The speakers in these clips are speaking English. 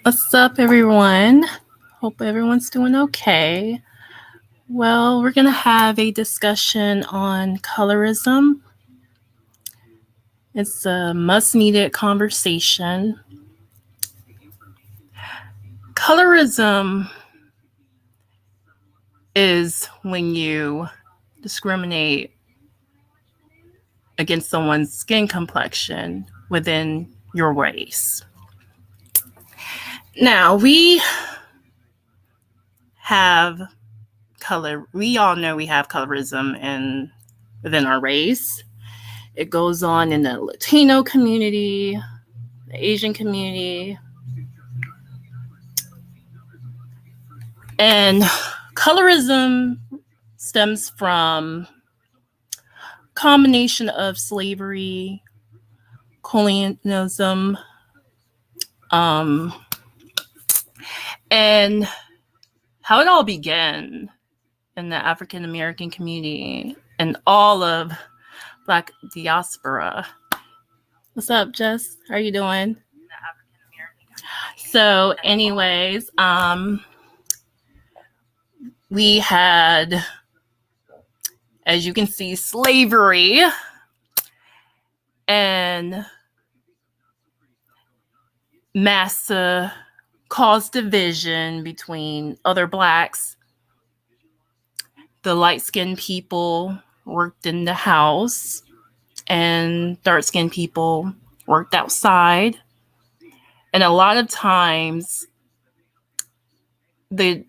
What's up, everyone? Hope everyone's doing okay. Well, we're going to have a discussion on colorism. It's a must needed conversation. Colorism is when you discriminate against someone's skin complexion within your race. Now, we all know we have colorism within our race. It goes on in the Latino community, the Asian community. And colorism stems from a combination of slavery, colonialism, and how it all began in the African American community and all of Black diaspora. What's up, Jess? How are you doing? So, anyways, we had, as you can see, slavery and massa caused division between other Blacks. The light-skinned people worked in the house and dark-skinned people worked outside. And a lot of times the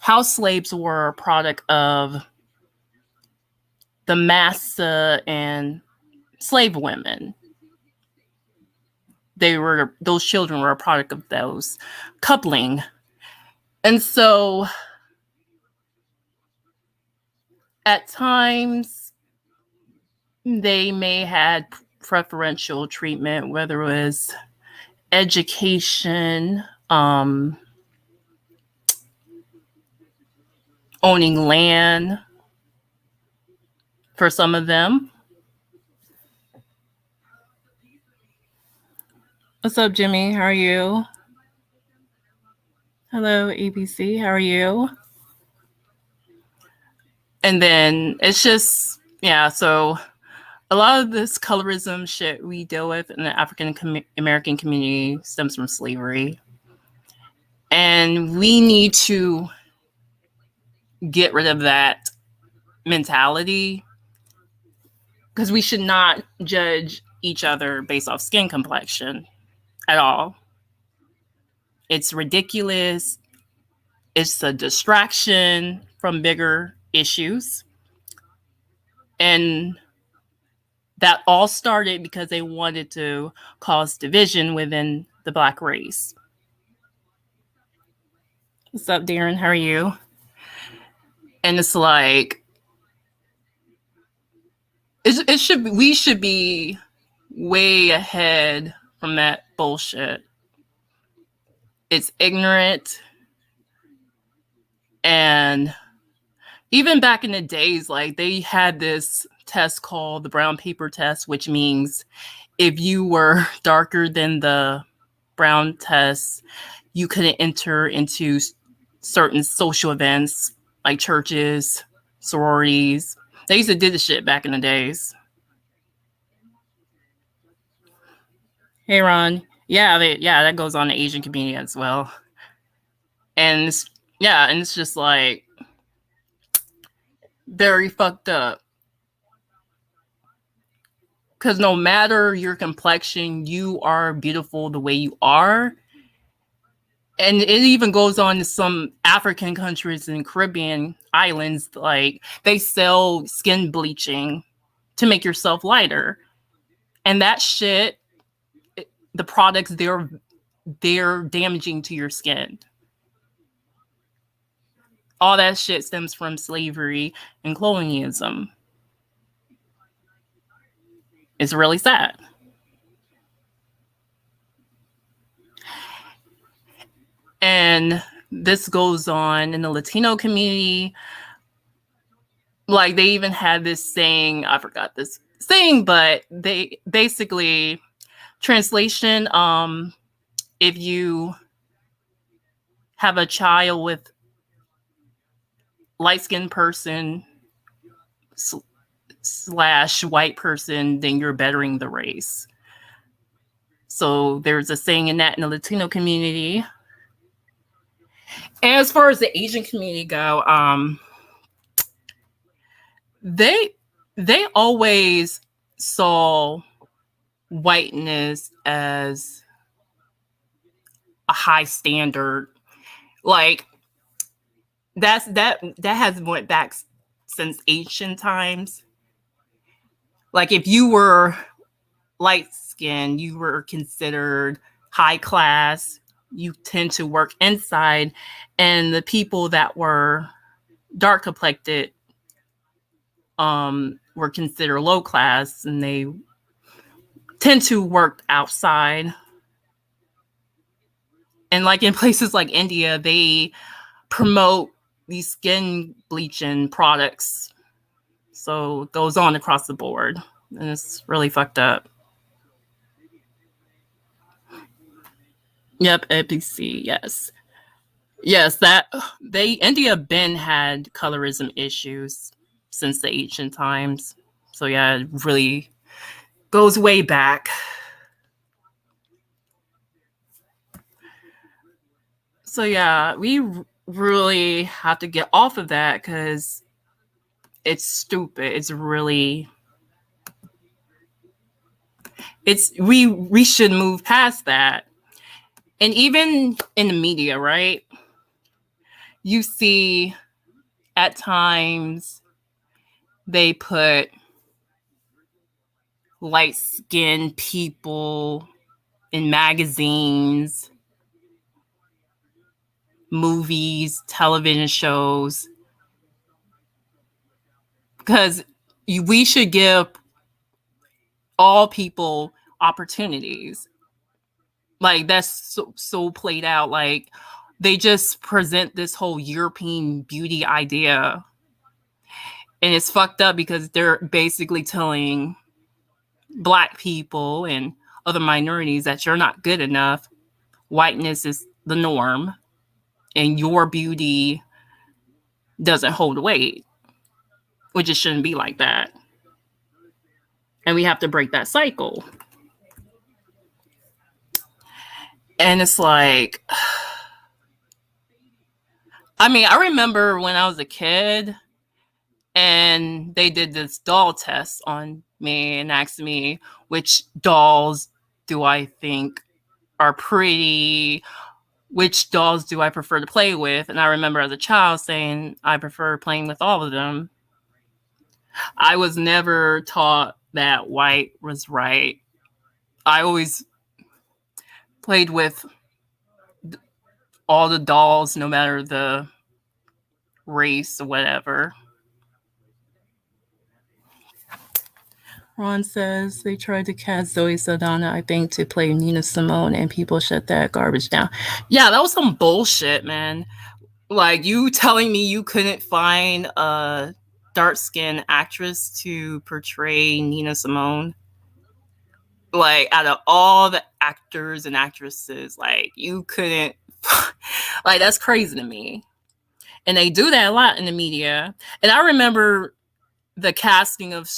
house slaves were a product of the massa and slave women. Those children were a product of those coupling. And so at times they may had preferential treatment, whether it was education, owning land for some of them. What's up, Jimmy? How are you? Hello, ABC. How are you? And then it's just, so a lot of this colorism shit we deal with in the African American community stems from slavery. And we need to get rid of that mentality because we should not judge each other based off skin complexion at all. It's ridiculous. It's a distraction from bigger issues. And that all started because they wanted to cause division within the Black race. What's up, Darren? How are you? And it's like, we should be way ahead from that bullshit. It's ignorant. And even back in the days, like they had this test called the brown paper test, which means if you were darker than the brown test, you couldn't enter into certain social events like churches, sororities. They used to do this shit back in the days. Hey, Ron. Yeah, that goes on the Asian community as well. And it's just like very fucked up. Because no matter your complexion, you are beautiful the way you are. And it even goes on to some African countries and Caribbean islands, like they sell skin bleaching to make yourself lighter. And that shit, the products, they're damaging to your skin. All that shit stems from slavery and colonialism. It's really sad. And this goes on in the Latino community. Like they even had this saying, I forgot this saying, but they basically, translation, if you have a child with light-skinned person slash white person, then you're bettering the race. So there's a saying in that in the Latino community. And as far as the Asian community go, they always saw whiteness as a high standard. Like that has went back since ancient times. Like if you were light skinned, you were considered high class. You tend to work inside, and the people that were dark complected were considered low class, and they tend to work outside. And like in places like India, they promote these skin bleaching products. So it goes on across the board. And it's really fucked up. Yep, APC, yes. Yes, that India been had colorism issues since the ancient times. So yeah, it really goes way back. So yeah, we really have to get off of that because it's stupid. It's really we should move past that. And even in the media, right? You see at times they put light-skinned people in magazines, movies, television shows, because we should give all people opportunities. Like that's so played out. Like they just present this whole European beauty idea, and it's fucked up because they're basically telling Black people and other minorities that you're not good enough. Whiteness is the norm, and your beauty doesn't hold weight, which it shouldn't be like that. And we have to break that cycle. And it's like, I mean, I remember when I was a kid and they did this doll test on me and asked me which dolls do I think are pretty, which dolls do I prefer to play with. And I remember as a child saying I prefer playing with all of them. I was never taught that white was right. I always played with all the dolls, no matter the race or whatever. Ron says they tried to cast Zoe Saldana, I think, to play Nina Simone, and people shut that garbage down. Yeah, that was some bullshit, man. Like you telling me you couldn't find a dark-skinned actress to portray Nina Simone. Like out of all the actors and actresses, like you couldn't. Like that's crazy to me. And they do that a lot in the media. And I remember the casting of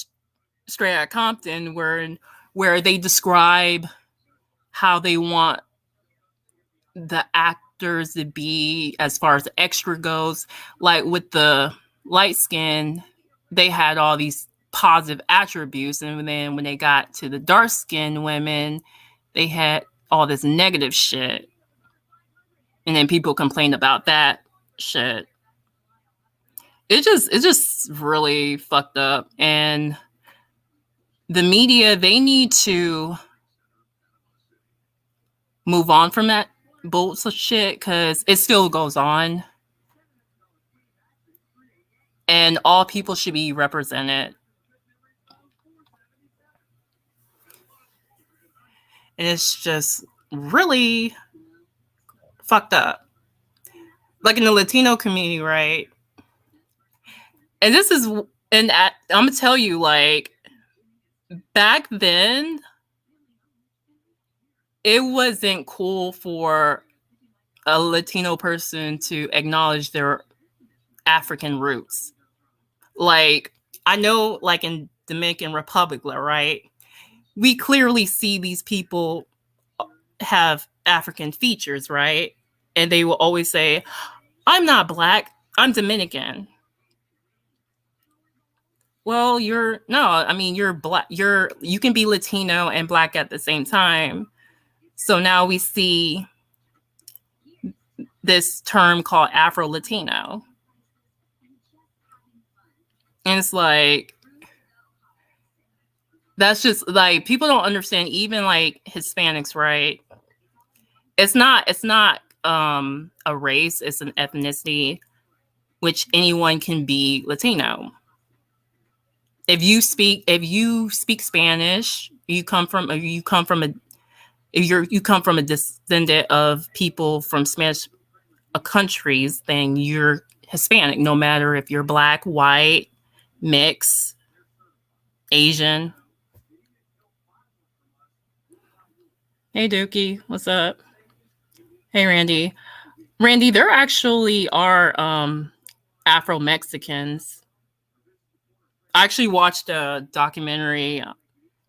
Straight Outta Compton, where they describe how they want the actors to be as far as the extra goes. Like with the light skin, they had all these positive attributes, and then when they got to the dark skinned women, they had all this negative shit. And then people complained about that shit. It's just really fucked up. And the media, they need to move on from that bullshit because it still goes on. And all people should be represented. And it's just really fucked up. Like in the Latino community, right? And this is, and I'm gonna tell you, like, back then, it wasn't cool for a Latino person to acknowledge their African roots. Like, I know, like in Dominican Republic, right? We clearly see these people have African features, right? And they will always say, I'm not black, I'm Dominican. Well, you're black. You can be Latino and black at the same time. So now we see this term called Afro Latino. And it's like, that's just like, people don't understand, even like Hispanics, right? It's not a race, it's an ethnicity, which anyone can be Latino. If you speak Spanish, you come from a descendant of people from Spanish countries, then you're Hispanic, no matter if you're black, white, mixed, Asian. Hey Dookie, what's up? Hey Randy. Randy, there actually are Afro Mexicans. I actually watched a documentary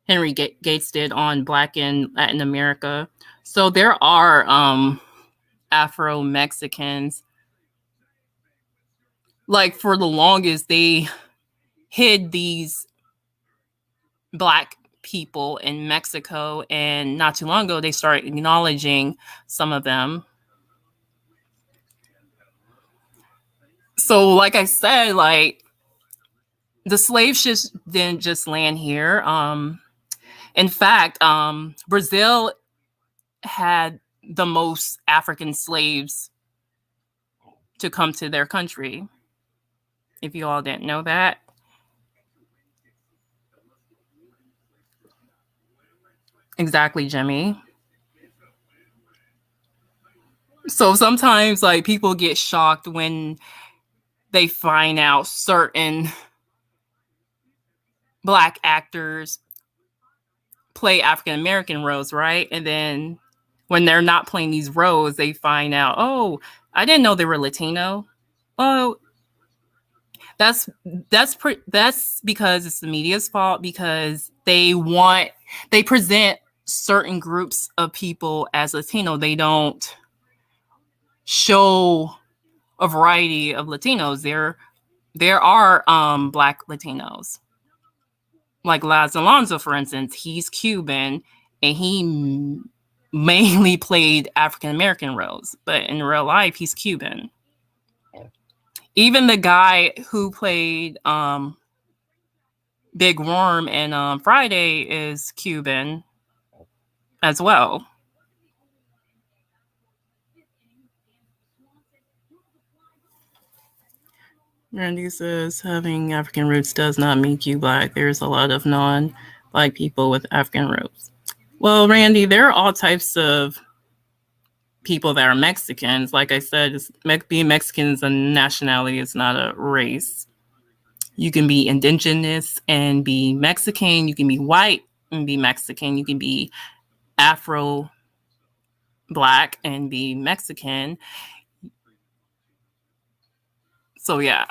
Henry Gates did on Black in Latin America. So there are Afro Mexicans. Like, for the longest, they hid these Black people in Mexico, and not too long ago, they started acknowledging some of them. So, like I said, like, the slave ships didn't just land here. In fact, Brazil had the most African slaves to come to their country. If you all didn't know that. Exactly, Jimmy. So sometimes, like, people get shocked when they find out certain Black actors play African American roles, right? And then when they're not playing these roles, they find out, oh, I didn't know they were Latino. Oh, that's that's because it's the media's fault, because they present certain groups of people as Latino. They don't show a variety of Latinos. There are Black Latinos, like Laz Alonso, for instance. He's Cuban, and he mainly played African American roles, but in real life, he's Cuban. Even the guy who played Big Worm in Friday is Cuban as well. Randy says having African roots does not make you Black. There's a lot of non-Black people with African roots. Well, Randy, there are all types of people that are Mexicans. Like I said, being Mexican is a nationality, it's not a race. You can be indigenous and be Mexican. You can be white and be Mexican. You can be Afro Black and be Mexican. So yeah.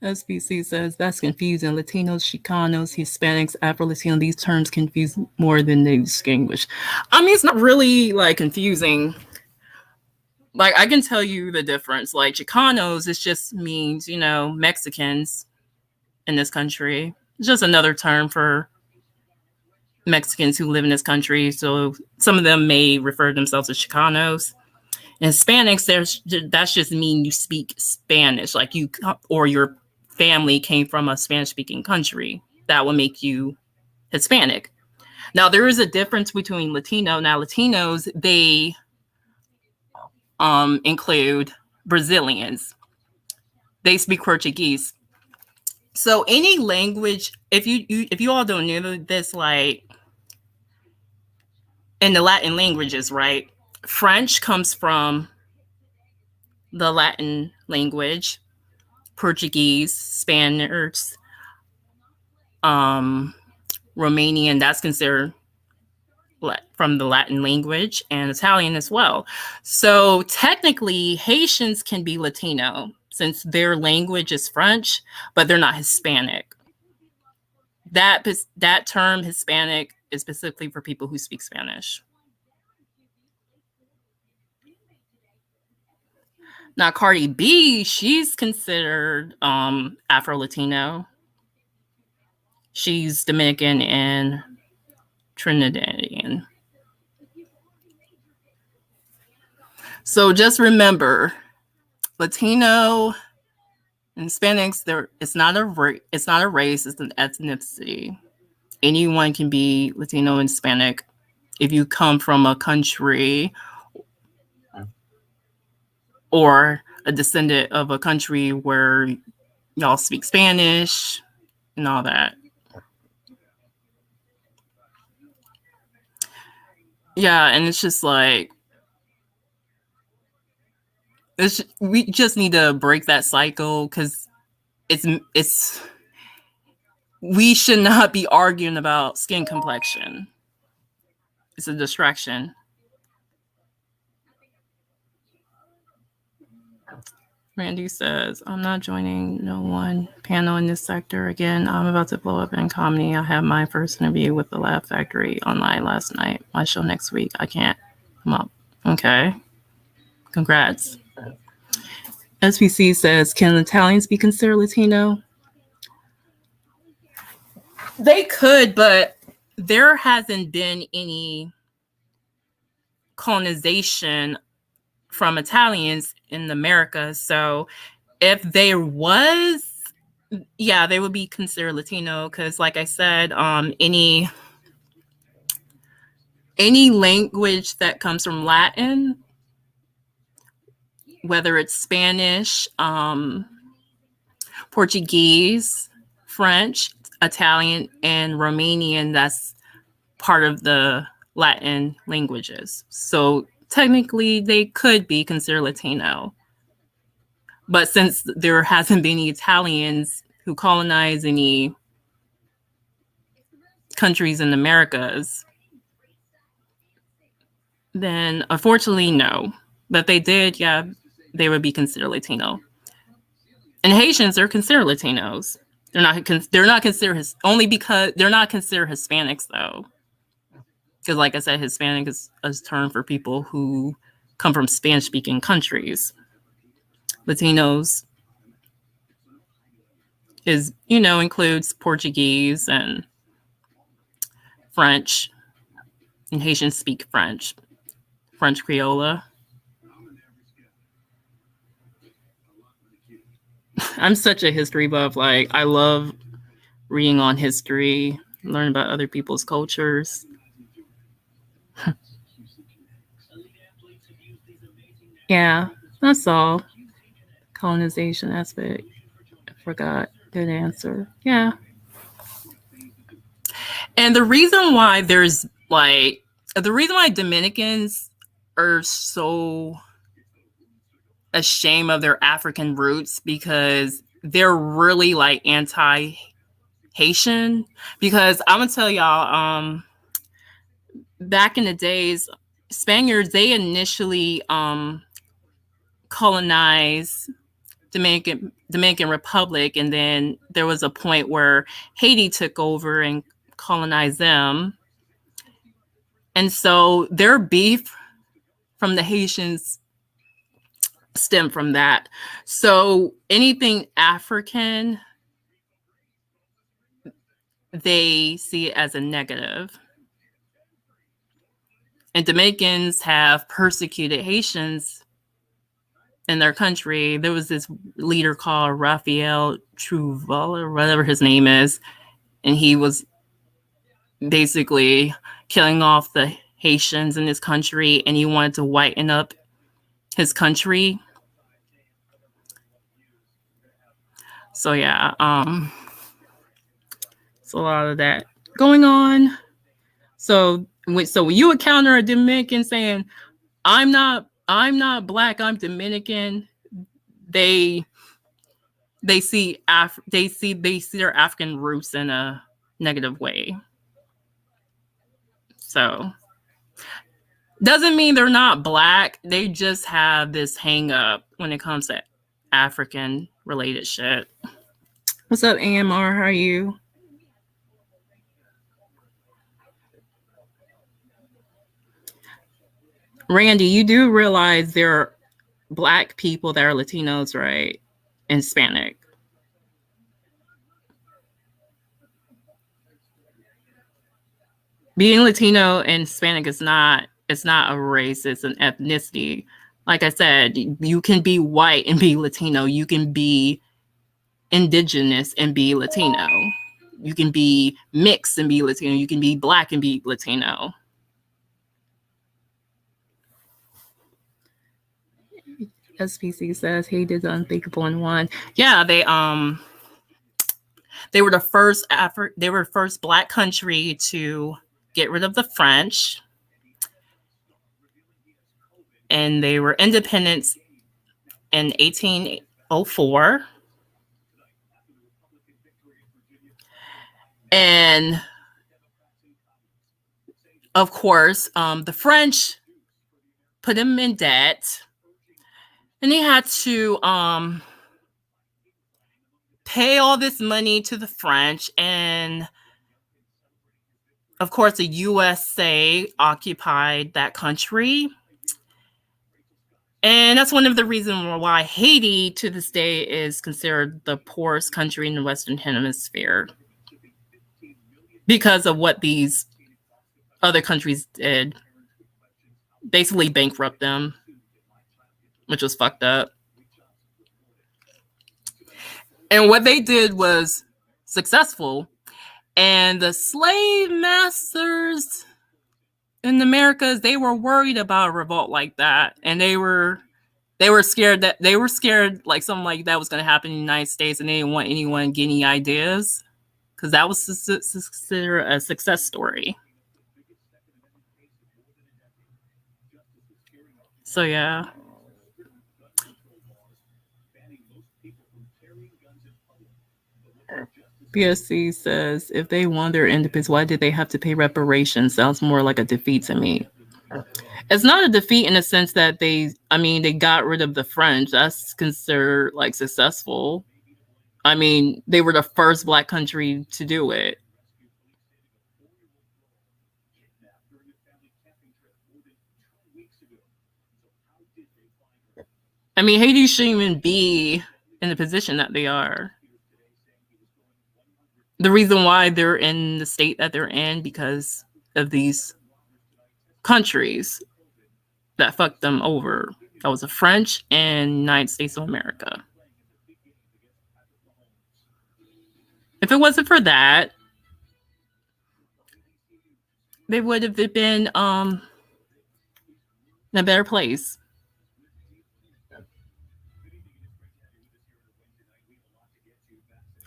SBC says that's confusing. Latinos, Chicanos, Hispanics, Afro-Latino, these terms confuse more than they distinguish. I mean, it's not really like confusing. Like, I can tell you the difference. Like, Chicanos, it just means, Mexicans in this country. It's just another term for Mexicans who live in this country. So some of them may refer to themselves as Chicanos. And Hispanics, that's just mean you speak Spanish, like you or your family came from a Spanish-speaking country. That would make you Hispanic. Now, there is a difference between Latino. Now, Latinos, they include Brazilians. They speak Portuguese. So any language, if you all don't know this, like in the Latin languages, right? French comes from the Latin language, Portuguese, Spanish, Romanian, that's considered from the Latin language, and Italian as well. So technically, Haitians can be Latino since their language is French, but they're not Hispanic. That term Hispanic is specifically for people who speak Spanish. Now, Cardi B, she's considered Afro-Latino. She's Dominican and Trinidadian. So just remember, Latino and Hispanics, it's not a race, it's an ethnicity. Anyone can be Latino and Hispanic if you come from a country or a descendant of a country where y'all speak Spanish and all that. Yeah, and it's just like, we just need to break that cycle, because we should not be arguing about skin complexion. It's a distraction. Randy says, I'm not joining no one panel in this sector. Again, I'm about to blow up in comedy. I had my first interview with the Laugh Factory online last night. My show next week. I can't come up. Okay. Congrats. SPC says, can Italians be considered Latino? They could, but there hasn't been any colonization from Italians in America. So if there was, yeah, they would be considered Latino, because like I said, any language that comes from Latin, whether it's Spanish, Portuguese, French, Italian, and Romanian, that's part of the Latin languages. So technically they could be considered Latino. But since there hasn't been any Italians who colonize any countries in the Americas, then unfortunately, no. But they did, yeah, they would be considered Latino. And Haitians are considered Latinos. They're not considered only because they're not considered Hispanics, though. Because like I said, Hispanic is a term for people who come from Spanish-speaking countries. Latinos is, includes Portuguese and French, and Haitians speak French Creole. I'm such a history buff. Like, I love reading on history, learning about other people's cultures. Yeah, that's all. Colonization aspect. I forgot. Good answer. Yeah. And the reason why Dominicans are so ashamed of their African roots, because they're really like anti-Haitian. Because I'm gonna tell y'all, back in the days, Spaniards, they initially colonized Dominican Republic, and then there was a point where Haiti took over and colonized them. And so their beef from the Haitians stem from that. So anything African, they see it as a negative. And Dominicans have persecuted Haitians in their country. There was this leader called Raphael Trouvel, or whatever his name is, and he was basically killing off the Haitians in his country, and he wanted to whiten up his country. So yeah, it's a lot of that going on. So when you encounter a Dominican saying, I'm not Black, I'm Dominican, they see their African roots in a negative way. So doesn't mean they're not black. They just have this hang up when it comes to African related shit. What's up, AMR? How are you? Randy, you do realize there are black people that are Latinos, right? And Hispanic. Being Latino and Hispanic is not, it's not a race, it's an ethnicity. Like I said, you can be white and be Latino. You can be indigenous and be Latino. You can be mixed and be Latino. You can be black and be Latino. SPC says he did the unthinkable and won. Yeah, they were the first they were the first black country to get rid of the French. And they were independent in 1804. And of course, the French put them in debt. And they had to pay all this money to the French. And of course, the USA occupied that country. And that's one of the reasons why Haiti to this day is considered the poorest country in the Western Hemisphere. Because of what these other countries did. Basically bankrupt them, which was fucked up. And what they did was successful. And the slave masters in the Americas, they were worried about a revolt like that. And they were scared like something like that was going to happen in the United States, and they didn't want anyone getting ideas, because that was considered a success story. So yeah. PSC says, if they won their independence, why did they have to pay reparations? Sounds more like a defeat to me. It's not a defeat in the sense that they got rid of the French. That's considered like successful. I mean, they were the first black country to do it. I mean, Haiti shouldn't even be in the position that they are. The reason why they're in the state that they're in, because of these countries that fucked them over. That was the French and United States of America. If it wasn't for that, they would have been in a better place.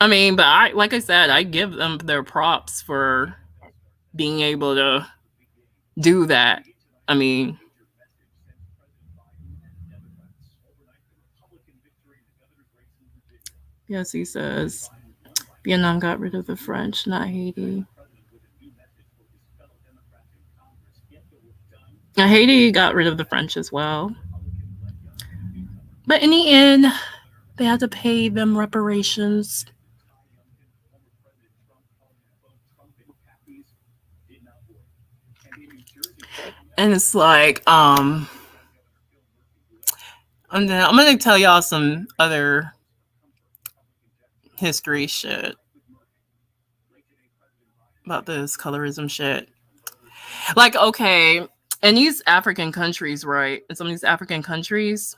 I mean, but like I said, I give them their props for being able to do that. I mean, yes, he says Vietnam got rid of the French, not Haiti. And Haiti got rid of the French as well. But in the end, they had to pay them reparations. And it's like, I'm gonna tell y'all some other history shit about this colorism shit. Like, okay, in these African countries, right? In some of these African countries,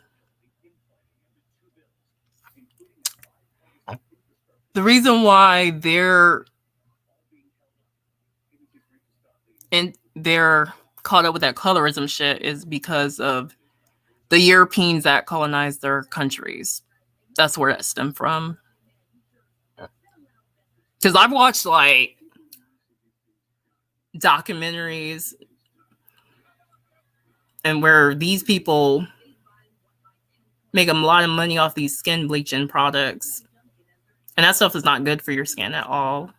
the reason why they're caught up with that colorism shit is because of the Europeans that colonized their countries. That's where that stemmed from. Because I've watched like documentaries and where these people make a lot of money off these skin bleaching products. And that stuff is not good for your skin at all.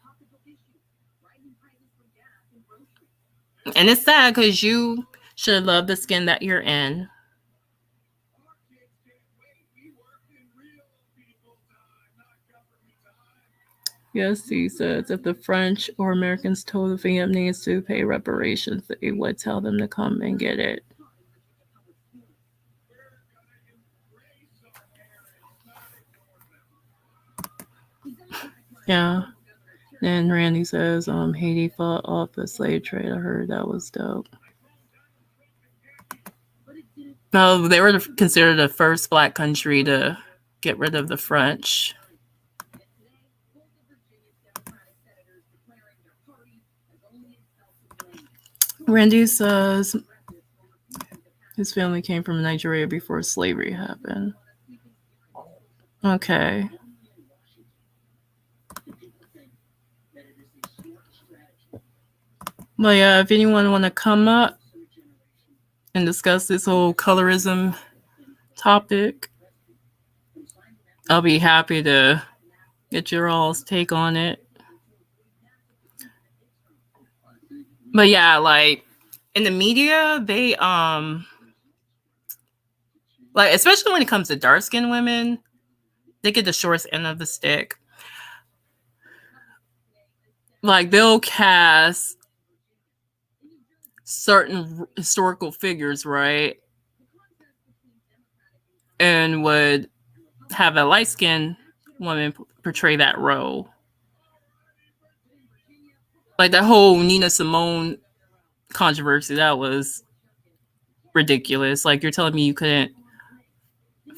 And it's sad because you should love the skin that you're in. Yes, he says if the French or Americans told the Vietnamese to pay reparations, they would tell them to come and get it. Yeah. And Randy says Haiti fought off the slave trade. I heard that was dope. No, they were considered the first black country to get rid of the French. Randy says his family came from Nigeria before slavery happened. Okay. But yeah, if anyone want to come up and discuss this whole colorism topic, I'll be happy to get your all's take on it. But yeah, like in the media, they like especially when it comes to dark-skinned women, they get the shortest end of the stick. Like they'll cast certain historical figures, right? And would have a light-skinned woman portray that role. Like that whole Nina Simone controversy, that was ridiculous. Like you're telling me you couldn't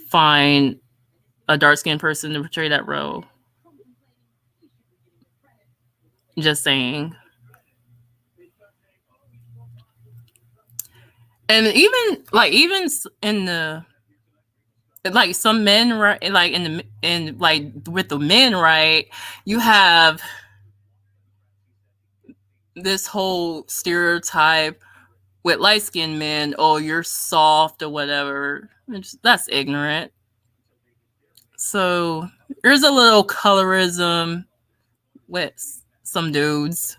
find a dark-skinned person to portray that role. Just saying. And even in the like some men, right, like in like with the men, right, you have this whole stereotype with light-skinned men, oh, you're soft or whatever. That's ignorant. So there's a little colorism with some dudes.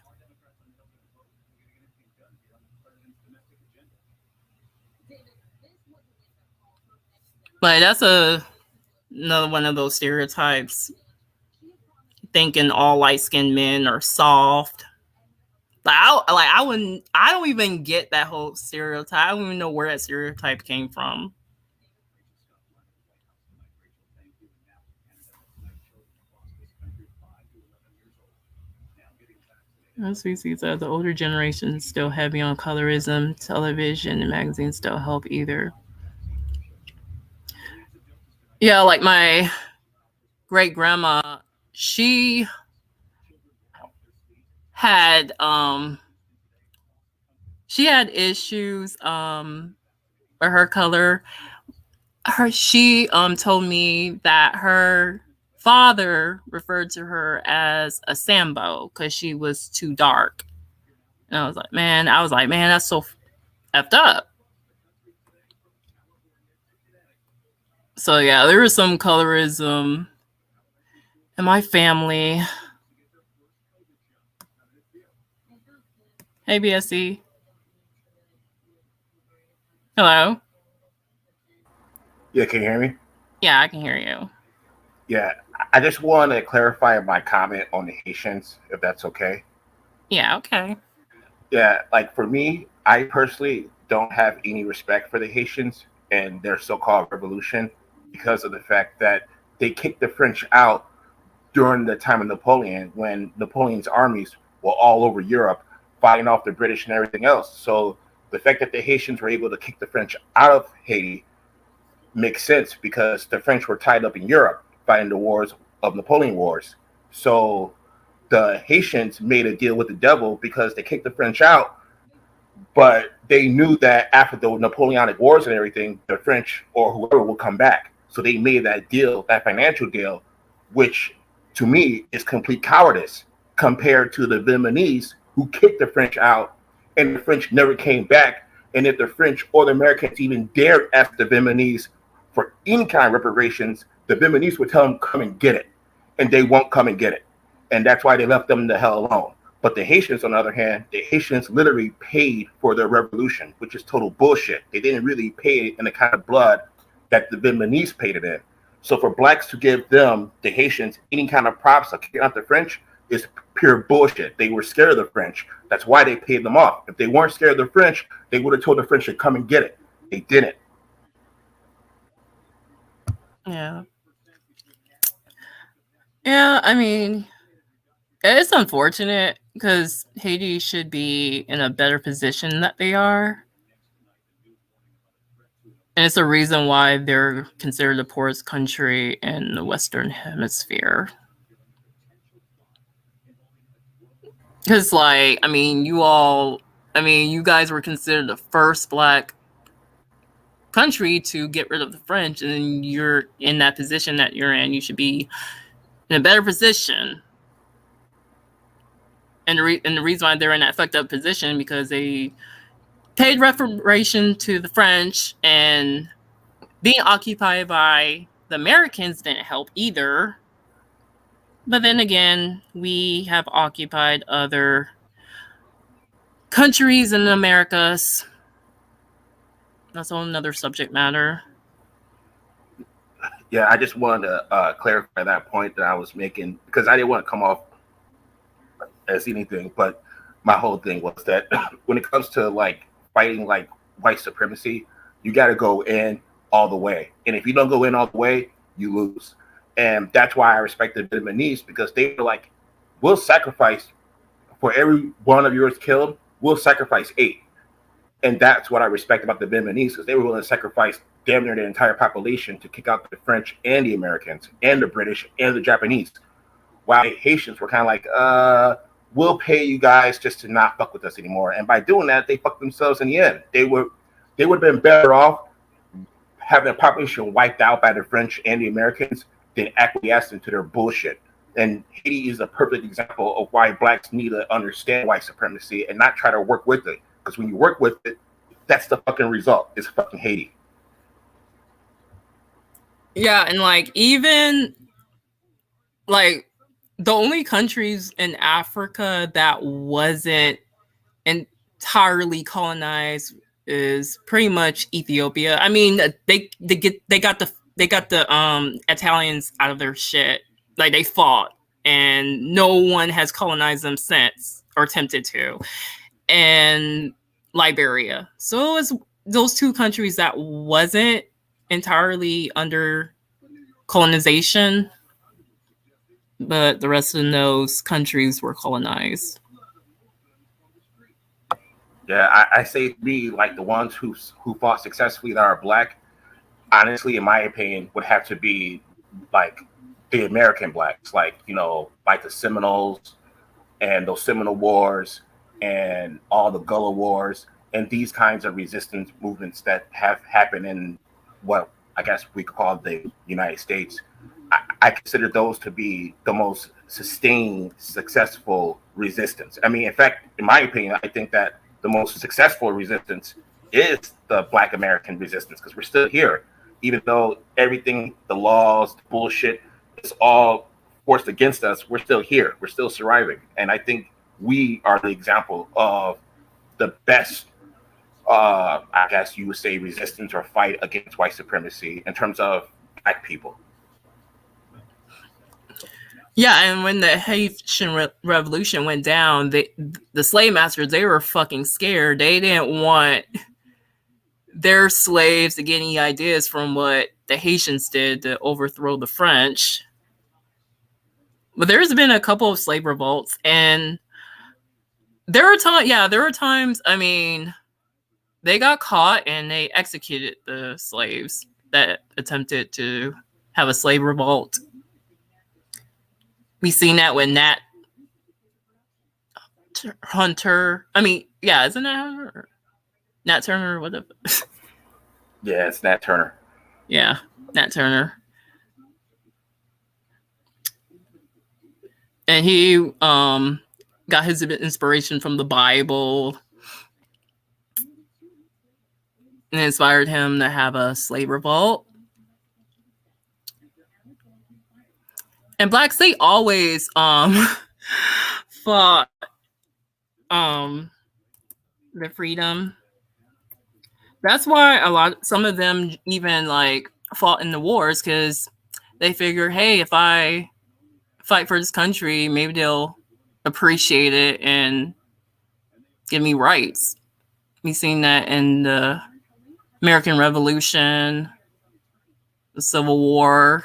But that's another one of those stereotypes. Thinking all light-skinned men are soft. I don't even get that whole stereotype. I don't even know where that stereotype came from. As we see that the older generation is still heavy on colorism, television and magazines don't help either. Yeah, like my great grandma, she had issues with her color. She told me that her father referred to her as a Sambo because she was too dark. And I was like, man, that's so effed up. So yeah, there was some colorism in my family. Hey, BSC. Hello? Yeah, can you hear me? Yeah, I can hear you. Yeah, I just want to clarify my comment on the Haitians, if that's okay. Yeah, okay. Yeah, like for me, I personally don't have any respect for the Haitians and their so-called revolution because of the fact that they kicked the French out during the time of Napoleon when Napoleon's armies were all over Europe fighting off the British and everything else. So the fact that the Haitians were able to kick the French out of Haiti makes sense because the French were tied up in Europe fighting the wars of Napoleon Wars. So the Haitians made a deal with the devil because they kicked the French out, but they knew that after the Napoleonic Wars and everything, the French or whoever will come back. So they made that deal, that financial deal, which to me is complete cowardice compared to the Vietnamese who kicked the French out and the French never came back. And if the French or the Americans even dared ask the Vietnamese for any kind of reparations, the Vietnamese would tell them, come and get it. And they won't come and get it. And that's why they left them the hell alone. But the Haitians, on the other hand, the Haitians literally paid for their revolution, which is total bullshit. They didn't really pay it in the kind of blood that the Vietnamese paid it in. So for blacks to give them, the Haitians, any kind of props of kicking out the French is pure bullshit. They were scared of the French. That's why they paid them off. If they weren't scared of the French, they would have told the French to come and get it. They didn't. Yeah. Yeah, I mean, it's unfortunate because Haiti should be in a better position that they are. And it's the reason why they're considered the poorest country in the Western Hemisphere. Because, like, I mean, you guys were considered the first black country to get rid of the French, and then you're in that position that you're in. You should be in a better position. And the reason why they're in that fucked up position because they paid reparation to the French, and being occupied by the Americans didn't help either. But then again, we have occupied other countries in the Americas. That's another subject matter. Yeah, I just wanted to clarify that point that I was making because I didn't want to come off as anything, but my whole thing was that when it comes to like fighting like white supremacy, you got to go in all the way. And if you don't go in all the way, you lose. And that's why I respect the Vietnamese, because they were like, we'll sacrifice for every one of yours killed, we'll sacrifice 8. And that's what I respect about the Vietnamese, because they were willing to sacrifice damn near the entire population to kick out the French and the Americans and the British and the Japanese. While the Haitians were kind of like, we'll pay you guys just to not fuck with us anymore. And by doing that, they fucked themselves in the end. They would have been better off having a population wiped out by the French and the Americans than acquiesce into their bullshit. And Haiti is a perfect example of why blacks need to understand white supremacy and not try to work with it. Because when you work with it, that's the fucking result. It's fucking Haiti. Yeah, and like even like the only countries in Africa that wasn't entirely colonized is pretty much Ethiopia. I mean, they got the Italians out of their shit. Like they fought, and no one has colonized them since or attempted to. And Liberia. So it was those two countries that wasn't entirely under colonization, but the rest of those countries were colonized. Yeah, I say to me, like the ones who fought successfully that are black, honestly, in my opinion, would have to be like the American blacks, like, you know, like the Seminoles and those Seminole Wars and all the Gullah Wars and these kinds of resistance movements that have happened in what I guess we call the United States. I consider those to be the most sustained, successful resistance. I mean, in fact, in my opinion, I think that the most successful resistance is the Black American resistance, because we're still here, even though everything, the laws, the bullshit, is all forced against us. We're still here. We're still surviving, and I think we are the example of the best. I guess you would say resistance or fight against white supremacy in terms of Black people. Yeah, and when the Haitian Revolution went down, the slave masters, they were fucking scared. They didn't want their slaves to get any ideas from what the Haitians did to overthrow the French. But there's been a couple of slave revolts, and there were times, I mean, they got caught and they executed the slaves that attempted to have a slave revolt. We seen that with Nat Hunter. I mean, yeah, isn't that Hunter? Nat Turner, whatever. Yeah, it's Nat Turner. Yeah, Nat Turner. And he got his inspiration from the Bible and inspired him to have a slave revolt. And blacks, they always fought their freedom. That's why some of them even like fought in the wars, because they figure, hey, if I fight for this country, maybe they'll appreciate it and give me rights. We've seen that in the American Revolution, the Civil War.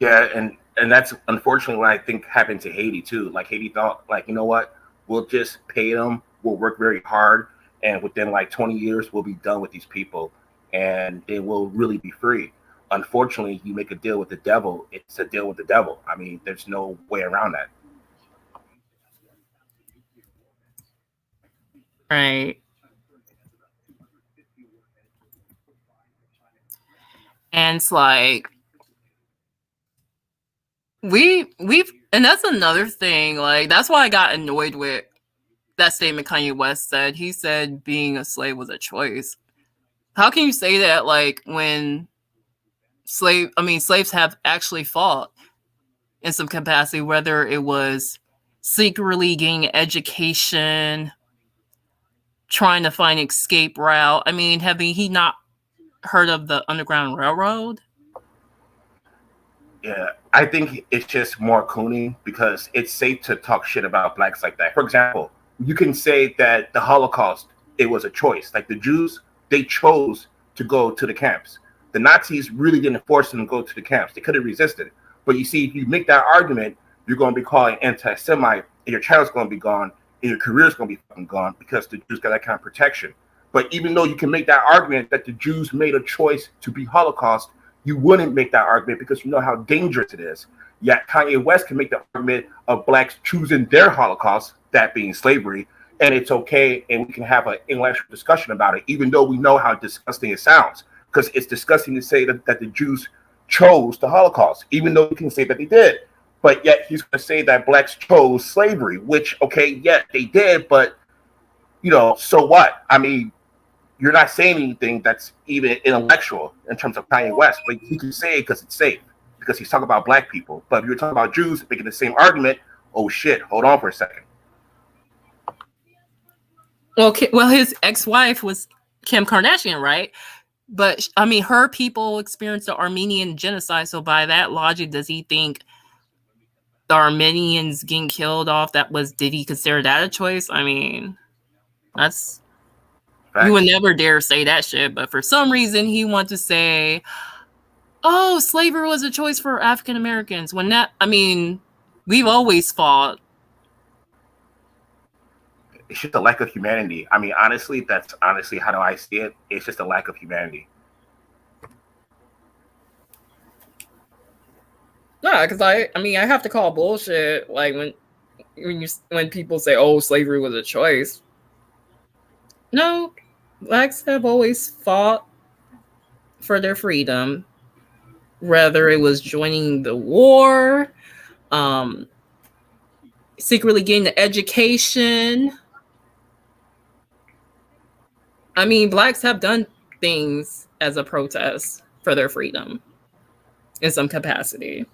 Yeah, and that's unfortunately what I think happened to Haiti too. Like Haiti thought, like, you know what, we'll just pay them, we'll work very hard, and within like 20 years we'll be done with these people, and they will really be free. Unfortunately, you make a deal with the devil, it's a deal with the devil. I mean, there's no way around that. Right. And it's like we've and that's another thing. Like that's why I got annoyed with that statement Kanye West said. He said being a slave was a choice. How can you say that like when slaves have actually fought in some capacity, whether it was secretly getting education, trying to find escape route. I mean, have he not heard of the Underground Railroad? Yeah, I think it's just more cooning because it's safe to talk shit about blacks like that. For example, you can say that the Holocaust, it was a choice. Like the Jews, they chose to go to the camps. The Nazis really didn't force them to go to the camps. They could have resisted. But you see, if you make that argument, you're going to be called an anti-Semite, and your child's going to be gone, and your career's going to be fucking gone because the Jews got that kind of protection. But even though you can make that argument that the Jews made a choice to be Holocaust, you wouldn't make that argument because you know how dangerous it is. Yet Kanye West can make the argument of blacks choosing their Holocaust, that being slavery, and it's okay, and we can have an intellectual discussion about it, even though we know how disgusting it sounds. Because it's disgusting to say that the Jews chose the Holocaust, even though we can say that they did. But yet he's going to say that blacks chose slavery, which, okay, yeah, they did, but, you know, so what? I mean, you're not saying anything that's even intellectual in terms of Kanye West, but he can say it because it's safe, because he's talking about black people. But if you're talking about Jews making the same argument, oh shit, hold on for a second. Well, his ex-wife was Kim Kardashian, right? But I mean, her people experienced the Armenian genocide. So by that logic, does he think the Armenians getting killed off, did he consider that a choice? I mean, that's Facts. You would never dare say that shit, but for some reason he wanted to say, oh, slavery was a choice for African Americans. When that, I mean, we've always fought. It's just a lack of humanity. I mean, honestly, that's honestly how do I see it? It's just a lack of humanity. Yeah, because I have to call bullshit like when people say, oh, slavery was a choice. No, blacks have always fought for their freedom, whether it was joining the war, secretly getting the education. I mean, blacks have done things as a protest for their freedom in some capacity.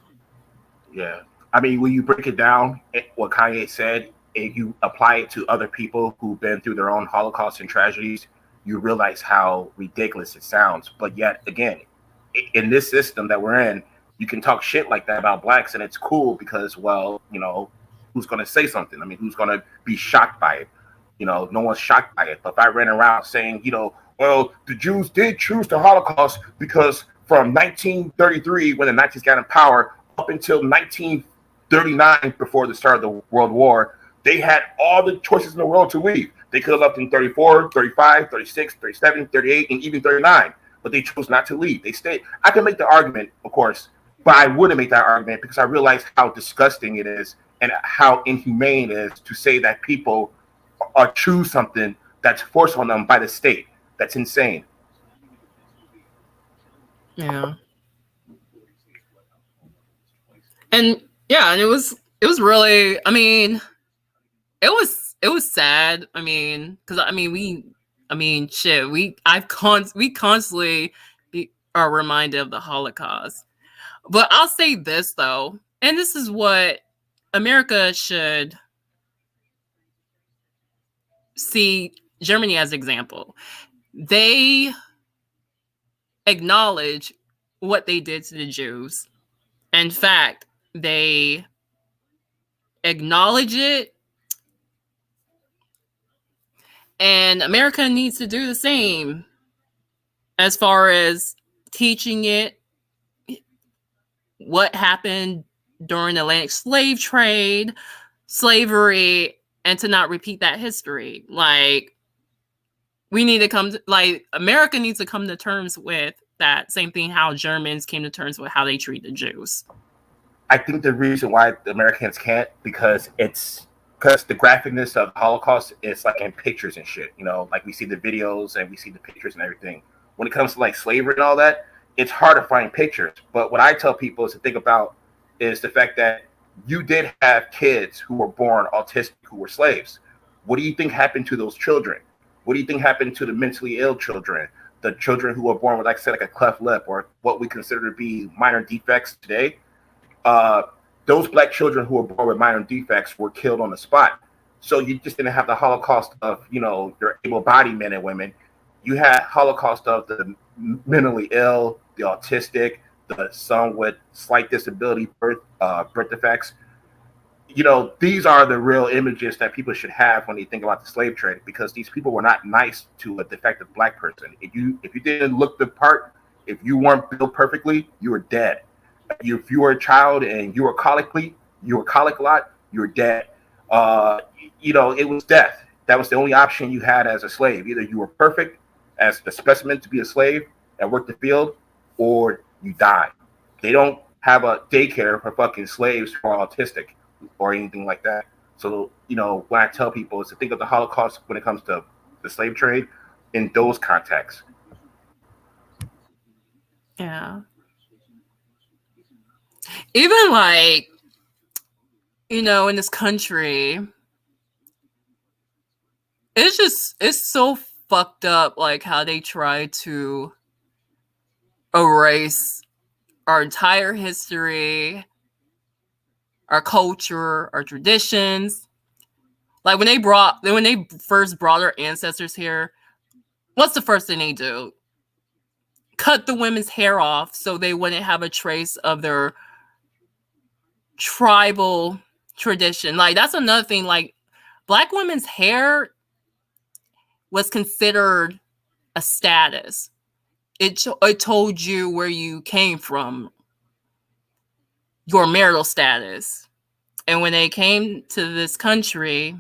Yeah. I mean, when you break it down, what Kanye said, if you apply it to other people who've been through their own Holocaust and tragedies, you realize how ridiculous it sounds. But yet again, in this system that we're in, you can talk shit like that about blacks and it's cool because, well, you know, who's going to say something? I mean, who's going to be shocked by it? You know, no one's shocked by it. But if I ran around saying, you know, well, the Jews did choose the Holocaust because from 1933, when the Nazis got in power, up until 1939, before the start of the World War, they had all the choices in the world to leave. They could have left in 34, 35, 36, 37, 38, and even 39. But they chose not to leave. They stayed. I can make the argument, of course, but I wouldn't make that argument because I realize how disgusting it is and how inhumane it is to say that people choose something that's forced on them by the state. That's insane. Yeah. And yeah, and it was really, I mean, it was sad. I mean, because we constantly are reminded of the Holocaust. But I'll say this though, and this is what America should see Germany as an example. They acknowledge what they did to the Jews. In fact, they acknowledge it, and America needs to do the same as far as teaching it what happened during the Atlantic slave trade, slavery, and to not repeat that history. Like, we need to come to, like, America needs to come to terms with that same thing how Germans came to terms with how they treat the Jews. I think the reason why the Americans can't, because the graphicness of the Holocaust is like in pictures and shit, you know, like we see the videos and we see the pictures and everything. When it comes to like slavery and all that, it's hard to find pictures. But what I tell people is to think about is the fact that you did have kids who were born autistic who were slaves. What do you think happened to those children? What do you think happened to the mentally ill children? The children who were born with, like I said, like a cleft lip or what we consider to be minor defects today? Those black children who were born with minor defects were killed on the spot. So you just didn't have the Holocaust of, you know, your able-bodied men and women. You had Holocaust of the mentally ill, the autistic, the some with slight disability birth defects. You know, these are the real images that people should have when they think about the slave trade, because these people were not nice to a defective black person. If you didn't look the part, if you weren't built perfectly, you were dead. If you were a child and you were colic a lot, you were dead. You know, it was death. That was the only option you had as a slave. Either you were perfect as the specimen to be a slave and work the field, or you die. They don't have a daycare for fucking slaves who are autistic or anything like that. So, you know, when I tell people is to think of the Holocaust when it comes to the slave trade in those contexts. Yeah. Even like, you know, in this country, it's so fucked up, like how they try to erase our entire history, our culture, our traditions. Like when they first brought our ancestors here, what's the first thing they do? Cut the women's hair off so they wouldn't have a trace of their tribal tradition. Like that's another thing. Like black women's hair was considered a status. It told you where you came from, your marital status. And when they came to this country,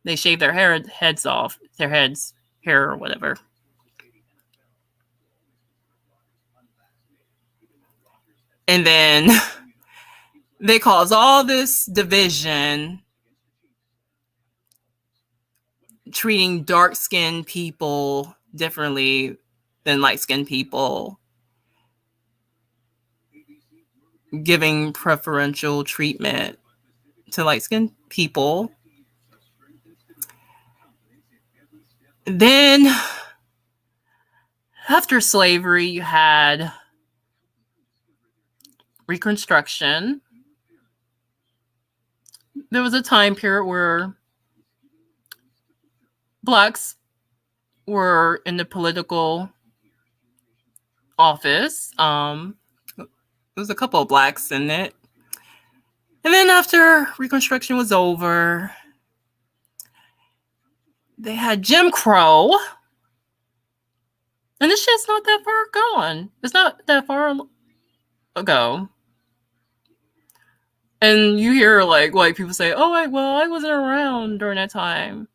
they shaved their heads off, hair or whatever. And then they cause all this division, treating dark-skinned people differently than light-skinned people, giving preferential treatment to light-skinned people. Then after slavery, you had Reconstruction. There was a time period where blacks were in the political office. There was a couple of blacks in it. And then after Reconstruction was over, they had Jim Crow. And this shit's not that far gone. It's not that far ago. And you hear like white people say, "Oh, I wasn't around during that time."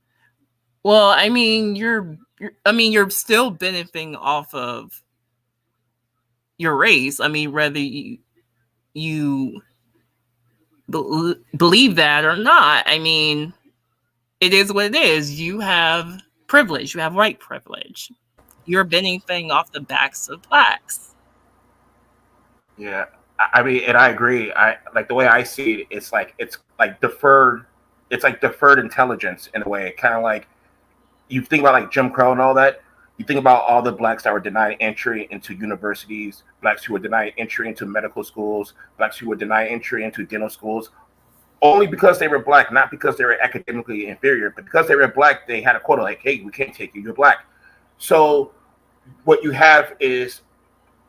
Well, I mean, you're you're still benefiting off of your race. I mean, whether you believe that or not. I mean, it is what it is. You have privilege. You have white privilege. You're benefiting off the backs of blacks. Yeah, I mean, and I agree. I like the way I see it. It's like deferred. It's like deferred intelligence in a way. Kind of like you think about like Jim Crow and all that. You think about all the blacks that were denied entry into universities, blacks who were denied entry into medical schools, blacks who were denied entry into dental schools. only because they were black, not because they were academically inferior, but because they were black, they had a quota like, hey, we can't take you, you're black. So what you have is,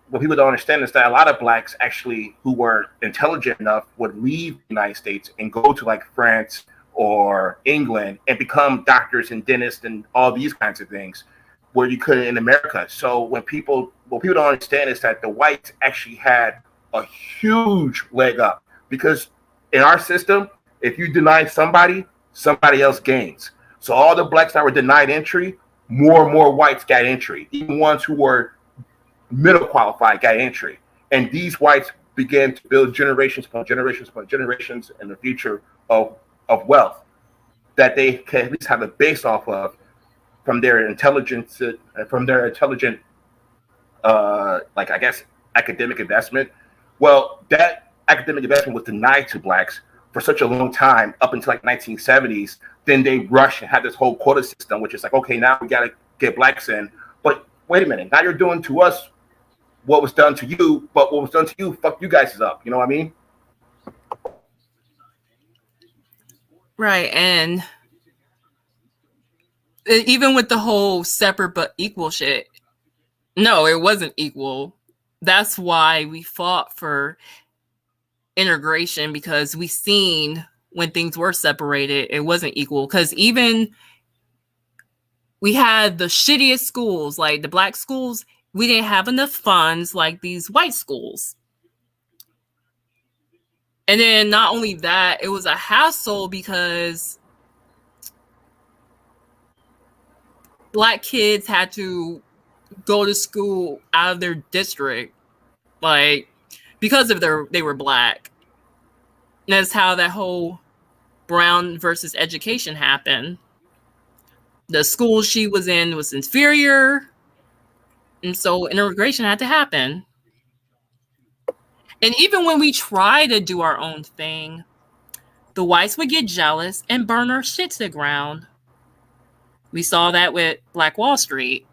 what people don't understand is that a lot of blacks actually who were intelligent enough would leave the United States and go to like France or England and become doctors and dentists and all these kinds of things where you couldn't in America. So what people don't understand is that the whites actually had a huge leg up, because in our system, if you deny somebody, somebody else gains. So all the blacks that were denied entry, more and more whites got entry. Even ones who were middle qualified got entry. And these whites began to build generations upon generations upon generations in the future of wealth that they can at least have a base off of from their intelligence, from their intelligent, like I guess, academic investment. Well, that academic investment was denied to blacks for such a long time, up until like 1970s. Then they rushed and had this whole quota system, which is like, okay, now we got to get blacks in. But wait a minute, now you're doing to us what was done to you, but what was done to you, fuck you guys is up. You know what I mean? Right. And even with the whole separate but equal shit, no, it wasn't equal. That's why we fought for integration, because we seen when things were separated, it wasn't equal. Because even we had the shittiest schools, like the black schools, we didn't have enough funds like these white schools. And then not only that, it was a hassle because black kids had to go to school out of their district, like, because of they were black. And that's how that whole Brown versus education happened. The school she was in was inferior, and so integration had to happen. And even when we try to do our own thing, the whites would get jealous and burn our shit to the ground. We saw that with Black Wall Street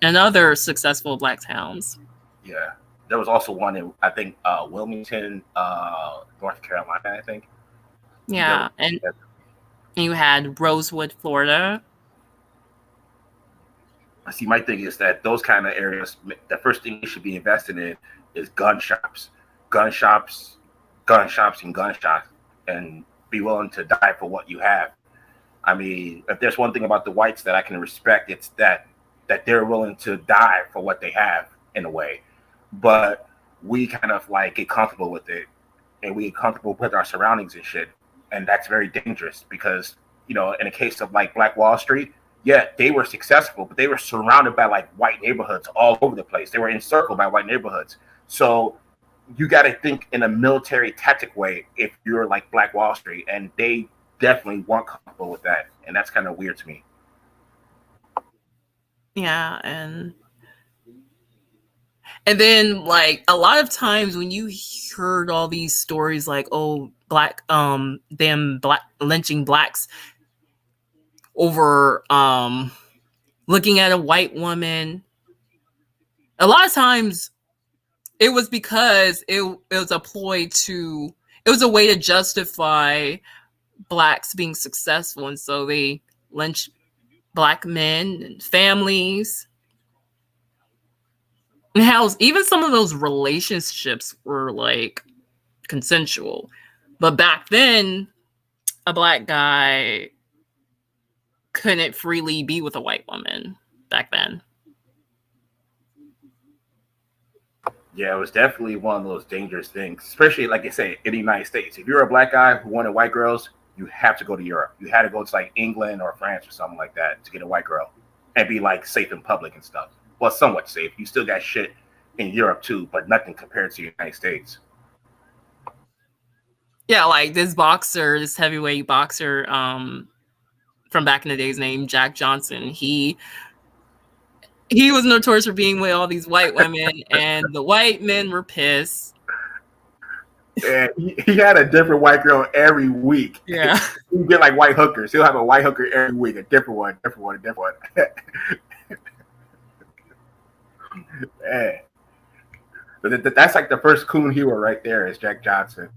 and other successful black towns. Yeah. There was also one in, I think, Wilmington, North Carolina, I think. Yeah, and you had Rosewood, Florida. See, my thing is that those kind of areas, the first thing you should be invested in is gun shops, and be willing to die for what you have. I mean, if there's one thing about the whites that I can respect, it's that they're willing to die for what they have in a way. But we kind of like get comfortable with it, and we get comfortable with our surroundings and shit. And that's very dangerous because, you know, in a case of like Black Wall Street, yeah, they were successful, but they were surrounded by like white neighborhoods all over the place. They were encircled by white neighborhoods. So you got to think in a military tactic way if you're like Black Wall Street, and they definitely weren't comfortable with that. And that's kind of weird to me. Yeah, and then like a lot of times when you heard all these stories like, oh, them black lynching blacks over looking at a white woman, a lot of times it was because it was a ploy to, it was a way to justify blacks being successful, and so they lynched black men and families. And how even some of those relationships were like consensual. But back then, a black guy couldn't freely be with a white woman back then. Yeah, it was definitely one of those dangerous things, especially like I say, in the United States. If you're a black guy who wanted white girls, you have to go to Europe. You had to go to like England or France or something like that to get a white girl and be like safe in public and stuff. Well, somewhat safe. You still got shit in Europe too, but nothing compared to the United States. Yeah, like this boxer, this heavyweight boxer from back in the days named Jack Johnson. He was notorious for being with all these white women, and the white men were pissed. And he had a different white girl every week. Yeah. You get like white hookers. He'll have a white hooker every week, a different one. Man. But that's like the first coon hero right there is Jack Johnson.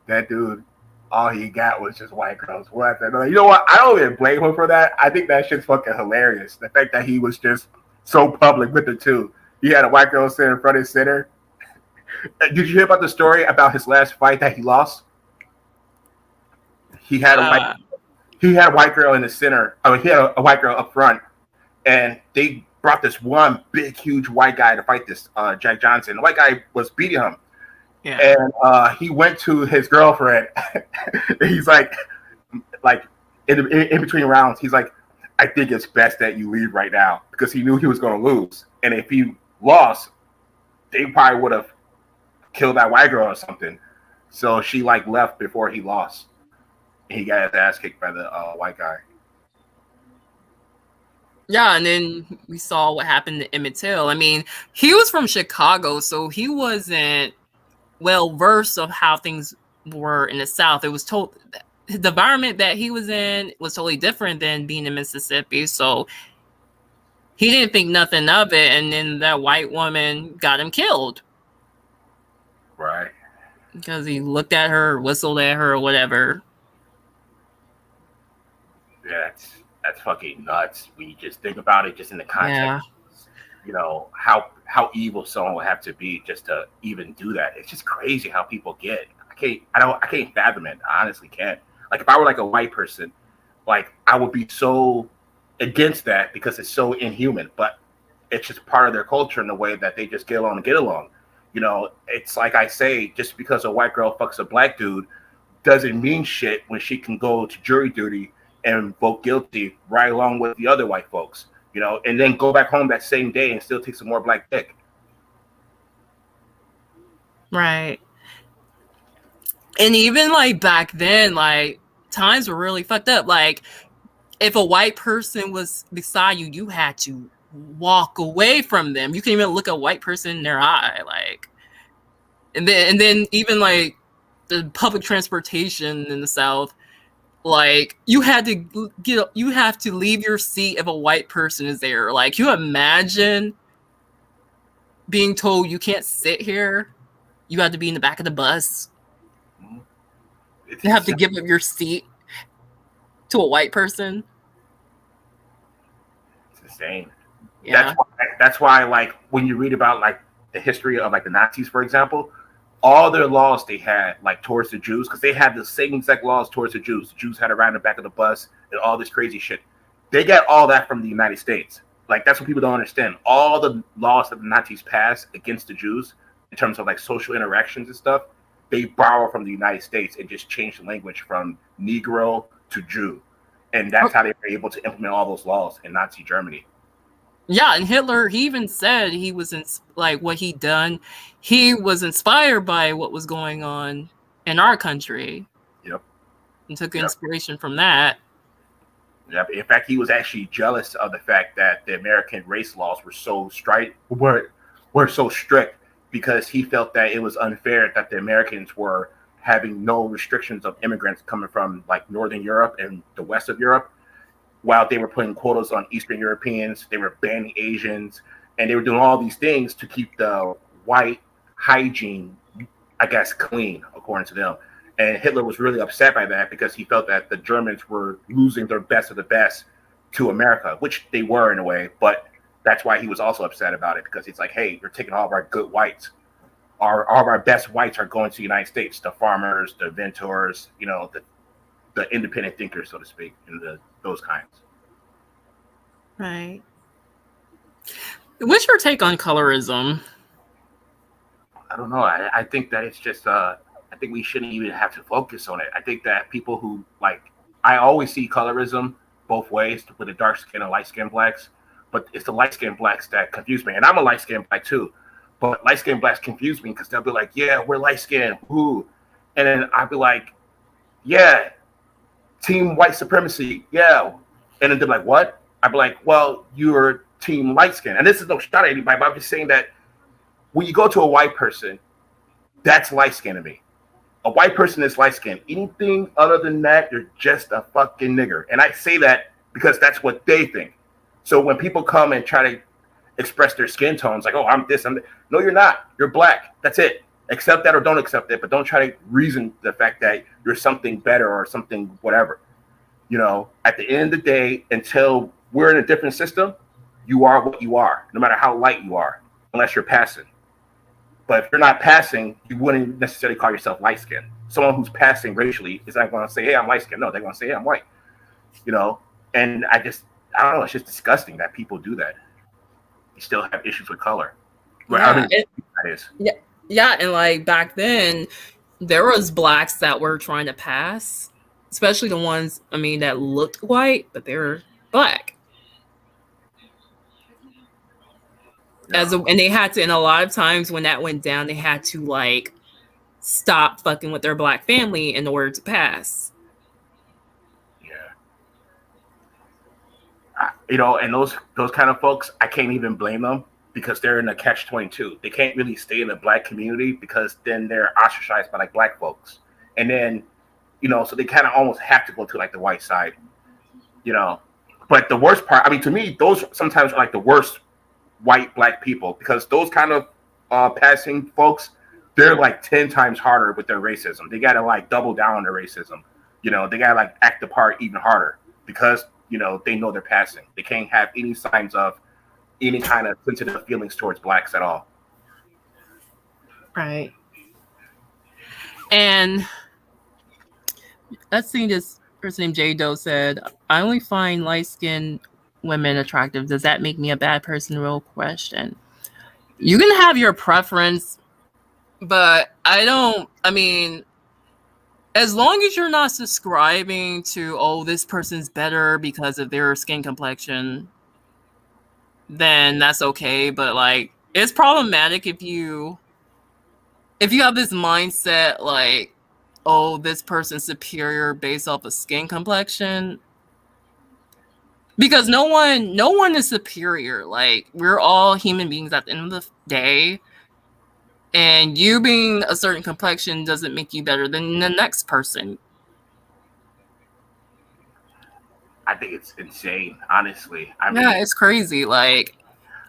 That dude, all he got was just white girls. What? You know what? I don't even blame him for that. I think that shit's fucking hilarious. The fact that he was just so public with it too. He had a white girl sitting in front of his center. Did you hear about the story about his last fight that he lost? He had a white girl in the center. I mean, he had a white girl up front, and they brought this one big, huge white guy to fight this Jack Johnson. The white guy was beating him. Yeah. And he went to his girlfriend. He's like in between rounds, he's like, I think it's best that you leave right now, because he knew he was going to lose. And if he lost, they probably would have killed that white girl or something. So she like left before he lost. And he got his ass kicked by the white guy. Yeah, and then we saw what happened to Emmett Till. I mean, he was from Chicago, so he wasn't well versed of how things were in the South. It was the environment that he was in was totally different than being in Mississippi. So he didn't think nothing of it, and then that white woman got him killed. Right. Because he looked at her, whistled at her, or whatever. Yeah, that's fucking nuts. When you just think about it, just in the context, you know, how evil someone would have to be just to even do that. It's just crazy how people get. I can't fathom it. I honestly can't. Like, if I were like a white person, like, I would be so against that because it's so inhuman. But it's just part of their culture in the way that they just get along and get along. You know, it's like I say, just because a white girl fucks a black dude doesn't mean shit when she can go to jury duty and vote guilty right along with the other white folks, you know, and then go back home that same day and still take some more black dick. Right. And even like back then, like, times were really fucked up. Like, if a white person was beside you, you had to walk away from them. You can't even look a white person in their eye. Like, and then even like the public transportation in the South, like, you have to leave your seat if a white person is there. Like, you imagine being told you can't sit here. You have to be in the back of the bus. You have to give up your seat to a white person. It's insane. Yeah. That's why, like, when you read about like the history of like the Nazis, for example, all their laws they had like towards the Jews, because they had the same exact laws towards the Jews. The Jews had around the back of the bus and all this crazy shit. They got all that from the United States. Like, that's what people don't understand. All the laws that the Nazis passed against the Jews in terms of like social interactions and stuff, they borrow from the United States and just change the language from Negro to Jew. And that's how they were able to implement all those laws in Nazi Germany. Yeah, and Hitler, he even said he was like what he'd done. He was inspired by what was going on in our country. Yep. And took inspiration from that. Yep. In fact, he was actually jealous of the fact that the American race laws were so strict, because he felt that it was unfair that the Americans were having no restrictions of immigrants coming from like Northern Europe and the west of Europe, while they were putting quotas on Eastern Europeans. They were banning Asians, and they were doing all these things to keep the white hygiene, I guess, clean, according to them. And Hitler was really upset by that because he felt that the Germans were losing their best of the best to America, which they were in a way, but that's why he was also upset about it, because he's like, hey, you're taking all of our good whites. All of our best whites are going to the United States, the farmers, the inventors, you know, the independent thinkers, so to speak, and those kinds. Right. What's your take on colorism? I don't know. I think that it's just, I think we shouldn't even have to focus on it. I think that people who, like, I always see colorism both ways, with the dark skin and light skin blacks, but it's the light skin blacks that confuse me. And I'm a light skin black too, but light skin blacks confuse me because they'll be like, yeah, we're light skin, woo. And then I'll be like, yeah, team white supremacy, yeah. And then they're like, what? I'd be like, well, you're team light skin. And this is no shot at anybody, but I'm just saying that when you go to a white person, that's light skin to me. A white person is light skin. Anything other than that, you're just a fucking nigger. And I say that because that's what they think. So when people come and try to express their skin tones, like, oh, I'm this, I'm that. No, you're not. You're black. That's it. Accept that or don't accept it, but don't try to reason the fact that you're something better or something whatever. You know, at the end of the day, until we're in a different system, you are what you are, no matter how light you are, unless you're passing. But if you're not passing, you wouldn't necessarily call yourself light skinned. Someone who's passing racially is not going to say, hey, I'm light skinned. No, they're going to say, hey, I'm white. You know, and I don't know, it's just disgusting that people do that. You still have issues with color. Yeah, yeah, and like back then, there was blacks that were trying to pass, especially the ones, I mean, that looked white, but they were black. And they had to, and a lot of times when that went down, they had to like stop fucking with their black family in order to pass. You know, and those kind of folks, I can't even blame them because they're in a catch-22. They can't really stay in the black community because then they're ostracized by like black folks, and then, you know, so they kind of almost have to go to like the white side, you know. But the worst part, I mean, to me, those sometimes are like the worst white black people, because those kind of passing folks, they're like 10 times harder with their racism. They gotta like double down on their racism, you know. They gotta like act the part even harder because, you know, they know they're passing. They can't have any signs of any kind of sensitive feelings towards blacks at all. Right. And let's see, this person named J Doe said, I only find light-skinned women attractive. Does that make me a bad person? Real question. You can have your preference, but I mean, as long as you're not subscribing to, oh, this person's better because of their skin complexion, then that's okay. But like, it's problematic if you have this mindset like, oh, this person's superior based off of skin complexion, because no one is superior. Like, we're all human beings at the end of the day. And you being a certain complexion doesn't make you better than the next person. I think it's insane, honestly. I mean, yeah, it's crazy. Like,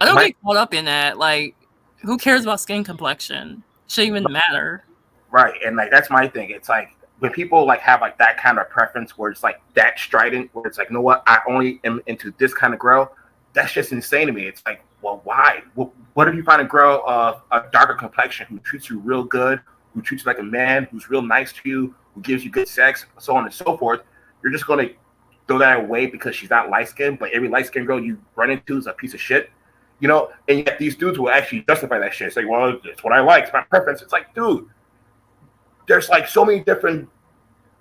I don't get caught up in that. Like, who cares about skin complexion? Shouldn't even matter. Right, and like that's my thing. It's like when people like have like that kind of preference where it's like that strident, where it's like, you know what, I only am into this kind of girl. That's just insane to me. It's like, well, why? What if you find a girl of a darker complexion who treats you real good, who treats you like a man, who's real nice to you, who gives you good sex, so on and so forth? You're just going to throw that away because she's not light-skinned, but every light-skinned girl you run into is a piece of shit, you know? And yet these dudes will actually justify that shit. It's like, well, it's what I like, it's my preference. It's like, dude, there's like so many different,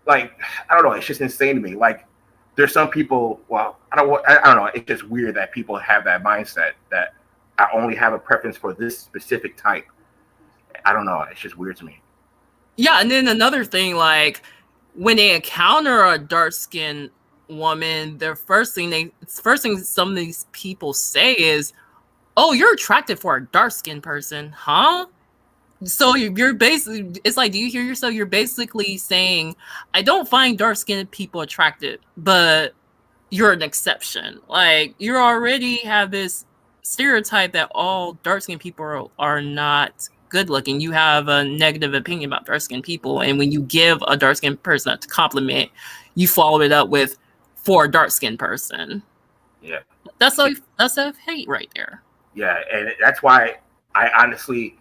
like, I don't know, it's just insane to me. Like, there's some people, well, I don't know. It's just weird that people have that mindset that I only have a preference for this specific type. I don't know. It's just weird to me. Yeah, and then another thing, like, when they encounter a dark-skinned woman, the first thing some of these people say is, "Oh, you're attracted for a dark-skinned person, huh?" So you're basically, it's like, do you hear yourself? You're basically saying, I don't find dark-skinned people attractive, but you're an exception. Like, you already have this stereotype that all dark-skinned people are not good looking. You have a negative opinion about dark-skinned people, and when you give a dark-skinned person a compliment, you follow it up with, for a dark-skinned person. Yeah, that's hate right there. Yeah, and that's why I honestly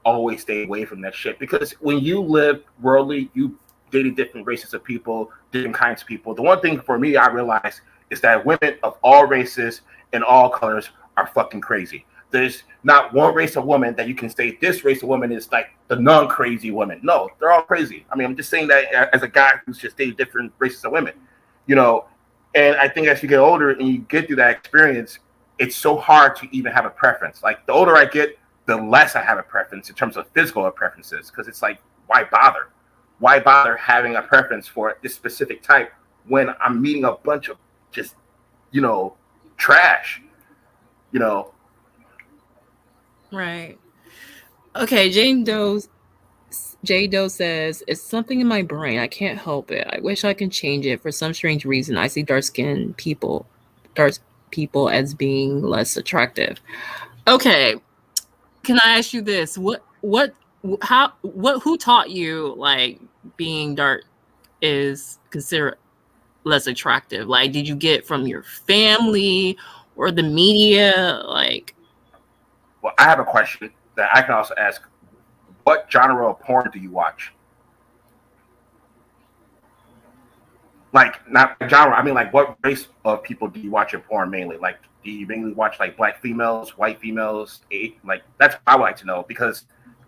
always stay away from that shit, because when you live worldly, you dated different races of people, different kinds of people. The one thing for me I realize is that women of all races and all colors are fucking crazy. There's not one race of woman that you can say this race of woman is like the non-crazy woman. No, they're all crazy. I mean, I'm just saying that as a guy who's just dated different races of women, you know. And I think as you get older and you get through that experience, it's so hard to even have a preference. Like, the older I get, the less I have a preference in terms of physical preferences, because it's like, why bother? Why bother having a preference for this specific type when I'm meeting a bunch of just, you know, trash, you know? Right. Okay, J Doe says, it's something in my brain. I can't help it. I wish I can change it. For some strange reason, I see dark-skinned people as being less attractive. Okay. Can I ask you this? What who taught you like being dark is considered less attractive? Like, did you get it from your family or the media? Like, Well, I have a question that I can also ask. What genre of porn do you watch? Like, not genre, I mean, like, what race of people do you watch your porn mainly? Like, do you mainly watch, like, black females, white females? Like, that's what I would like to know, because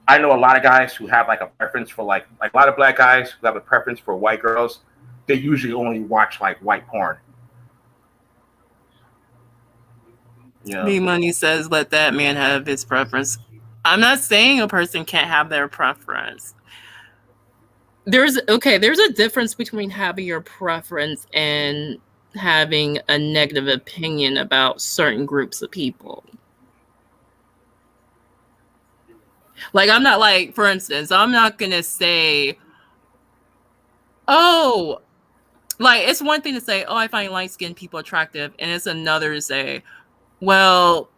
I know a lot of guys who have, like, a preference for, like a lot of black guys who have a preference for white girls. They usually only watch, like, white porn. B Money says, let that man have his preference. I'm not saying a person can't have their preference. There's a difference between having your preference and having a negative opinion about certain groups of people. Like, I'm not like, for instance, I'm not gonna say, oh, like, it's one thing to say, oh, I find light-skinned people attractive, and it's another to say, well,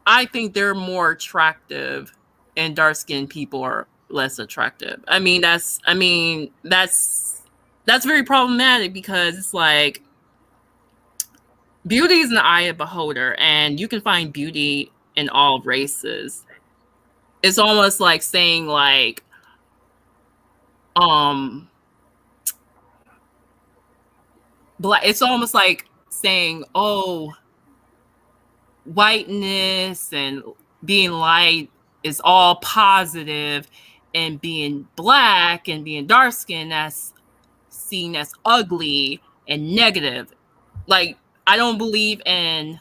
I think they're more attractive and dark-skinned people are less attractive. I mean, that's very problematic, because it's like, beauty is an eye of beholder, and you can find beauty in all races. It's almost like saying, like, it's almost like saying, oh, whiteness and being light is all positive, and being black and being dark skinned, that's seen as ugly and negative. Like, I don't believe in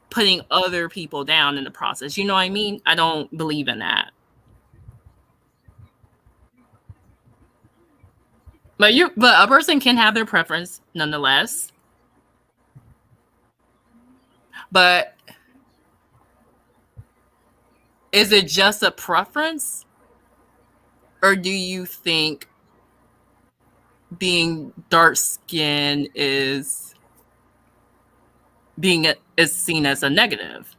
putting other people down in the process. You know what I mean? I don't believe in that. But a person can have their preference nonetheless. But is it just a preference? Or do you think being dark skinned is seen as a negative?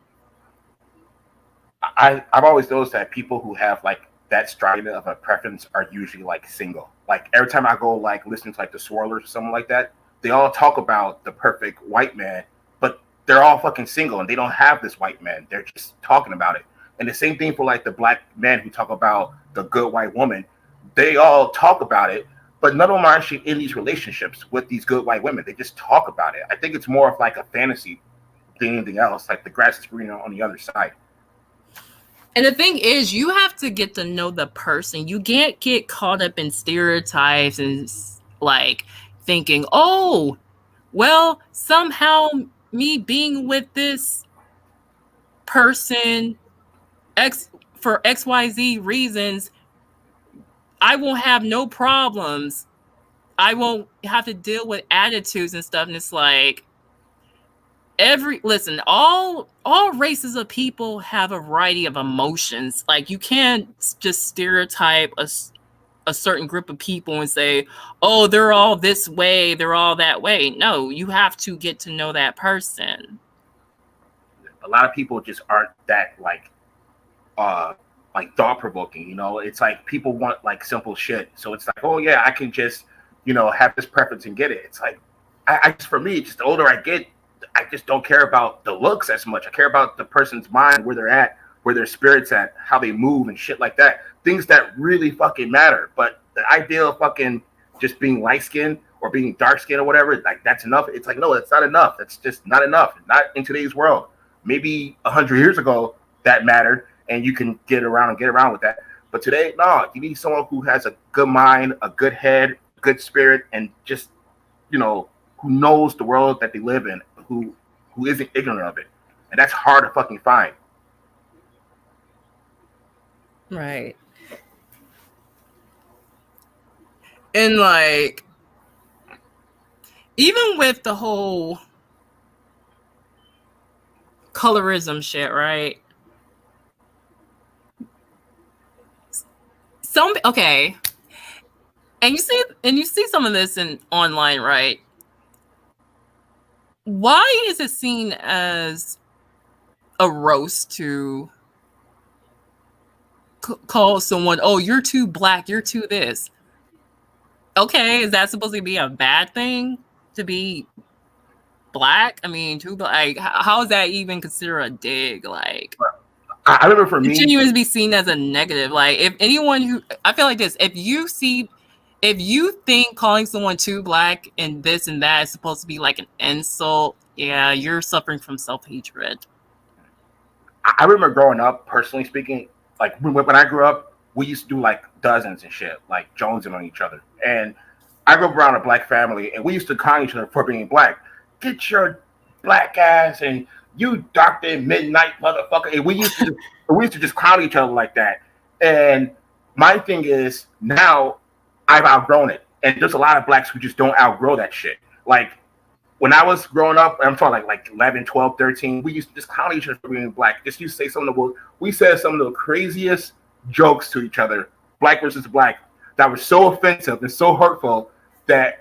I've always noticed that people who have, like, that strong of a preference are usually, like, single. Like, every time I go, like, listen to, like, the Swirlers or something like that, they all talk about the perfect white man, but they're all fucking single and they don't have this white man. They're just talking about it. And the same thing for, like, the black men who talk about the good white woman. They all talk about it, but none of them are actually in these relationships with these good white women. They just talk about it. I think it's more of like a fantasy than anything else. Like, the grass is greener on the other side. And the thing is, you have to get to know the person. You can't get caught up in stereotypes and, like, thinking, oh, well, somehow me being with this person for XYZ reasons, I won't have no problems. I won't have to deal with attitudes and stuff. And it's like, all races of people have a variety of emotions. Like, you can't just stereotype a certain group of people and say, oh, they're all this way, they're all that way. No, you have to get to know that person. A lot of people just aren't that, like thought provoking. It's like people want, like, simple shit. So it's like, oh yeah, I can just, have this preference and get it. It's like, I just, for me, just the older I get, I just don't care about the looks as much. I care about the person's mind, where they're at, where their spirit's at, how they move and shit like that. Things that really fucking matter. But the idea of fucking just being light skinned or being dark skinned or whatever, like, that's enough. It's like, no, that's not enough. That's just not enough. Not in today's world. Maybe 100 years ago that mattered, and you can get around with that. But today, no, you need someone who has a good mind, a good head, good spirit, and just, who knows the world that they live in, who isn't ignorant of it. And that's hard to fucking find. Right. And, like, even with the whole colorism shit, right? Okay. And you see some of this online, right? Why is it seen as a roast to call someone, oh, you're too black, you're too this. Okay, is that supposed to be a bad thing to be black? I mean, too black. Like, how is that even considered a dig? Like, I remember for me, continuing to be seen as a negative. Like, if anyone who, I feel like this, if you think calling someone too black and this and that is supposed to be like an insult, yeah, you're suffering from self-hatred. I remember growing up, personally speaking, like when I grew up, we used to do like dozens and shit, like jonesing on each other. And I grew up around a black family, and we used to con each other for being black. Get your black ass and you Dr. Midnight motherfucker. And we used to just clown each other like that. And my thing is, now I've outgrown it. And there's a lot of blacks who just don't outgrow that shit. Like, when I was growing up, I'm talking like 11, 12, 13, we used to just clown each other for being black. Just used to say we said some of the craziest jokes to each other, black versus black, that was so offensive and so hurtful that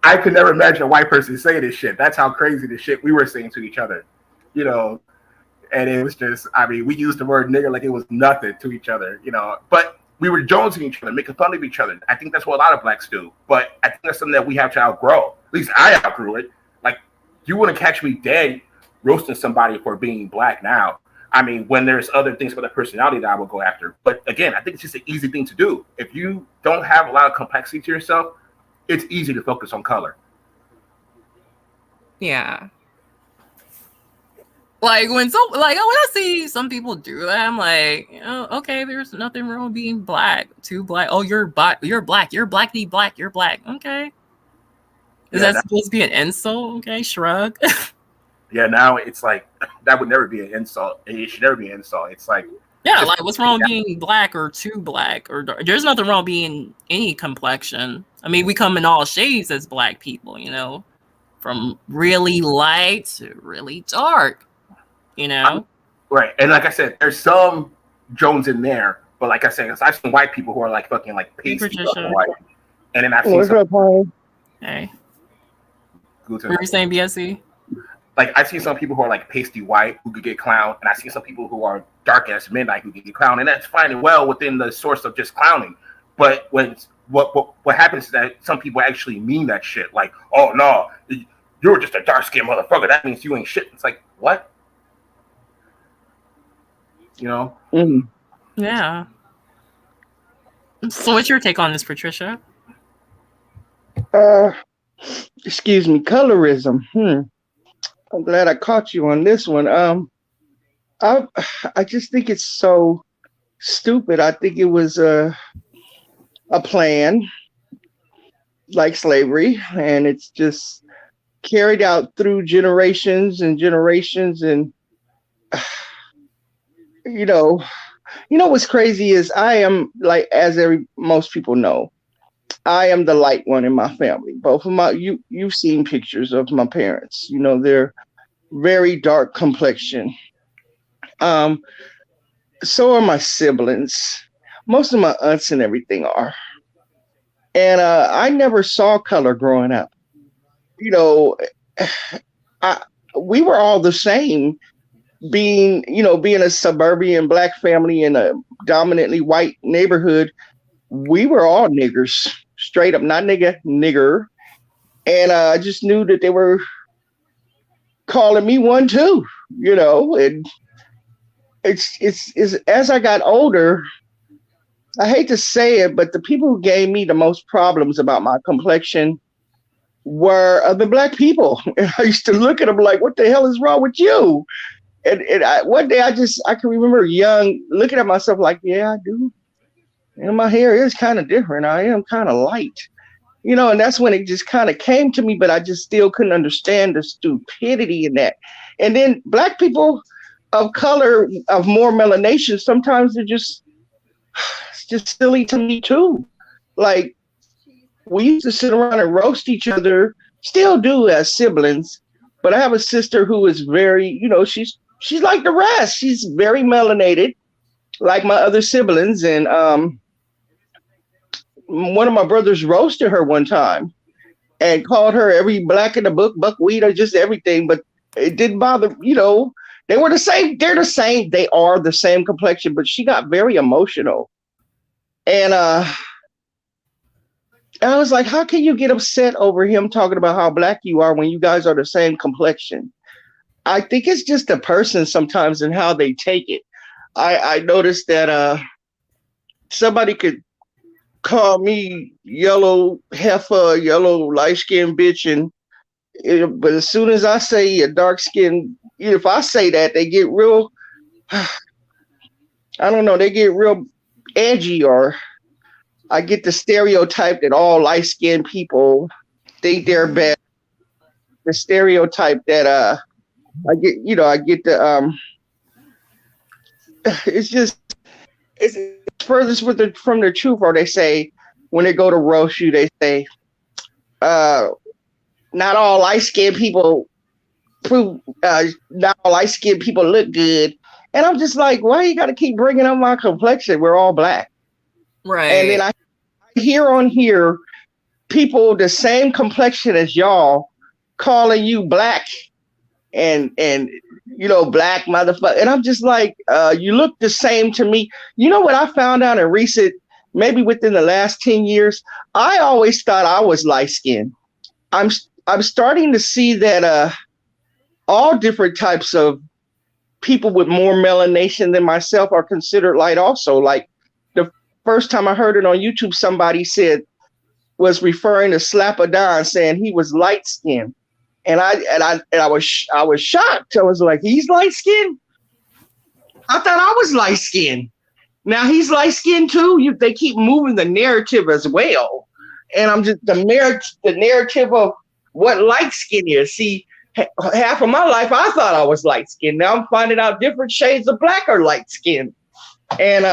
I could never imagine a white person saying this shit. That's how crazy the shit we were saying to each other, you know. And it was just, I mean, we used the word nigger like it was nothing to each other, you know. But we were jonesing each other, making fun of each other. I think that's what a lot of blacks do. But I think that's something that we have to outgrow. At least I outgrew it. Like, you wouldn't catch me dead roasting somebody for being black now. I mean, when there's other things for the personality that I will go after. But again, I think it's just an easy thing to do. If you don't have a lot of complexity to yourself, it's easy to focus on color. Yeah. Like when I see some people do that, I'm like, okay, there's nothing wrong with being black. Too black. Oh, you're black. You're blackity black. You're black. Okay. Is that supposed to be an insult? Okay, shrug. Yeah, now it's like that would never be an insult. It should never be an insult. It's like, yeah, like what's wrong with being black or too black or dark? There's nothing wrong with being any complexion. I mean, we come in all shades as black people, you know, from really light to really dark, you know. Right, and like I said, there's some Jones in there, but like I said, I've seen white people who are like fucking like pasty white, and then I've seen some. Hey, what were you saying, BSC? Like, I've seen some people who are like pasty white who could get clowned, and I've seen some people who are dark as midnight who could get clowned, and that's fine and well within the source of just clowning. But when what happens is that some people actually mean that shit. Like, oh no, you're just a dark skinned motherfucker. That means you ain't shit. It's like, what? You know? Mm-hmm. Yeah. So, what's your take on this, Patricia? Excuse me, colorism. I'm glad I caught you on this one. I just think it's so stupid. I think it was a plan, like slavery, and it's just carried out through generations and generations. And you know what's crazy is I am, like, as most people know, I am the light one in my family. Both of you've seen pictures of my parents. You know, they're very dark complexion. So are my siblings. Most of my aunts and everything are. And I never saw color growing up. You know, we were all the same, being a suburban black family in a dominantly white neighborhood. We were all niggers. Straight up, not nigger. And I just knew that they were calling me one too, you know. And it's as I got older, I hate to say it, but the people who gave me the most problems about my complexion were the black people. And I used to look at them like, what the hell is wrong with you? And one day I can remember young looking at myself like, yeah, I do. And my hair is kind of different. I am kind of light, you know, and that's when it just kind of came to me, but I just still couldn't understand the stupidity in that. And then black people of color, of more melanation, sometimes they're just silly to me too. Like, we used to sit around and roast each other, still do as siblings, but I have a sister who is very, you know, she's like the rest. She's very melanated, like my other siblings. And one of my brothers roasted her one time and called her every black in the book, buckwheat, or just everything. But it didn't bother, you know, They were the same. They're the same. They are the same complexion, but she got very emotional. And I was like, how can you get upset over him talking about how black you are when you guys are the same complexion? I think it's just the person sometimes and how they take it. I noticed that somebody could call me yellow heifer, yellow light-skinned bitch, but as soon as I say a dark-skinned, if I say that, they get real, I don't know, they get real edgy, or I get the stereotype that all light-skinned people think they're bad. The stereotype that I get the it's furthest from the truth. Or they say when they go to roast you, they say not all light-skinned people not all light-skinned people look good. And I'm just like, why you gotta keep bringing up my complexion? We're all black. Right. And then I hear on here people the same complexion as y'all calling you black and black motherfucker. And I'm just like, you look the same to me. You know what I found out in recent, maybe within the last 10 years? I always thought I was light-skinned. I'm starting to see that all different types of people with more melanation than myself are considered light also. Like the first time I heard it on YouTube, somebody was referring to Slap-a-Don, saying he was light-skinned. And I was shocked. I was like, he's light-skinned? I thought I was light-skinned. Now he's light-skinned too? They keep moving the narrative as well. And I'm just the narrative of what light skin is. See, half of my life I thought I was light skinned. Now I'm finding out different shades of black are light skinned. And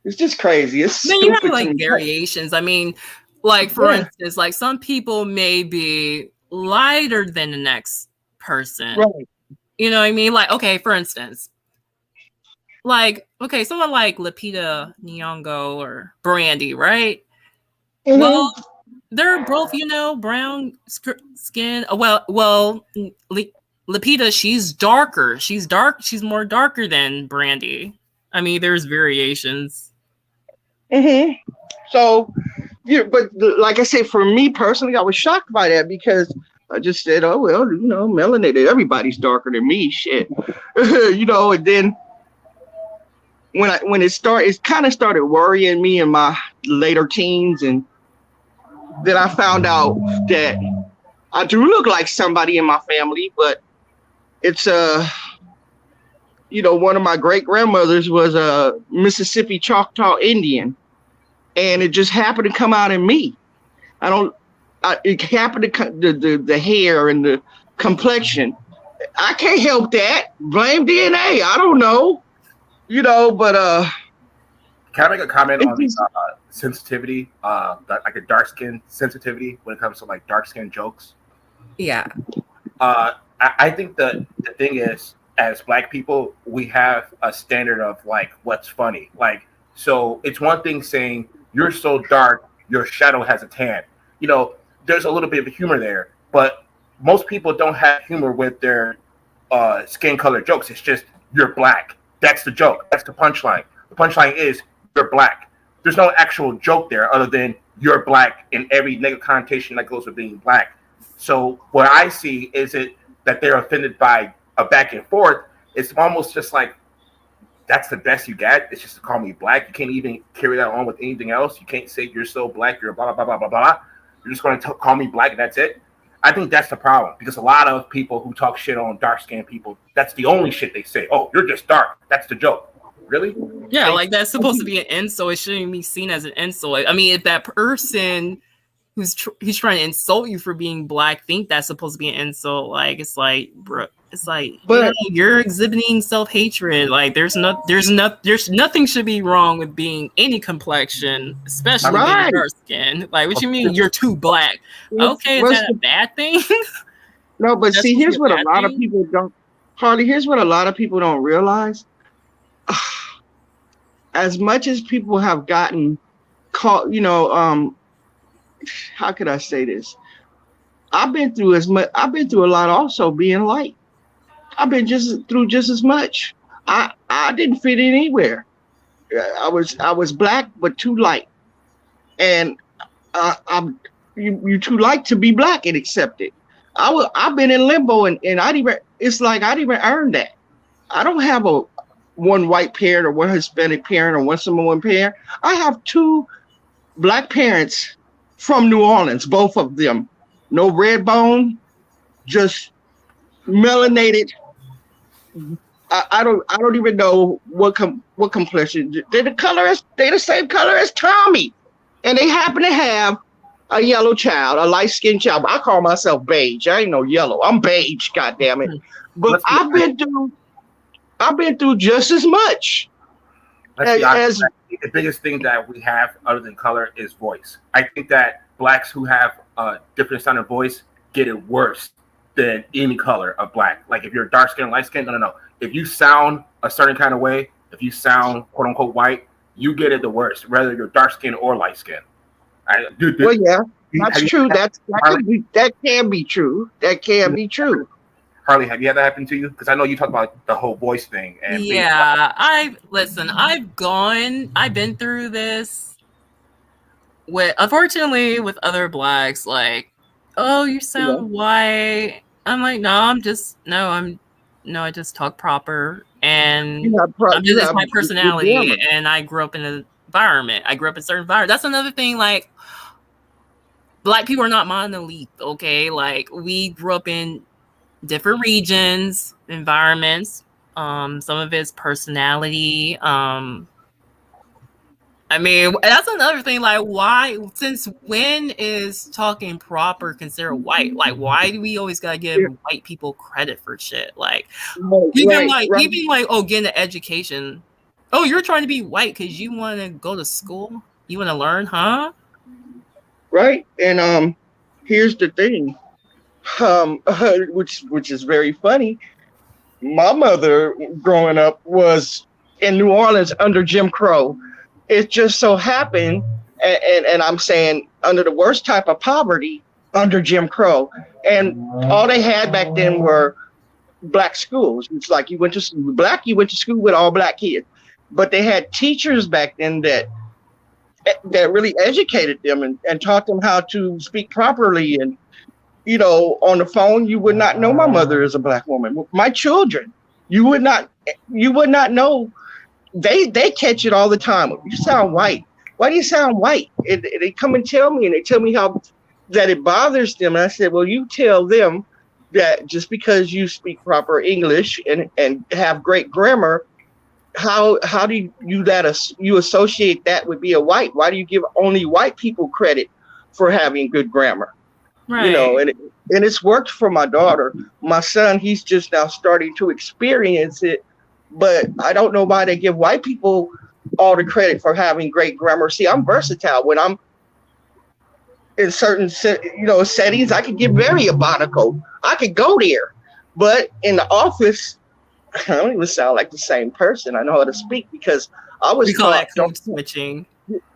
it's just crazy. It's then you have like variations. I mean, like for instance, like some people may be lighter than the next person. Right. You know what I mean? Like, okay, for instance, like, okay, someone like Lupita Nyong'o or Brandy, right? Mm-hmm. Well, they're both, brown skin. Well, Lupita, she's darker. She's dark. She's more darker than Brandy. I mean, there's variations. Mm-hmm. So, but like I said, for me personally, I was shocked by that because I just said, oh, well, melanated. Everybody's darker than me. Shit. And then when it kind of started worrying me in my later teens, and then I found out that I do look like somebody in my family, but it's one of my great grandmothers was a Mississippi Choctaw Indian, and it just happened to come out in me. It happened to the hair and the complexion. I can't help that. Blame DNA. I don't know. But can I make a comment on the sensitivity, like a dark skin sensitivity when it comes to like dark skin jokes? Yeah. I think the thing is, as Black people, we have a standard of like what's funny. Like, so it's one thing saying you're so dark, your shadow has a tan. There's a little bit of humor there, but most people don't have humor with their skin color jokes. It's just you're black. That's the joke. That's the punchline. The punchline is you're black. There's no actual joke there other than you're black and every negative connotation that goes with being black. So what I see is that they're offended by a back and forth. It's almost just like that's the best you get. It's just to call me black. You can't even carry that on with anything else. You can't say you're so black. You're blah blah blah blah blah blah. You're just going to call me black and that's it. I think that's the problem because a lot of people who talk shit on dark-skinned people, that's the only shit they say. Oh, you're just dark. That's the joke. Really? Yeah, like that's supposed to be an insult. It shouldn't be seen as an insult. I mean, if that person who's trying to insult you for being black think that's supposed to be an insult, like it's like, bro, it's like, but you're exhibiting self-hatred. Like there's nothing should be wrong with being any complexion, especially being dark skin. Like, what you mean you're too black? Okay, is that a bad thing? No, but see, here's what a lot of people don't. Harley, here's what a lot of people don't realize. As much as people have gotten caught, how could I say this? I've been through a lot also being light. I've been through just as much. I didn't fit in anywhere. I was black but too light, and I'm you too light to be black and accepted. I've been in limbo, and it's like I didn't even earn that. I don't have a one white parent or one Hispanic parent or one Samoan parent. I have two black parents from New Orleans, both of them. No red bone, just melanated. I don't even know what complexion. They're the same color as Tommy, and they happen to have a yellow child, a light skinned child. I call myself beige. I ain't no yellow. I'm beige. God damn it! But I've been through just as much. As the biggest thing that we have other than color is voice. I think that blacks who have a different sound of voice get it worse than any color of black. Like if you're dark skin, light skin, no. If you sound a certain kind of way, if you sound quote unquote white, you get it the worst, whether you're dark skin or light skin. Well, yeah, that's true. That can be true. That can be true. Harley, have you had that happen to you? Because I know you talk about the whole voice thing. And yeah, I've been through this unfortunately with other blacks, like, oh, you sound white. I'm like, I just talk proper, and it's my personality, and I grew up in an environment. I grew up in a certain environment. That's another thing, like, black people are not monolith, okay? Like, we grew up in different regions, environments. Some of it's personality. I mean, that's another thing. Like, why? Since when is talking proper considered white? Like, why do we always gotta give white people credit for shit? Like, even oh, getting an education. Oh, you're trying to be white because you want to go to school. You want to learn, huh? Right. And here's the thing, which is very funny. My mother, growing up, was in New Orleans under Jim Crow. It just so happened, and I'm saying under the worst type of poverty under Jim Crow, and all they had back then were black schools. It's like you went to school with all black kids, but they had teachers back then that really educated them and taught them how to speak properly. And on the phone, you would not know my mother is a black woman. My children, you would not know. They catch it all the time. You sound white. Why do you sound white? They come and tell me, and they tell me how that it bothers them. And I said, well, you tell them that just because you speak proper English and have great grammar, how do you associate that with being white? Why do you give only white people credit for having good grammar? Right. And it's worked for my daughter. My son, he's just now starting to experience it. But I don't know why they give white people all the credit for having great grammar. See, I'm versatile. When I'm in certain settings, I can get very abonical. I could go there. But in the office, I don't even sound like the same person. I know how to speak because I was taught code switching.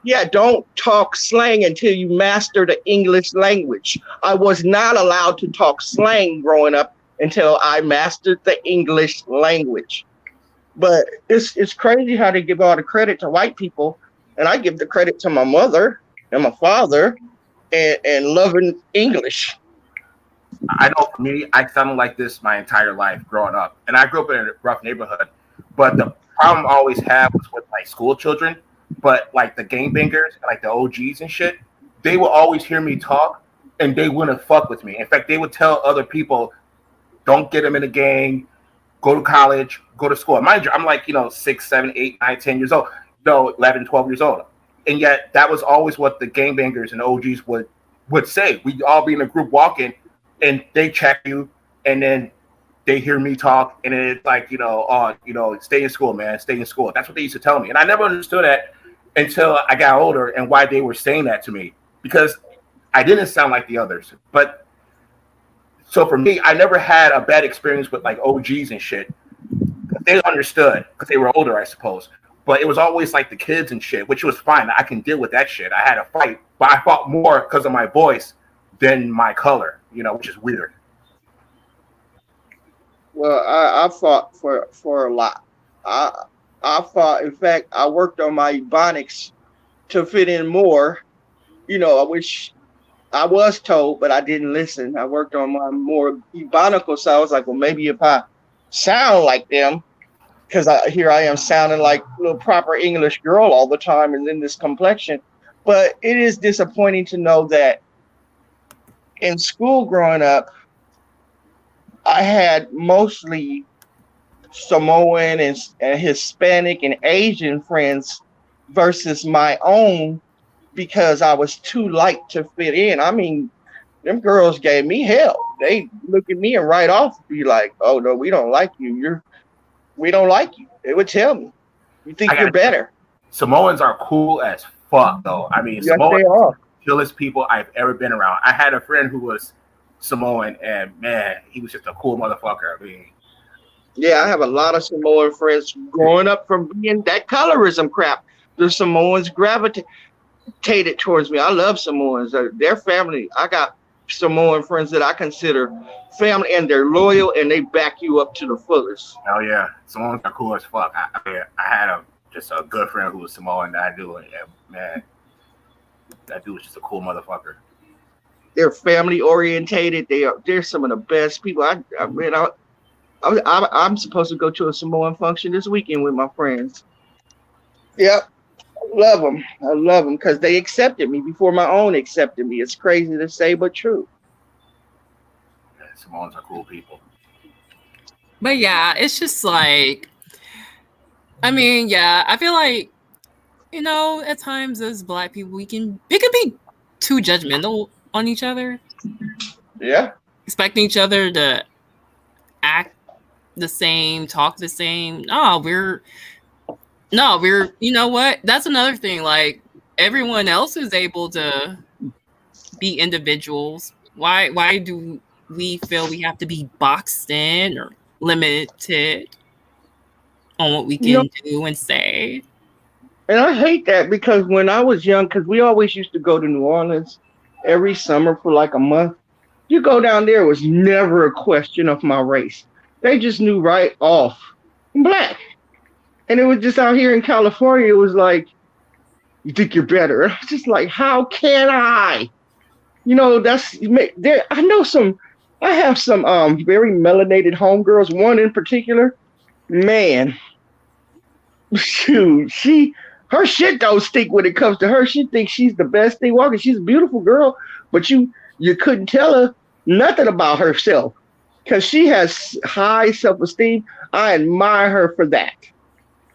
Yeah, don't talk slang until you master the English language. I was not allowed to talk slang growing up until I mastered the English language. But it's crazy how they give all the credit to white people, and I give the credit to my mother and my father and loving English. I know for me, I sounded like this my entire life growing up, and I grew up in a rough neighborhood. But the problem I always had was with like school children, but like the gangbangers, like the OGs and shit, they would always hear me talk, and they wouldn't fuck with me. In fact, they would tell other people, "Don't get them in a gang. Go to college, go to school." Mind you, I'm like, 6, 7, 8, 9, 10 years old, 11, 12 years old. And yet that was always what the gangbangers and OGs would say. We'd all be in a group walking, and they check you, and then they hear me talk, and it's like, stay in school, man, stay in school. That's what they used to tell me. And I never understood that until I got older and why they were saying that to me, because I didn't sound like the others. But so for me, I never had a bad experience with like OGs and shit. They understood because they were older, I suppose. But it was always like the kids and shit, which was fine. I can deal with that shit. I had a fight, but I fought more because of my voice than my color, which is weird. Well, I fought for a lot. I I fought. In fact, I worked on my ebonics to fit in more. Which I was told, but I didn't listen. I worked on my more ebonical, so I was like, well, maybe if I sound like them, because here I am sounding like a little proper English girl all the time, and then this complexion. But it is disappointing to know that in school growing up, I had mostly Samoan and Hispanic and Asian friends versus my own because I was too light to fit in. I mean, them girls gave me hell. They look at me and right off be like, "Oh no, we don't like you. We don't like you." They would tell me, "You think you're better." Samoans are cool as fuck, though. I mean, Yes, Samoans they are. are the chillest people I've ever been around. I had a friend who was Samoan, and man, he was just a cool motherfucker. I mean, Yeah, I have a lot of Samoan friends growing up from being that colorism crap. The Samoans gravitated towards me. I love Samoans. Their family. I got Samoan friends that I consider family, and they're loyal and they back you up to the fullest. hell yeah, Samoans are cool as fuck. I had just a good friend who was Samoan that I do, and man, that dude was just a cool motherfucker. They're family orientated. They're some of the best people. I'm supposed to go to a Samoan function this weekend with my friends. Yep, love them. I love them because they accepted me before my own accepted me. It's crazy to say, but true. Yeah, Samoans are cool people. But yeah, it's just like, I mean, yeah, I feel like, at times as Black people, we can be too judgmental on each other. Yeah. Expecting each other to act the same, talk the same. We're, you know what? That's another thing. Like, everyone else is able to be individuals. Why do we feel we have to be boxed in or limited on what we can do and say? And I hate that because when I was young, because we always used to go to New Orleans every summer for like a month. You go down there, it was never a question of my race. They just knew right off I'm Black. And it was just out here in California, it was like, you think you're better. I was just like, how can I? I have some very melanated homegirls, one in particular. Man, shoot, her shit don't stink when it comes to her. She thinks she's the best thing walking. She's a beautiful girl, but you couldn't tell her nothing about herself because she has high self-esteem. I admire her for that.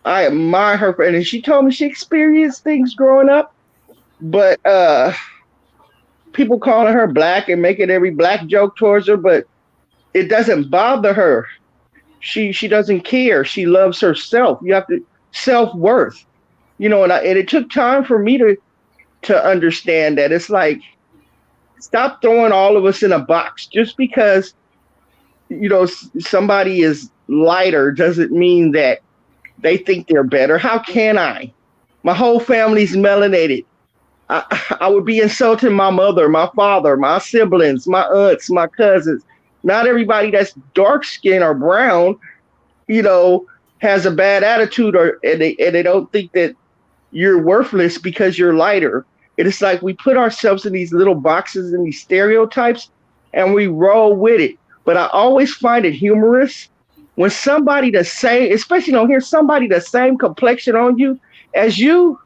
And she told me she experienced things growing up, but people calling her Black and making every Black joke towards her, but it doesn't bother her. She doesn't care. She loves herself. You have to self-worth. And it took time for me to understand that. It's like, stop throwing all of us in a box. Just because somebody is lighter doesn't mean that they think they're better. How can I? My whole family's melanated. I would be insulting my mother, my father, my siblings, my aunts, my cousins. Not everybody that's dark skinned or brown, has a bad attitude and they don't think that you're worthless because you're lighter. It is like we put ourselves in these little boxes and these stereotypes and we roll with it. But I always find it humorous when somebody the same, especially somebody the same complexion on you as you,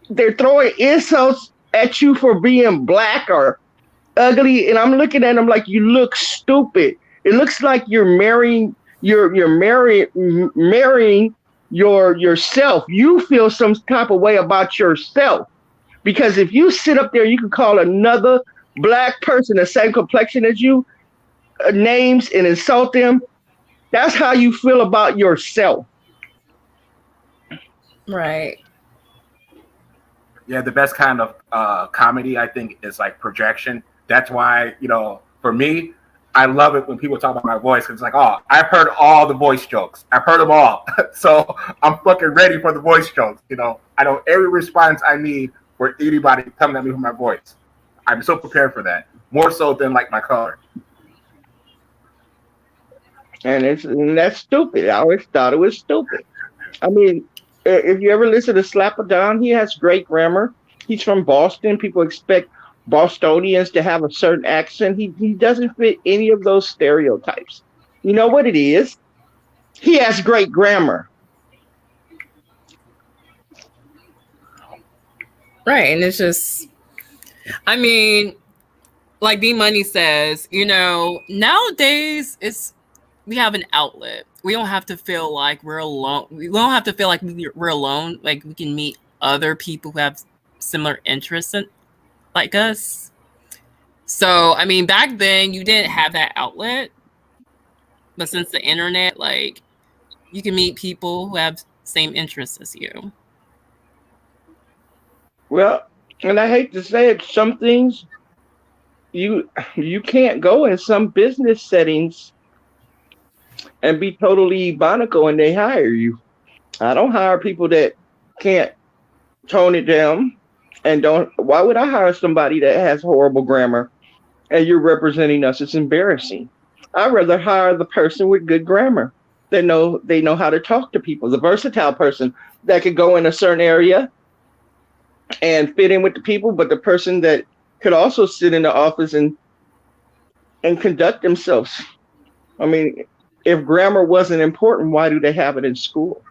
they're throwing insults at you for being Black or ugly. And I'm looking at them like, you look stupid. It looks like you're marrying yourself. You feel some type of way about yourself. Because if you sit up there, you can call another Black person the same complexion as you names and insult them. That's how you feel about yourself. Right. Yeah, the best kind of comedy, I think, is like projection. That's why, for me, I love it when people talk about my voice. It's like, oh, I've heard all the voice jokes. I've heard them all. So I'm fucking ready for the voice jokes. I know every response I need for anybody coming at me with my voice. I'm so prepared for that. More so than like my color. and that's stupid. I always thought it was stupid. I mean, if you ever listen to Slapper Don, he has great grammar. He's from Boston. People expect Bostonians to have a certain accent. He doesn't fit any of those stereotypes. You know what it is? He has great grammar. Right. And it's just, I mean, like B Money says, nowadays we have an outlet. We don't have to feel like we're alone. We don't have to feel like we're alone. Like we can meet other people who have similar interests like us. So, I mean, back then you didn't have that outlet. But since the internet, like, you can meet people who have same interests as you. Well, and I hate to say it, some things you can't go in some business settings and be totally ebonical and they hire you. I don't hire people that can't tone it down and don't. Why would I hire somebody that has horrible grammar and you're representing us? It's embarrassing. I'd rather hire the person with good grammar. They know how to talk to people. The versatile person that could go in a certain area and fit in with the people, but the person that could also sit in the office and conduct themselves. I mean, if grammar wasn't important, why do they have it in school?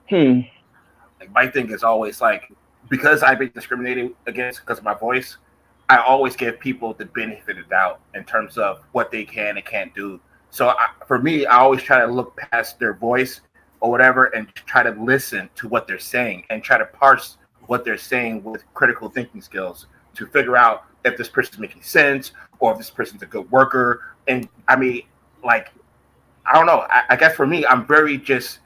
Like my thing is always like, because I've been discriminated against because of my voice, I always give people the benefit of the doubt in terms of what they can and can't do. So for me, I always try to look past their voice or whatever and try to listen to what they're saying and try to parse what they're saying with critical thinking skills to figure out if this person's making sense or if this person's a good worker. And I mean, like, I don't know. I guess for me, I'm very just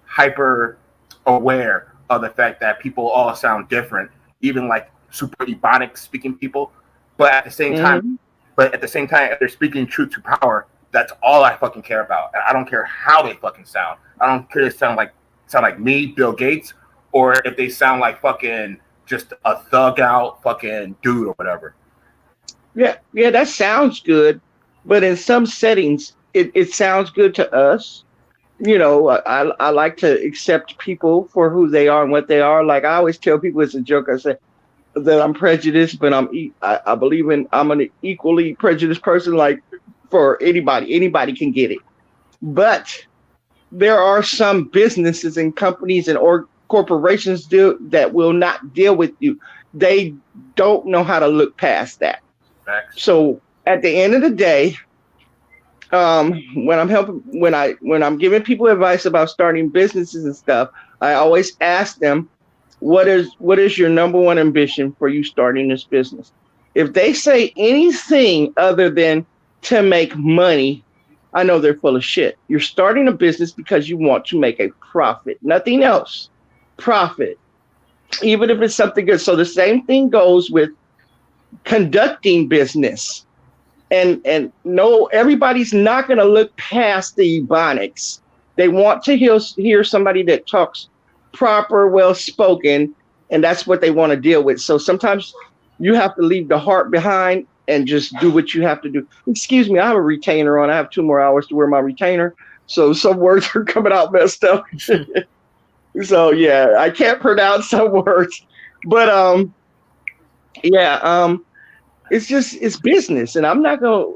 hyper aware of the fact that people all sound different, even like super ebonic speaking people. But at the same time, if they're speaking truth to power, that's all I fucking care about. And I don't care how they fucking sound. I don't care if they sound like me, Bill Gates, or if they sound like fucking just a thug out fucking dude or whatever. Yeah, that sounds good, but in some settings, it sounds good to us. I like to accept people for who they are and what they are. Like I always tell people, it's a joke. I say that I'm prejudiced, but I believe I'm an equally prejudiced person. Like for anybody can get it. But there are some businesses and companies and corporations that will not deal with you. They don't know how to look past that. Facts. So at the end of the day, when I'm giving people advice about starting businesses and stuff, I always ask them, what is your number one ambition for you starting this business? If they say anything other than to make money, I know they're full of shit. You're starting a business because you want to make a profit, nothing else. Profit, even if it's something good. So the same thing goes with conducting business. And no, everybody's not going to look past the ebonics. They want to hear somebody that talks proper, well-spoken, and that's what they want to deal with. So sometimes you have to leave the heart behind and just do what you have to do. Excuse me, I have a retainer on. I have 2 more hours to wear my retainer. So some words are coming out messed up. So yeah, I can't pronounce some words. But it's business, and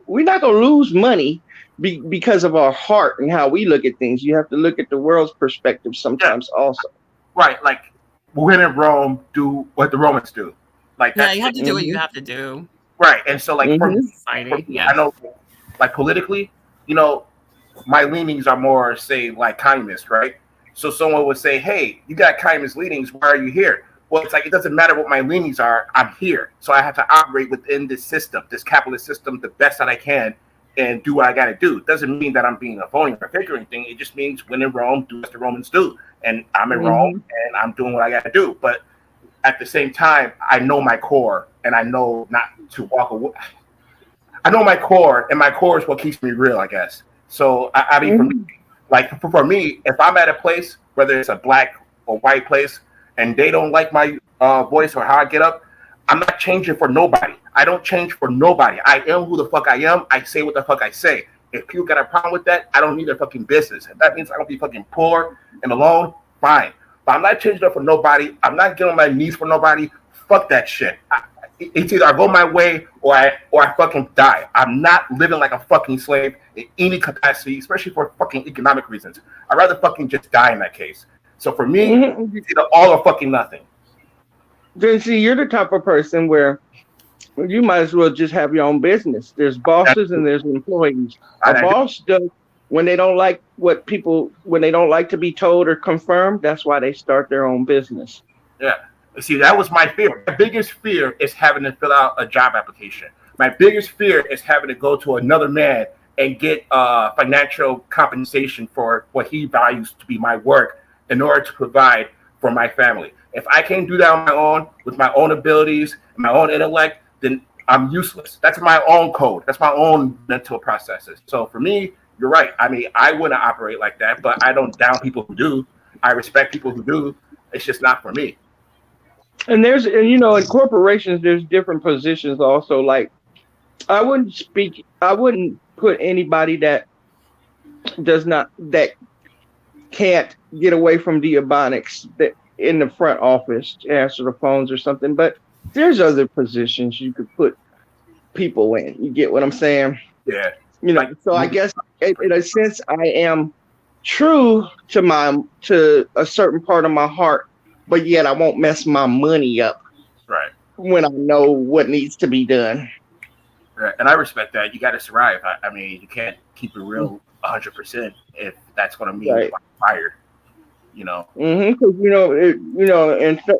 we're not gonna lose money because of our heart and how we look at things. You have to look at the world's perspective sometimes also. Right, like when in Rome, do what the Romans do. Like yeah, you have to do what you have to do. Right, and so like for society, I know, like politically, my leanings are more say like communist, right? So someone would say, "Hey, you got communist leanings. Why are you here?" Well, it's like it doesn't matter what my leanings are. I'm here, so I have to operate within this system, this capitalist system, the best that I can, and do what I got to do. It doesn't mean that I'm being a phony or fake or anything. It just means when in Rome, do as the Romans do. And I'm in Rome, and I'm doing what I got to do. But at the same time, I know my core, and I know not to walk away. I know my core, and my core is what keeps me real, I guess. So I mean, for me, if I'm at a place, whether it's a black or white place, and they don't like my voice or how I get up, I'm not changing for nobody. I don't change for nobody. I am who the fuck I am. I say what the fuck I say. If people got a problem with that, I don't need their fucking business. If that means I don't be fucking poor and alone, fine. But I'm not changing up for nobody. I'm not getting on my knees for nobody. Fuck that shit. It's either I go my way or I fucking die. I'm not living like a fucking slave in any capacity, especially for fucking economic reasons. I'd rather fucking just die in that case. So for me, it's either all or fucking nothing. Then see, you're the type of person where you might as well just have your own business. There's bosses and there's employees. A boss does when they don't like when they don't like to be told or confirmed, that's why they start their own business. Yeah. See, that was my fear. My biggest fear is having to fill out a job application. My biggest fear is having to go to another man and get financial compensation for what he values to be my work in order to provide for my family. If I can't do that on my own, with my own abilities, my own intellect, then I'm useless. That's my own code. That's my own mental processes. So for me, you're right. I mean, I wouldn't operate like that, but I don't down people who do. I respect people who do. It's just not for me. And in corporations, there's different positions also. Like, I wouldn't put anybody that can't get away from the ebonics that in the front office to answer the phones or something. But there's other positions you could put people in. You get what I'm saying? Yeah. So I guess in a sense, I am true to a certain part of my heart, but yet I won't mess my money up. Right. When I know what needs to be done. Right. And I respect that. You got to survive. I mean, you can't keep it real 100% if that's going to mean fired. Because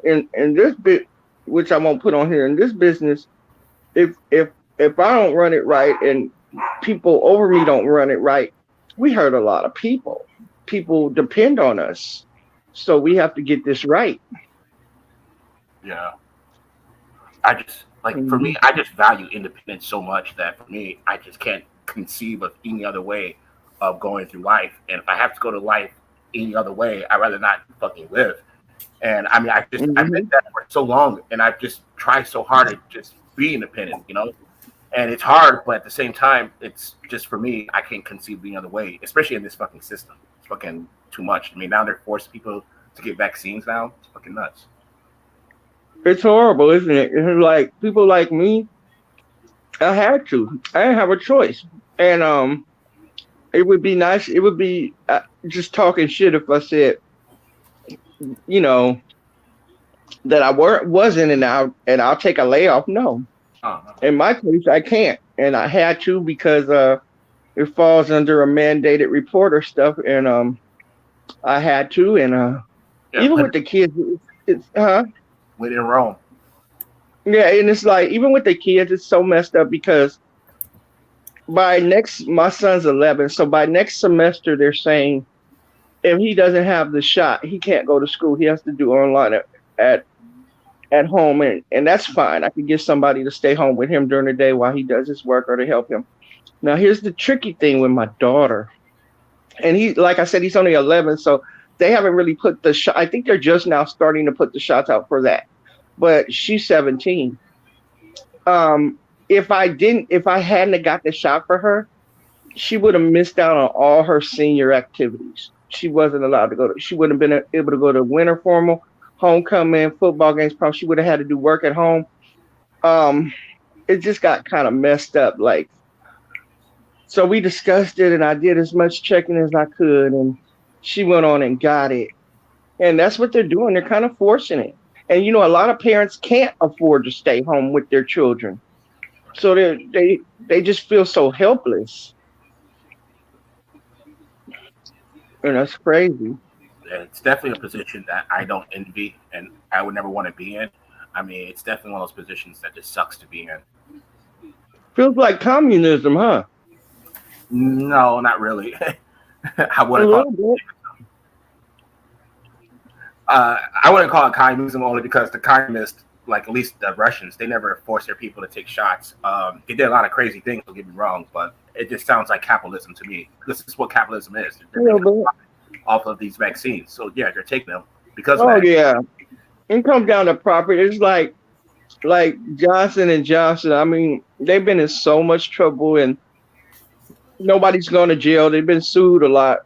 in this bit, which I won't put on here, in this business, if I don't run it right and people over me don't run it right, we hurt a lot of people. People depend on us, so we have to get this right. Yeah, for me, I just value independence so much that for me, I just can't conceive of any other way of going through life. And if I have to go to life any other way, I'd rather not fucking live. And I mean, I meant that for so long, and I've just tried so hard to just be independent, And it's hard, but at the same time, it's just for me, I can't conceive any other way, especially in this fucking system. It's fucking too much. I mean, now they're forcing people to get vaccines now. It's fucking nuts. It's horrible, isn't it? It's like people like me, I had to. I didn't have a choice. And it would be nice. It would be just talking shit if I said, that I wasn't and I'll take a layoff. No. In my case, I can't. And I had to because it falls under a mandated reporter stuff. And I had to. And even with the kids, it's When in Rome. Yeah, and it's like, even with the kids, it's so messed up because my son's 11, so by next semester, they're saying if he doesn't have the shot, he can't go to school. He has to do online at home, and that's fine. I could get somebody to stay home with him during the day while he does his work or to help him. Now, here's the tricky thing with my daughter. And he, like I said, he's only 11, so they haven't really put the shot. I think they're just now starting to put the shots out for that. But she's 17. If I hadn't got the shot for her, she would have missed out on all her senior activities. She wasn't allowed to go to. She wouldn't have been able to go to winter formal, homecoming, football games. Probably she would have had to do work at home. It just got kind of messed up. So we discussed it, and I did as much checking as I could, and she went on and got it. And that's what they're doing. They're kind of forcing it. And, a lot of parents can't afford to stay home with their children. So they just feel so helpless. And that's crazy. It's definitely a position that I don't envy and I would never want to be in. I mean, it's definitely one of those positions that just sucks to be in. Feels like communism, huh? No, not really. I wouldn't call it. I wouldn't call it communism only because the communists, like at least the Russians, they never forced their people to take shots. They did a lot of crazy things, don't get me wrong, but it just sounds like capitalism to me. This is what capitalism is. Off of these vaccines. So yeah, they're taking them because of that. Yeah. It comes down to property. It's like Johnson and Johnson. I mean, they've been in so much trouble, and Nobody's going to jail. They've been sued a lot.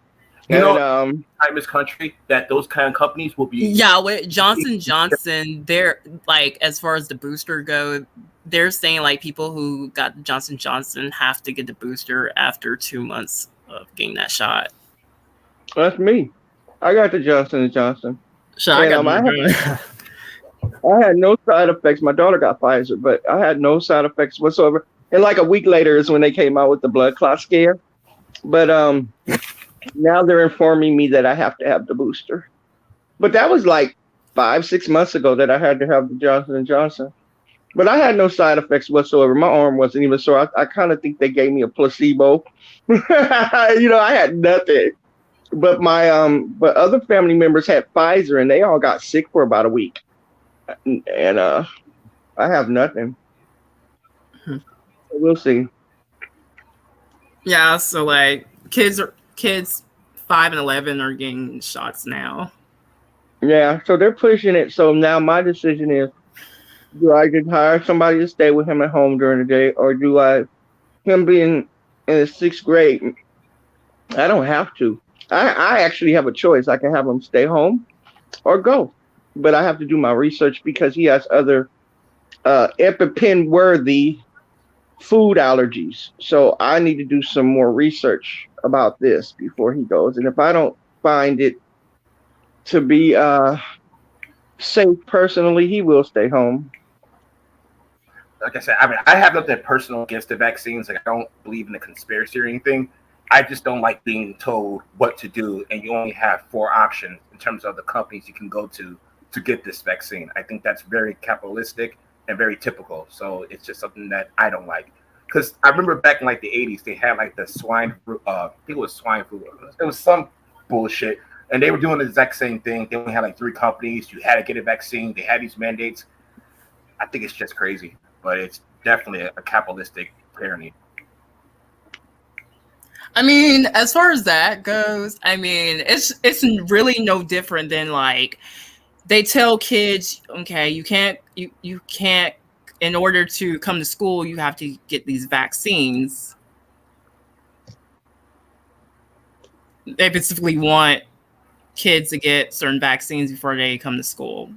You know, And in this country, that those kind of companies will be. Yeah, with Johnson, they're like, as far as the booster go, they're saying like people who got Johnson have to get the booster after 2 months of getting that shot. that's me. I got the Johnson & Johnson. So I got I had no side effects. My daughter got Pfizer, but I had no side effects whatsoever. And like a week later is when they came out with the blood clot scare. But now they're informing me that I have to have the booster. But that was like 5-6 months ago that I had to have the Johnson & Johnson. But I had no side effects whatsoever. My arm wasn't even sore. I kind of think they gave me a placebo. I had nothing. But but other family members had Pfizer and they all got sick for about a week. And I have nothing. We'll see. Yeah, so like kids 5 and 11 are getting shots now. Yeah, so they're pushing it. So now my decision is, do I just hire somebody to stay with him at home during the day, or do him being in the 6th grade, I don't have to. I actually have a choice. I can have him stay home or go. But I have to do my research because he has other EpiPen-worthy food allergies. So I need to do some more research about this before he goes. And if I don't find it to be safe personally, he will stay home. Like I said, I mean, I have nothing personal against the vaccines. Like, I don't believe in the conspiracy or anything. I just don't like being told what to do, and you only have 4 options in terms of the companies you can go to get this vaccine. I think that's very capitalistic and very typical. So it's just something that I don't like. Because I remember back in like the 80s, they had like the swine flu. I think it was swine flu. It was some bullshit. And they were doing the exact same thing. They only had like 3 companies. You had to get a vaccine. They had these mandates. I think it's just crazy. But it's definitely a capitalistic tyranny. I mean, as far as that goes, I mean, it's really no different than like they tell kids, okay, you can't, in order to come to school, you have to get these vaccines. They specifically want kids to get certain vaccines before they come to school.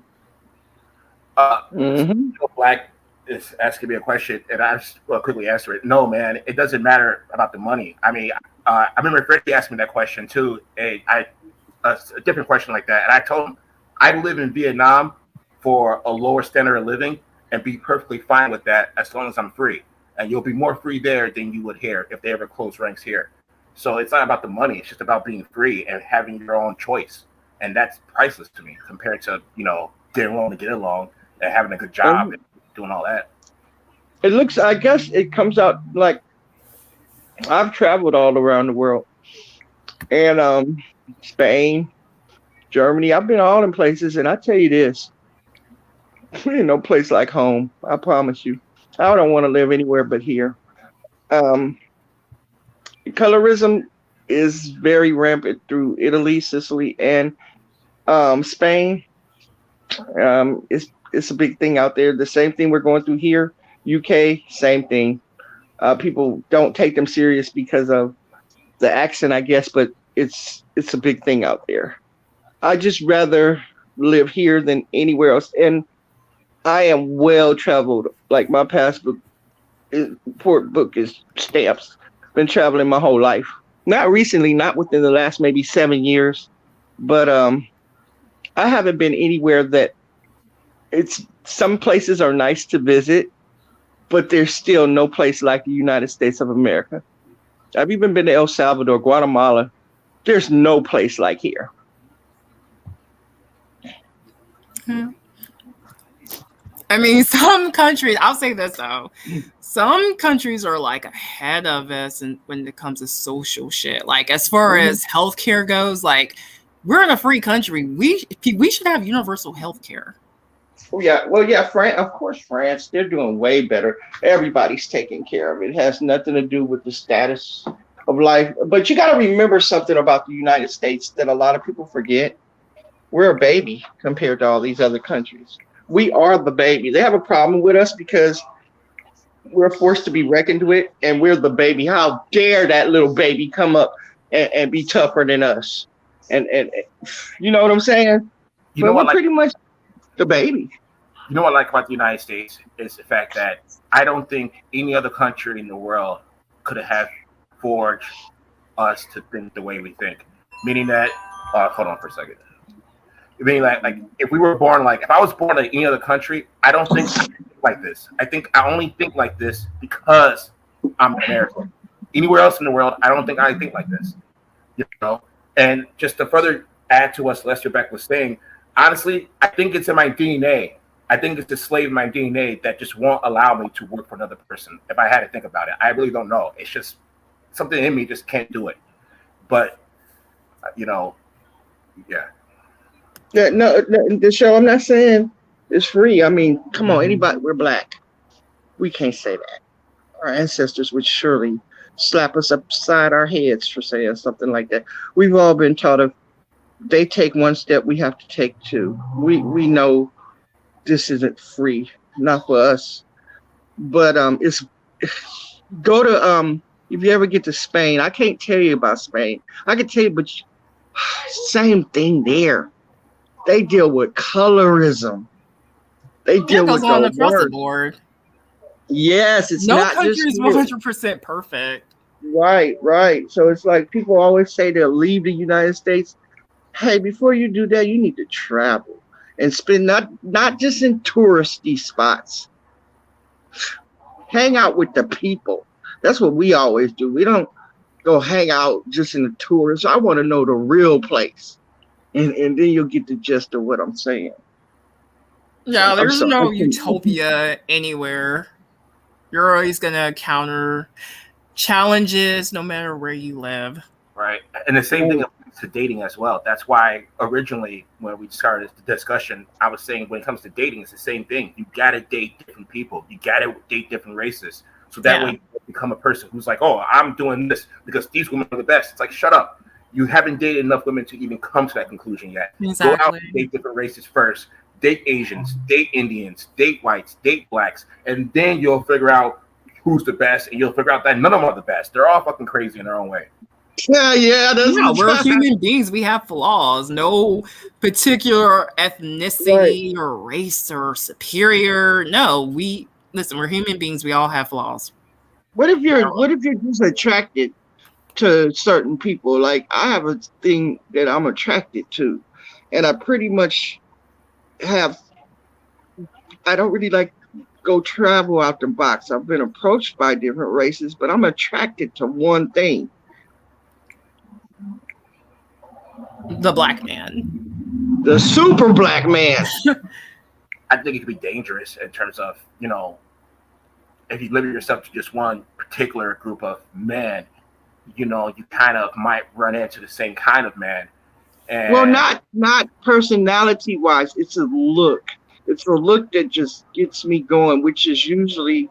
Black is asking me a question, and I just quickly answer it. No, man, it doesn't matter about the money. I mean, I remember Freddie asked me that question too, and a different question like that, and I told him I'd live in Vietnam for a lower standard of living and be perfectly fine with that as long as I'm free. And you'll be more free there than you would here if they ever close ranks here. So it's not about the money. It's just about being free and having your own choice. And that's priceless to me compared to, getting along to get along and having a good job and doing all that. I guess it comes out like I've traveled all around the world. And Spain, Germany, I've been all in places. And I tell you this, there ain't no place like home. I promise you. I don't want to live anywhere but here. Colorism is very rampant through Italy, Sicily, and Spain. It's a big thing out there. The same thing we're going through here. UK, same thing. People don't take them serious because of the accent, I guess, but it's a big thing out there. I just rather live here than anywhere else. And I am well traveled. Like my passport book is stamps. Been traveling my whole life. Not recently, not within the last maybe 7 years, but I haven't been anywhere that some places are nice to visit, but there's still no place like the United States of America. I've even been to El Salvador, Guatemala. There's no place like here. I mean, some countries, I'll say this though, some countries are like ahead of us when it comes to social shit. Like as far as healthcare goes, like we're in a free country. We should have universal healthcare. Oh yeah, well yeah, of course France, they're doing way better. Everybody's taking care of it. It has nothing to do with the status of life. But you got to remember something about the United States that a lot of people forget. We're a baby compared to all these other countries. We are the baby. They have a problem with us because we're forced to be reckoned with, and we're the baby. How dare that little baby come up and be tougher than us? And you know what I'm saying? You But know we're what? Like, pretty much the baby. you know what I like about the United States is the fact that I don't think any other country in the world could have forged us to think the way we think. Meaning that, hold on for a second. Meaning that, like, if we were born, like, if I was born in any other country, I don't think I think like this. I think I only think like this because I'm American. Anywhere else in the world, I don't think I think like this. You know? And just to further add to what Lester Beck was saying, honestly, I think it's in my DNA. I think it's the slave in my DNA that just won't allow me to work for another person. If I had to think about it, I really don't know. It's just something in me just can't do it. But you know, yeah. Yeah, no, the show. I'm not saying it's free. I mean, come on, anybody. We're black. We can't say that. Our ancestors would surely slap us upside our heads for saying something like that. We've all been taught if they take one step, we have to take two. We know this isn't free, not for us. But it's go to if you ever get to Spain. I can't tell you about Spain. I can tell you, but same thing there. They deal with colorism. They deal with on the across the word. board. Yes, it's No not country just is 100% perfect. right. So it's like people always say they'll leave the United States. Hey, before you do that, you need to travel and spend not just in touristy spots. Hang out with the people. That's what we always do. We don't go hang out just in the tourists. I want to know the real place. And then you'll get the gist of what I'm saying. Yeah, there's no utopia anywhere. You're always going to encounter challenges no matter where you live. Right. And the same thing applies to dating as well. That's why originally when we started the discussion, I was saying when it comes to dating, it's the same thing. You got to date different people. You got to date different races. So that way you become a person who's like, oh, I'm doing this because these women are the best. It's like, shut up. You haven't dated enough women to even come to that conclusion yet. Exactly. Go out and date different races first. Date Asians, date Indians, date whites, date blacks, and then you'll figure out who's the best, and you'll figure out that none of them are the best. They're all fucking crazy in their own way. Yeah, we're human beings. We have flaws. No particular ethnicity or race or superior. No, we're human beings. We all have flaws. What if you're just attracted to certain people? Like I have a thing that I'm attracted to, and I pretty much I don't really like go travel out the box. I've been approached by different races, but I'm attracted to one thing. The black man. The super black man. I think it could be dangerous in terms of, if you limit yourself to just one particular group of men, you kind of might run into the same kind of man. And well, not personality wise. It's a look. It's a look that just gets me going, which is usually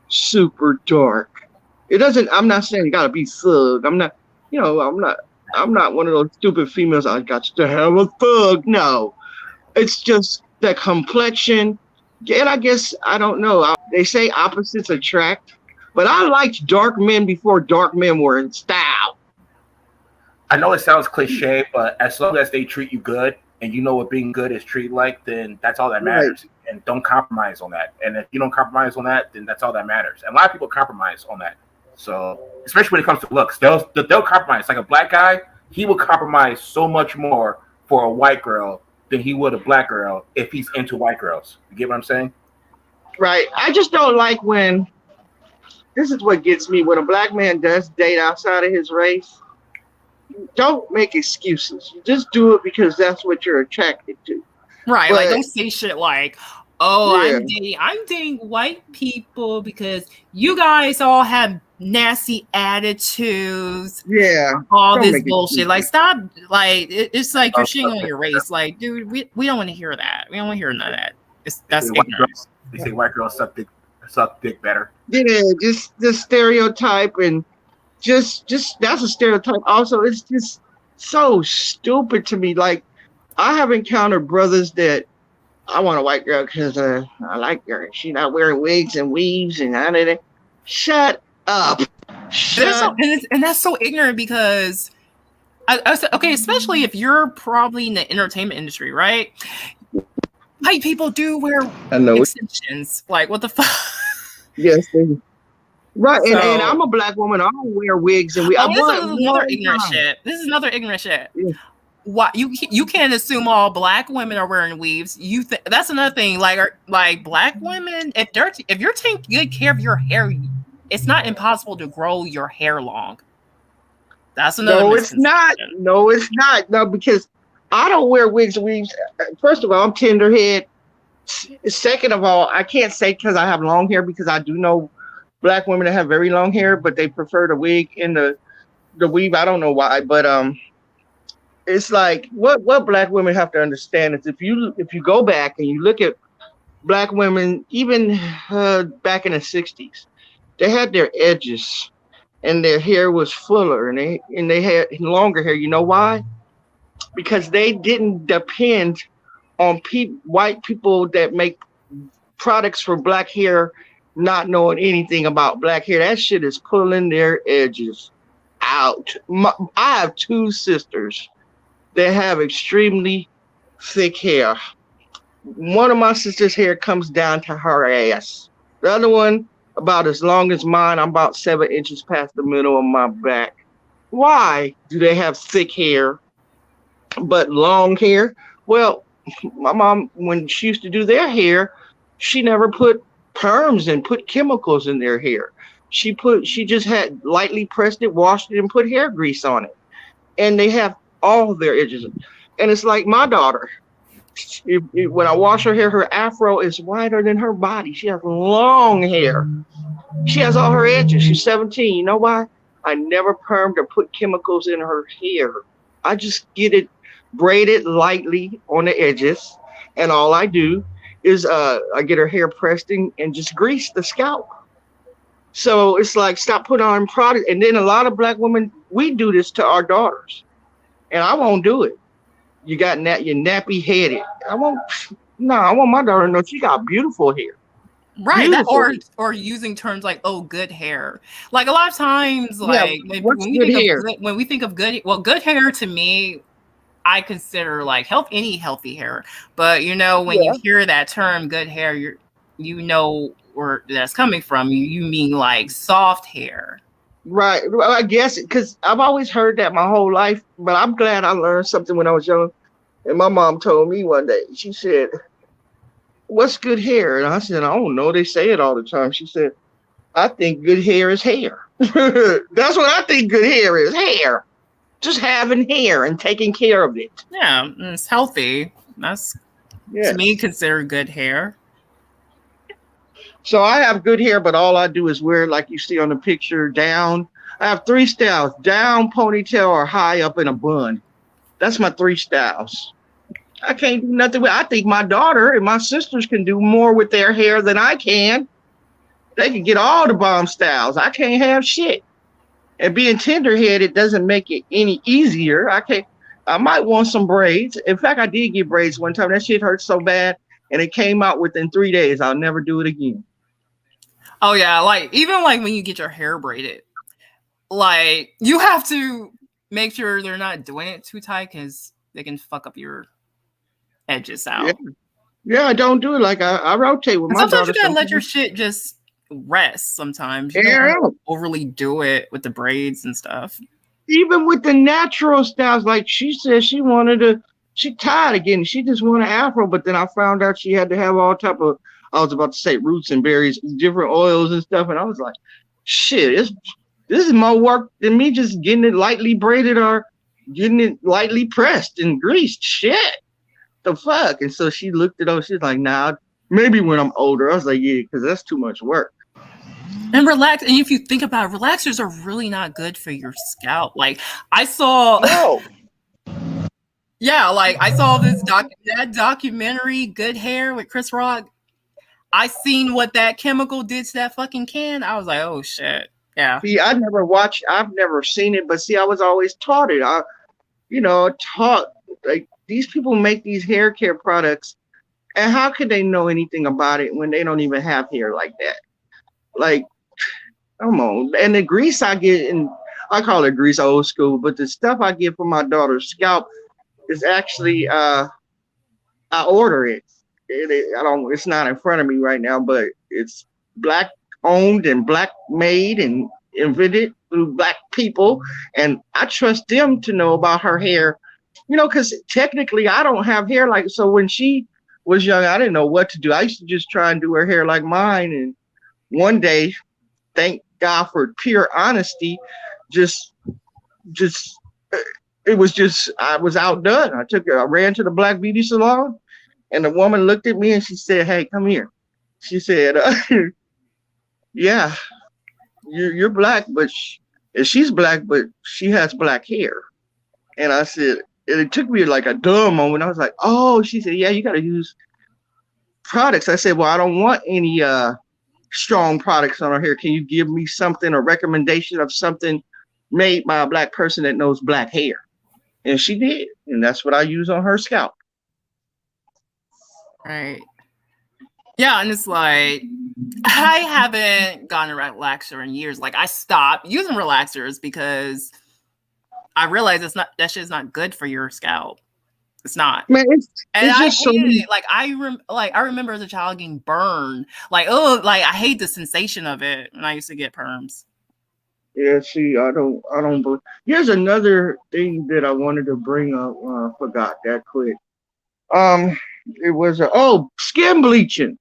super dark. It doesn't. I'm not saying you gotta be thug. I'm not one of those stupid females. I got to have a thug. No, it's just the complexion. And I guess I don't know. They say opposites attract, but I liked dark men before dark men were in style. I know it sounds cliche, but as long as they treat you good and you know what being good is treated like, then that's all that matters. Right. And don't compromise on that. And if you don't compromise on that, then that's all that matters. And a lot of people compromise on that. So, especially when it comes to looks, they'll compromise. Like a black guy, he will compromise so much more for a white girl than he would a black girl if he's into white girls. You get what I'm saying? Right. I just don't like when, this is what gets me, when a black man does date outside of his race. Don't make excuses. You just do it because that's what you're attracted to. Right. But, like, don't say shit like, oh, yeah. I'm dating white people because you guys all have nasty attitudes. Yeah. All this bullshit. Like, stop. Like, it's like you're shitting on your race. Like, dude, we don't want to hear that. We don't want to hear none of that. That's ignorance. They say white girls suck dick better. Yeah, just the stereotype, and just that's a stereotype. Also, it's just so stupid to me. Like, I have encountered brothers that I want a white girl because I like her. She's not wearing wigs and weaves and Shut up. And that's so ignorant because I said, okay, especially if you're probably in the entertainment industry, right? White people do wear extensions. Like, what the fuck? Yes, right. So, and I'm a black woman. I don't wear wigs, and this is another ignorant shit. This is another ignorant shit. Yeah. What you can't assume all black women are wearing weaves. That's another thing. Like black women, if you're taking good care of your hair, it's not impossible to grow your hair long. That's another. No, it's not. No, it's not. No, because I don't wear wigs. First of all, I'm tenderhead. Second of all, I can't say because I have long hair, because I do know black women that have very long hair, but they prefer the wig and the weave. I don't know why, but it's like what black women have to understand is if you go back and you look at black women, even back in the 60s, they had their edges and their hair was fuller and they had longer hair. You know why? Because they didn't depend on white people that make products for black hair not knowing anything about black hair. That shit is pulling their edges out. I have two sisters that have extremely thick hair. One of my sister's hair comes down to her ass. The other one, about as long as mine. I'm about 7 inches past the middle of my back. Why do they have thick hair but long hair? Well, my mom, when she used to do their hair, she never put perms and put chemicals in their hair. She just had lightly pressed it, washed it, and put hair grease on it. And they have all their edges. And it's like my daughter. When I wash her hair, her afro is wider than her body. She has long hair. She has all her edges. She's 17. You know why? I never permed or put chemicals in her hair. I just get it braided lightly on the edges. And all I do is I get her hair pressed and just grease the scalp. So it's like, stop putting on product. And then a lot of black women, we do this to our daughters. And I won't do it. You got you're nappy headed. I want my daughter to know she got beautiful hair. Right. Or using terms like, oh, good hair. Like a lot of times, like when we think of good hair to me, I consider like any healthy hair. But when you hear that term good hair, you know where that's coming from. You mean like soft hair. Right. Well, I guess because I've always heard that my whole life, but I'm glad I learned something when I was young. And my mom told me one day, she said, "What's good hair?" And I said, "I don't know. They say it all the time." She said, "I think good hair is hair." That's what I think good hair is, hair. Just having hair and taking care of it. Yeah, and it's healthy. That's, to me, considered good hair. So I have good hair, but all I do is wear, like you see on the picture, down. I have 3 styles: down, ponytail, or high up in a bun. That's my 3 styles. I can't do nothing with. I think my daughter and my sisters can do more with their hair than I can. They can get all the bomb styles. I can't have shit. And being tender-headed doesn't make it any easier. I might want some braids. In fact, I did get braids one time. That shit hurt so bad, and it came out within 3 days. I'll never do it again. Oh yeah, even when you get your hair braided, like you have to make sure they're not doing it too tight because they can fuck up your edges out. Yeah, I don't do it. Like I rotate with my daughter. Sometimes you gotta let your shit just rest. Sometimes you don't overly do it with the braids and stuff. Even with the natural styles, like she said, she tired again. She just wanted afro, but then I found out she had to have all type of. I was about to say roots and berries, different oils and stuff, and I was like, shit, this is more work than me just getting it lightly braided or getting it lightly pressed and greased. Shit, the fuck? And so she looked it over. She's like, nah, maybe when I'm older. I was like, yeah, because that's too much work. And relax. And if you think about it, relaxers are really not good for your scalp. Like I saw. No. Yeah, like I saw that documentary, Good Hair, with Chris Rock. I seen what that chemical did to that fucking can. I was like, oh shit. Yeah. See, I've never seen it, but see, I was always taught it. Taught like these people make these hair care products, and how could they know anything about it when they don't even have hair like that? Like, Come on. And the grease I get, and I call it grease old school, but the stuff I get for my daughter's scalp is actually I order it. I don't. It's not in front of me right now, but it's black owned and black made and invented through black people, and I trust them to know about her hair. You know, because technically I don't have hair like so. When she was young, I didn't know what to do. I used to just try and do her hair like mine, and one day, thank God for pure honesty, just just it was just I was outdone. I ran to the black beauty salon, and the woman looked at me and she said, "Hey, come here." She said, "Yeah, you're black, but she's black, but she has black hair." And I said, and it took me like a dumb moment. I was like, "Oh," she said, "Yeah, you got to use products." I said, "Well, I don't want any strong products on her hair. Can you give me something, a recommendation of something made by a black person that knows black hair?" And she did, and that's what I use on her scalp. Right. Yeah, and it's like I haven't gotten a relaxer in years. Like I stopped using relaxers because I realized that shit's not good for your scalp. It's not. Man, And it's I just so hated it. Like I remember as a child getting burned. Like, oh, like I hate the sensation of it when I used to get perms. yeah. See, I don't believe. Here's another thing that I wanted to bring up. I forgot that quick. It was skin bleaching.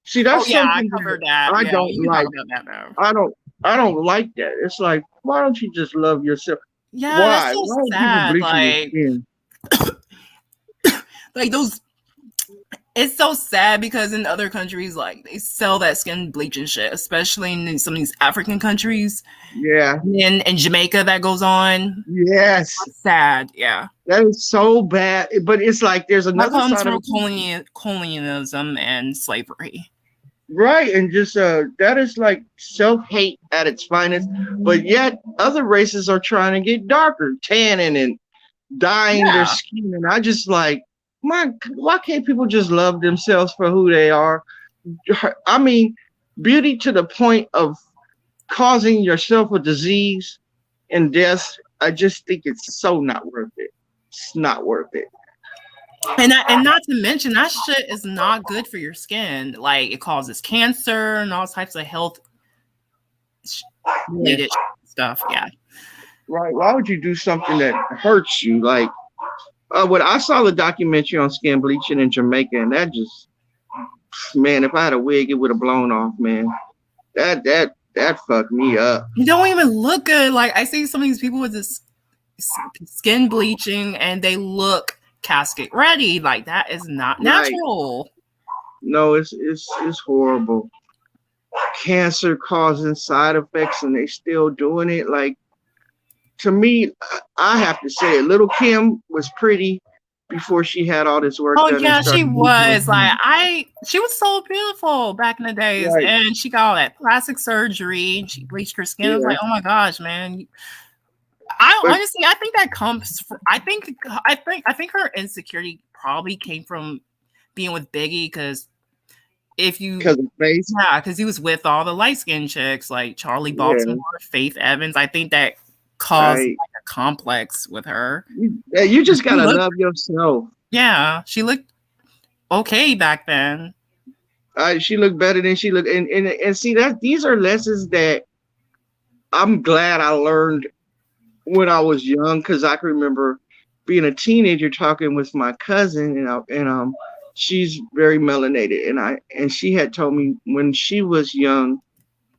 See, Oh that's yeah, I something covered that that. I Yeah, don't you can like. talk about that though. I don't like that. It's like, why don't you just love yourself? Yeah, that's Why? so Why are people sad. bleaching your skin? Like those. It's so sad because in other countries, like they sell that skin bleaching shit, especially in some of these African countries. Yeah. In Jamaica, that goes on. Yes. It's sad. Yeah. That is so bad. But it's like there's That another comes side of from it. colonialism and slavery. Right, and just that is like self-hate at its finest. But yet other races are trying to get darker, tanning and dyeing their Yeah. skin. And I just like, why can't people just love themselves for who they are? I mean, beauty to the point of causing yourself a disease and death. I just think it's so not worth it. It's not worth it. And not to mention that shit is not good for your skin. Like it causes cancer and all types of health related stuff. Yeah. Right. Why would you do something that hurts you? Like when I saw the documentary on skin bleaching in Jamaica, and that just, man, if I had a wig, it would have blown off, man. That fucked me up. You don't even look good. Like I see some of these people with this skin bleaching and they look casket ready. Like that is not natural. No, it's horrible. Cancer causing side effects, and they still doing it. Like, to me, I have to say it. Little Kim was pretty before she had all this work done. Oh yeah, she was. She was so beautiful back in the days, right. And she got all that plastic surgery. And she bleached her skin. Yeah. I was like, oh my gosh, man. Honestly, I think that comes from. I think her insecurity probably came from being with Biggie because because of face, yeah, because he was with all the light skinned chicks like Charlie Baltimore, Faith Evans. I think that caused like a complex with her. Yeah, you just gotta love yourself. Yeah, she looked okay back then. She looked better than she looked, and see that these are lessons that I'm glad I learned when I was young, because I can remember being a teenager talking with my cousin, and she's very melanated, and she had told me when she was young,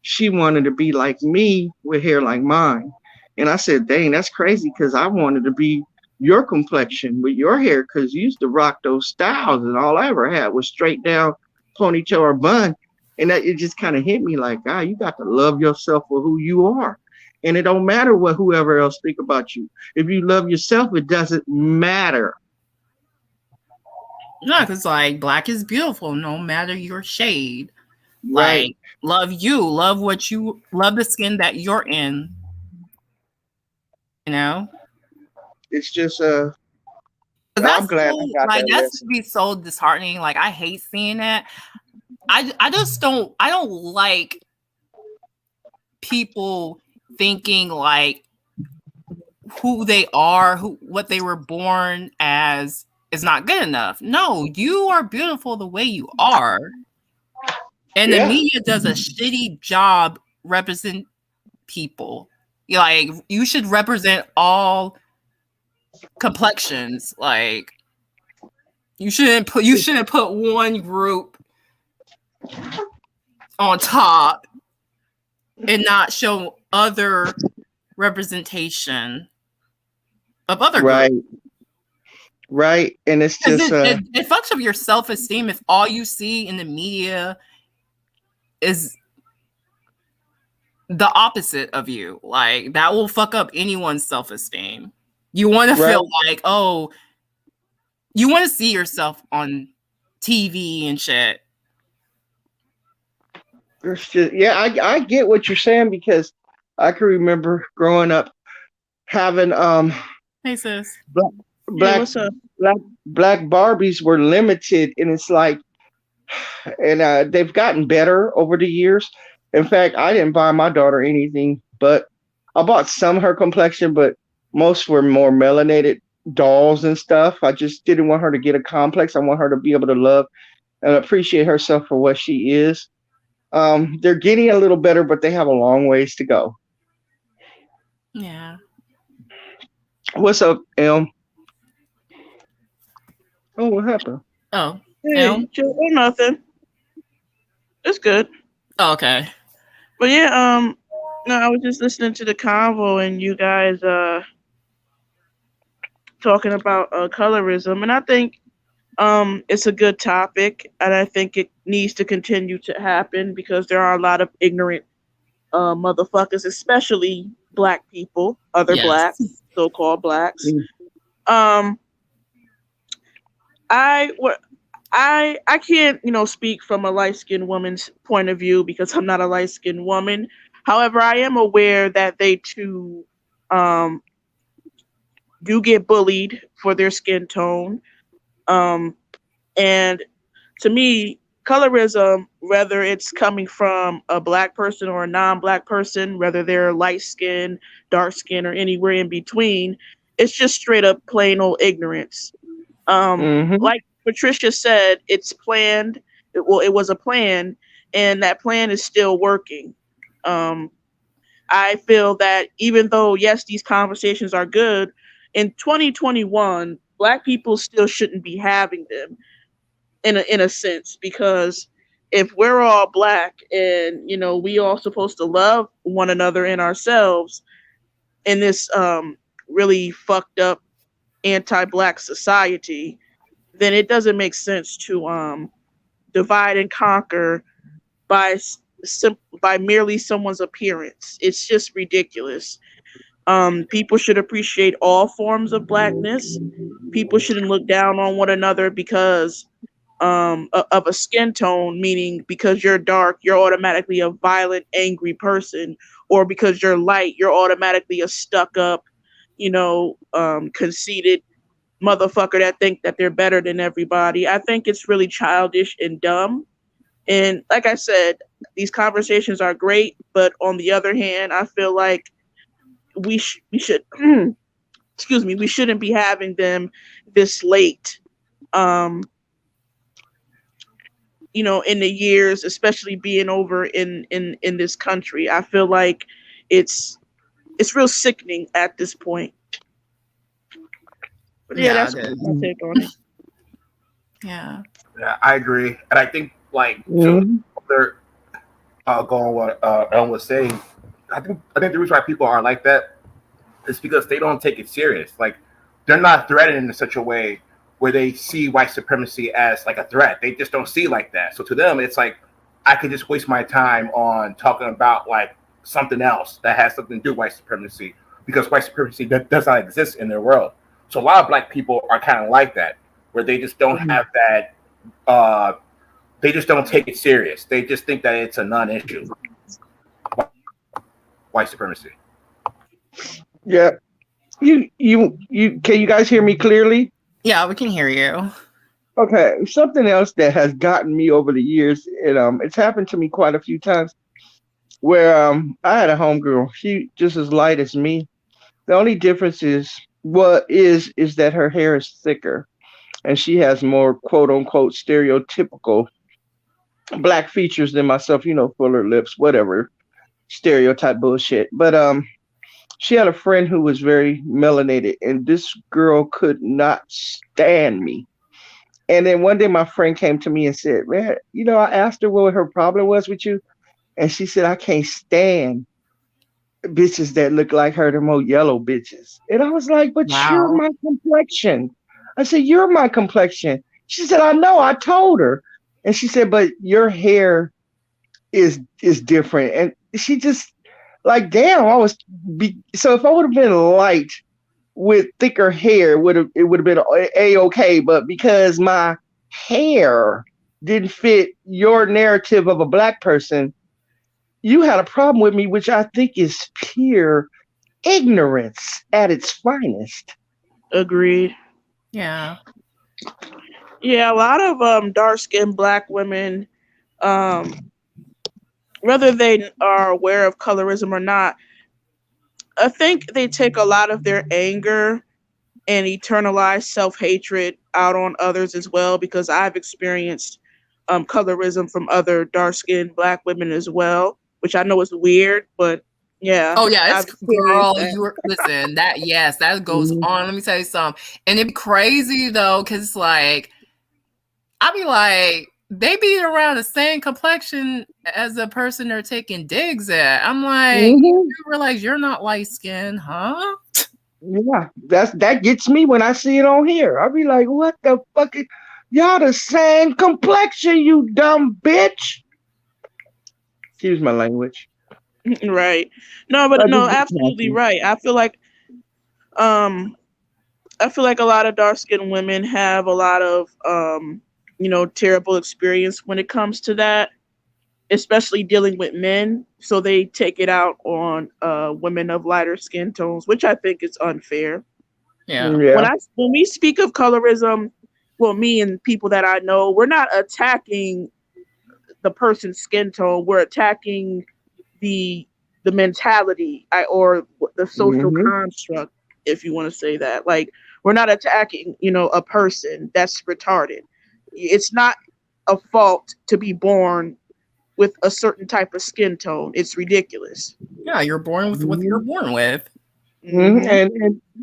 she wanted to be like me with hair like mine. And I said, dang, that's crazy, because I wanted to be your complexion with your hair, because you used to rock those styles, and all I ever had was straight down ponytail or bun. And that it just kind of hit me like, you got to love yourself for who you are. And it don't matter what whoever else think about you. If you love yourself, it doesn't matter. No, because like black is beautiful, no matter your shade. Right. Like love you, love the skin that you're in. You know? It's just I'm glad I got that. That's be so disheartening. Like I hate seeing that. I don't like people thinking like who they are, what they were born as is not good enough. No, you are beautiful the way you are. And the media does a shitty job representing people. Like, you should represent all complexions. Like, you shouldn't put one group on top and not show other representation of other groups. Right. And it's just it fucks up your self-esteem if all you see in the media is the opposite of you. Like, that will fuck up anyone's self-esteem. You want to feel like, oh, you want to see yourself on TV and shit. There's just, I get what you're saying, because I can remember growing up having hey sis, black Barbies were limited, and it's like, and they've gotten better over the years. In fact, I didn't buy my daughter anything, but I bought some her complexion, but most were more melanated dolls and stuff. I just didn't want her to get a complex. I want her to be able to love and appreciate herself for what she is. They're getting a little better, but they have a long ways to go. Yeah. What's up, Elm? Oh, what happened? Oh, hey, nothing. It's good. Oh, okay. But yeah, no, I was just listening to the convo and you guys talking about colorism, and I think it's a good topic, and I think it needs to continue to happen because there are a lot of ignorant motherfuckers, especially black people, other blacks, so-called blacks. I can't, speak from a light-skinned woman's point of view because I'm not a light-skinned woman. However, I am aware that they too do get bullied for their skin tone. And to me, colorism, whether it's coming from a black person or a non-black person, whether they're light skin, dark skin, or anywhere in between, it's just straight up plain old ignorance. Like Patricia said, it's planned. It was a plan, and that plan is still working. I feel that even though, yes, these conversations are good, in 2021, black people still shouldn't be having them in a sense, because if we're all black and, we all supposed to love one another and ourselves in this really fucked up anti-black society, then it doesn't make sense to divide and conquer by merely someone's appearance. It's just ridiculous. People should appreciate all forms of blackness. People shouldn't look down on one another because of a skin tone, meaning because you're dark, you're automatically a violent, angry person, or because you're light, you're automatically a stuck-up, conceited motherfucker that think that they're better than everybody. I think it's really childish and dumb. And like I said, these conversations are great, but on the other hand, I feel like we should excuse me, we shouldn't be having them this late. In the years, especially being over in this country. I feel like it's real sickening at this point. But that's my take on it. Yeah, I agree, and I think they're going what Ellen was saying. I think the reason why people are like that is because they don't take it serious. Like, they're not threatened in such a way where they see white supremacy as like a threat. They just don't see like that. So to them, it's like, I could just waste my time on talking about like something else that has something to do with white supremacy, because white supremacy does not exist in their world. So a lot of black people are kind of like that, where they just don't have that, they just don't take it serious. They just think that it's a non-issue. White supremacy. Yeah. You can you guys hear me clearly? Yeah, we can hear you. Okay, something else that has gotten me over the years, and it's happened to me quite a few times. where I had a homegirl. She just as light as me. The only difference is that her hair is thicker and she has more quote unquote stereotypical black features than myself, fuller lips, whatever, stereotype bullshit. But she had a friend who was very melanated, and this girl could not stand me. And then one day my friend came to me and said, "Man, I asked her what her problem was with you, and she said, I can't stand bitches that look like her, the more yellow bitches." And I was like, "But you're Wow. my complexion." I said, "You're my complexion." She said, "I know, I told her." And she said, "But your hair is different." And she just like, damn, so if I would have been light with thicker hair, it would have been a okay. But because my hair didn't fit your narrative of a black person, you had a problem with me, which I think is pure ignorance at its finest. Agreed. Yeah. Yeah, a lot of dark skinned black women, um, whether they are aware of colorism or not, I think they take a lot of their anger and eternalize self hatred out on others as well. Because I've experienced colorism from other dark skinned black women as well, which I know is weird, but yeah, Oh yeah, it's I've experienced girl. that. You were listen. That yes, that goes Mhm. on. Let me tell you something, and it'd be crazy though, because like I be like they be around the same complexion as the person they're taking digs at. I'm like, you Mhm. do realize you're not light skinned, huh? Yeah, that gets me when I see it on here. I'll be like, "What the fuck? Y'all the same complexion, you dumb bitch." Excuse my language. Right. No, but I no, just get absolutely nasty. right. Um I feel like a lot of dark skinned women have a lot of terrible experience when it comes to that, especially dealing with men. So they take it out on women of lighter skin tones, which I think is unfair. Yeah. Yeah. When we speak of colorism, well, me and people that I know, we're not attacking the person's skin tone. We're attacking the mentality or the social Hmm. construct, if you want to say that. Like, we're not attacking, a person that's retarded. It's not a fault to be born with a certain type of skin tone. It's ridiculous. Yeah, you're born with what you're Hmm. born with. Hmm. Hmm.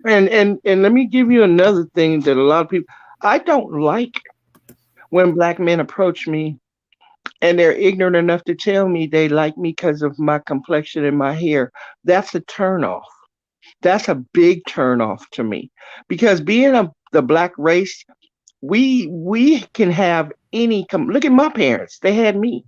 And let me give you another thing that a lot of people, I don't like when black men approach me and they're ignorant enough to tell me they like me because of my complexion and my hair. That's a turnoff. That's a big turnoff to me, because being the black race, we can have look at my parents. They had me.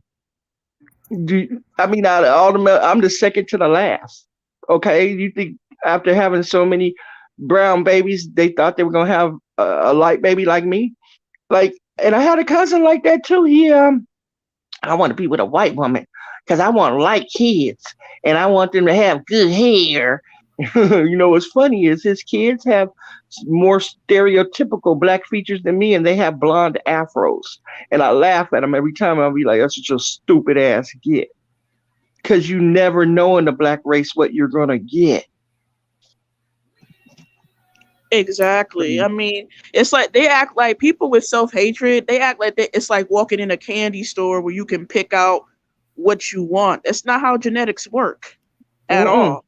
I mean, out of all I'm the second to the last. Okay, you think after having so many brown babies, they thought they were gonna have a light baby like me? Like, and I had a cousin like that too. I want to be with a white woman because I want light kids and I want them to have good hair. What's funny is his kids have more stereotypical black features than me, and they have blonde afros. And I laugh at them every time. I'll be like, "That's just a stupid ass get," because you never know in the black race what you're gonna get. Exactly. I mean, it's like they act like people with self hatred. They act like it's like walking in a candy store where you can pick out what you want. That's not how genetics work at Mm-mm. all.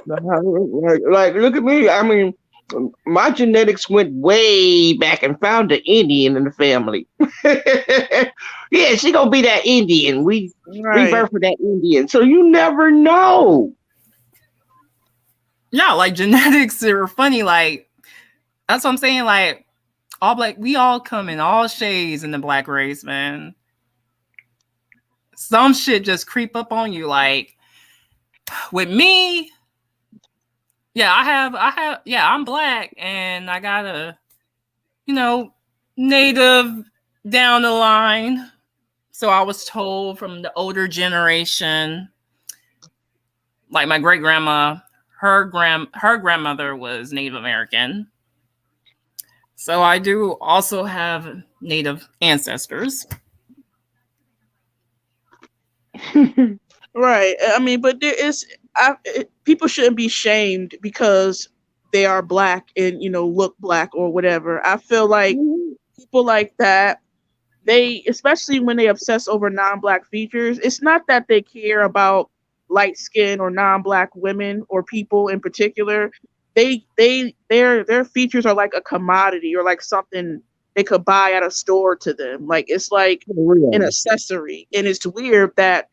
Like, look at me. I mean, my genetics went way back and found an Indian in the family. Yeah, she gonna be that Indian. We Right. rebirth for that Indian. So you never know. Yeah, like genetics are funny. Like that's what I'm saying. Like all black, we all come in all shades in the black race, man. Some shit just creep up on you. Like with me, yeah, yeah, I'm black and I got a, you know, native down the line. So I was told from the older generation, like my great grandma, her grandmother was Native American. So I do also have Native ancestors. Right. I mean, but people shouldn't be shamed because they are black and look black or whatever. I feel like people like that, they, especially when they obsess over non-black features, it's not that they care about light skin or non-black women or people in particular. Their features are like a commodity or like something they could buy at a store to them. Like it's like an accessory, and it's weird that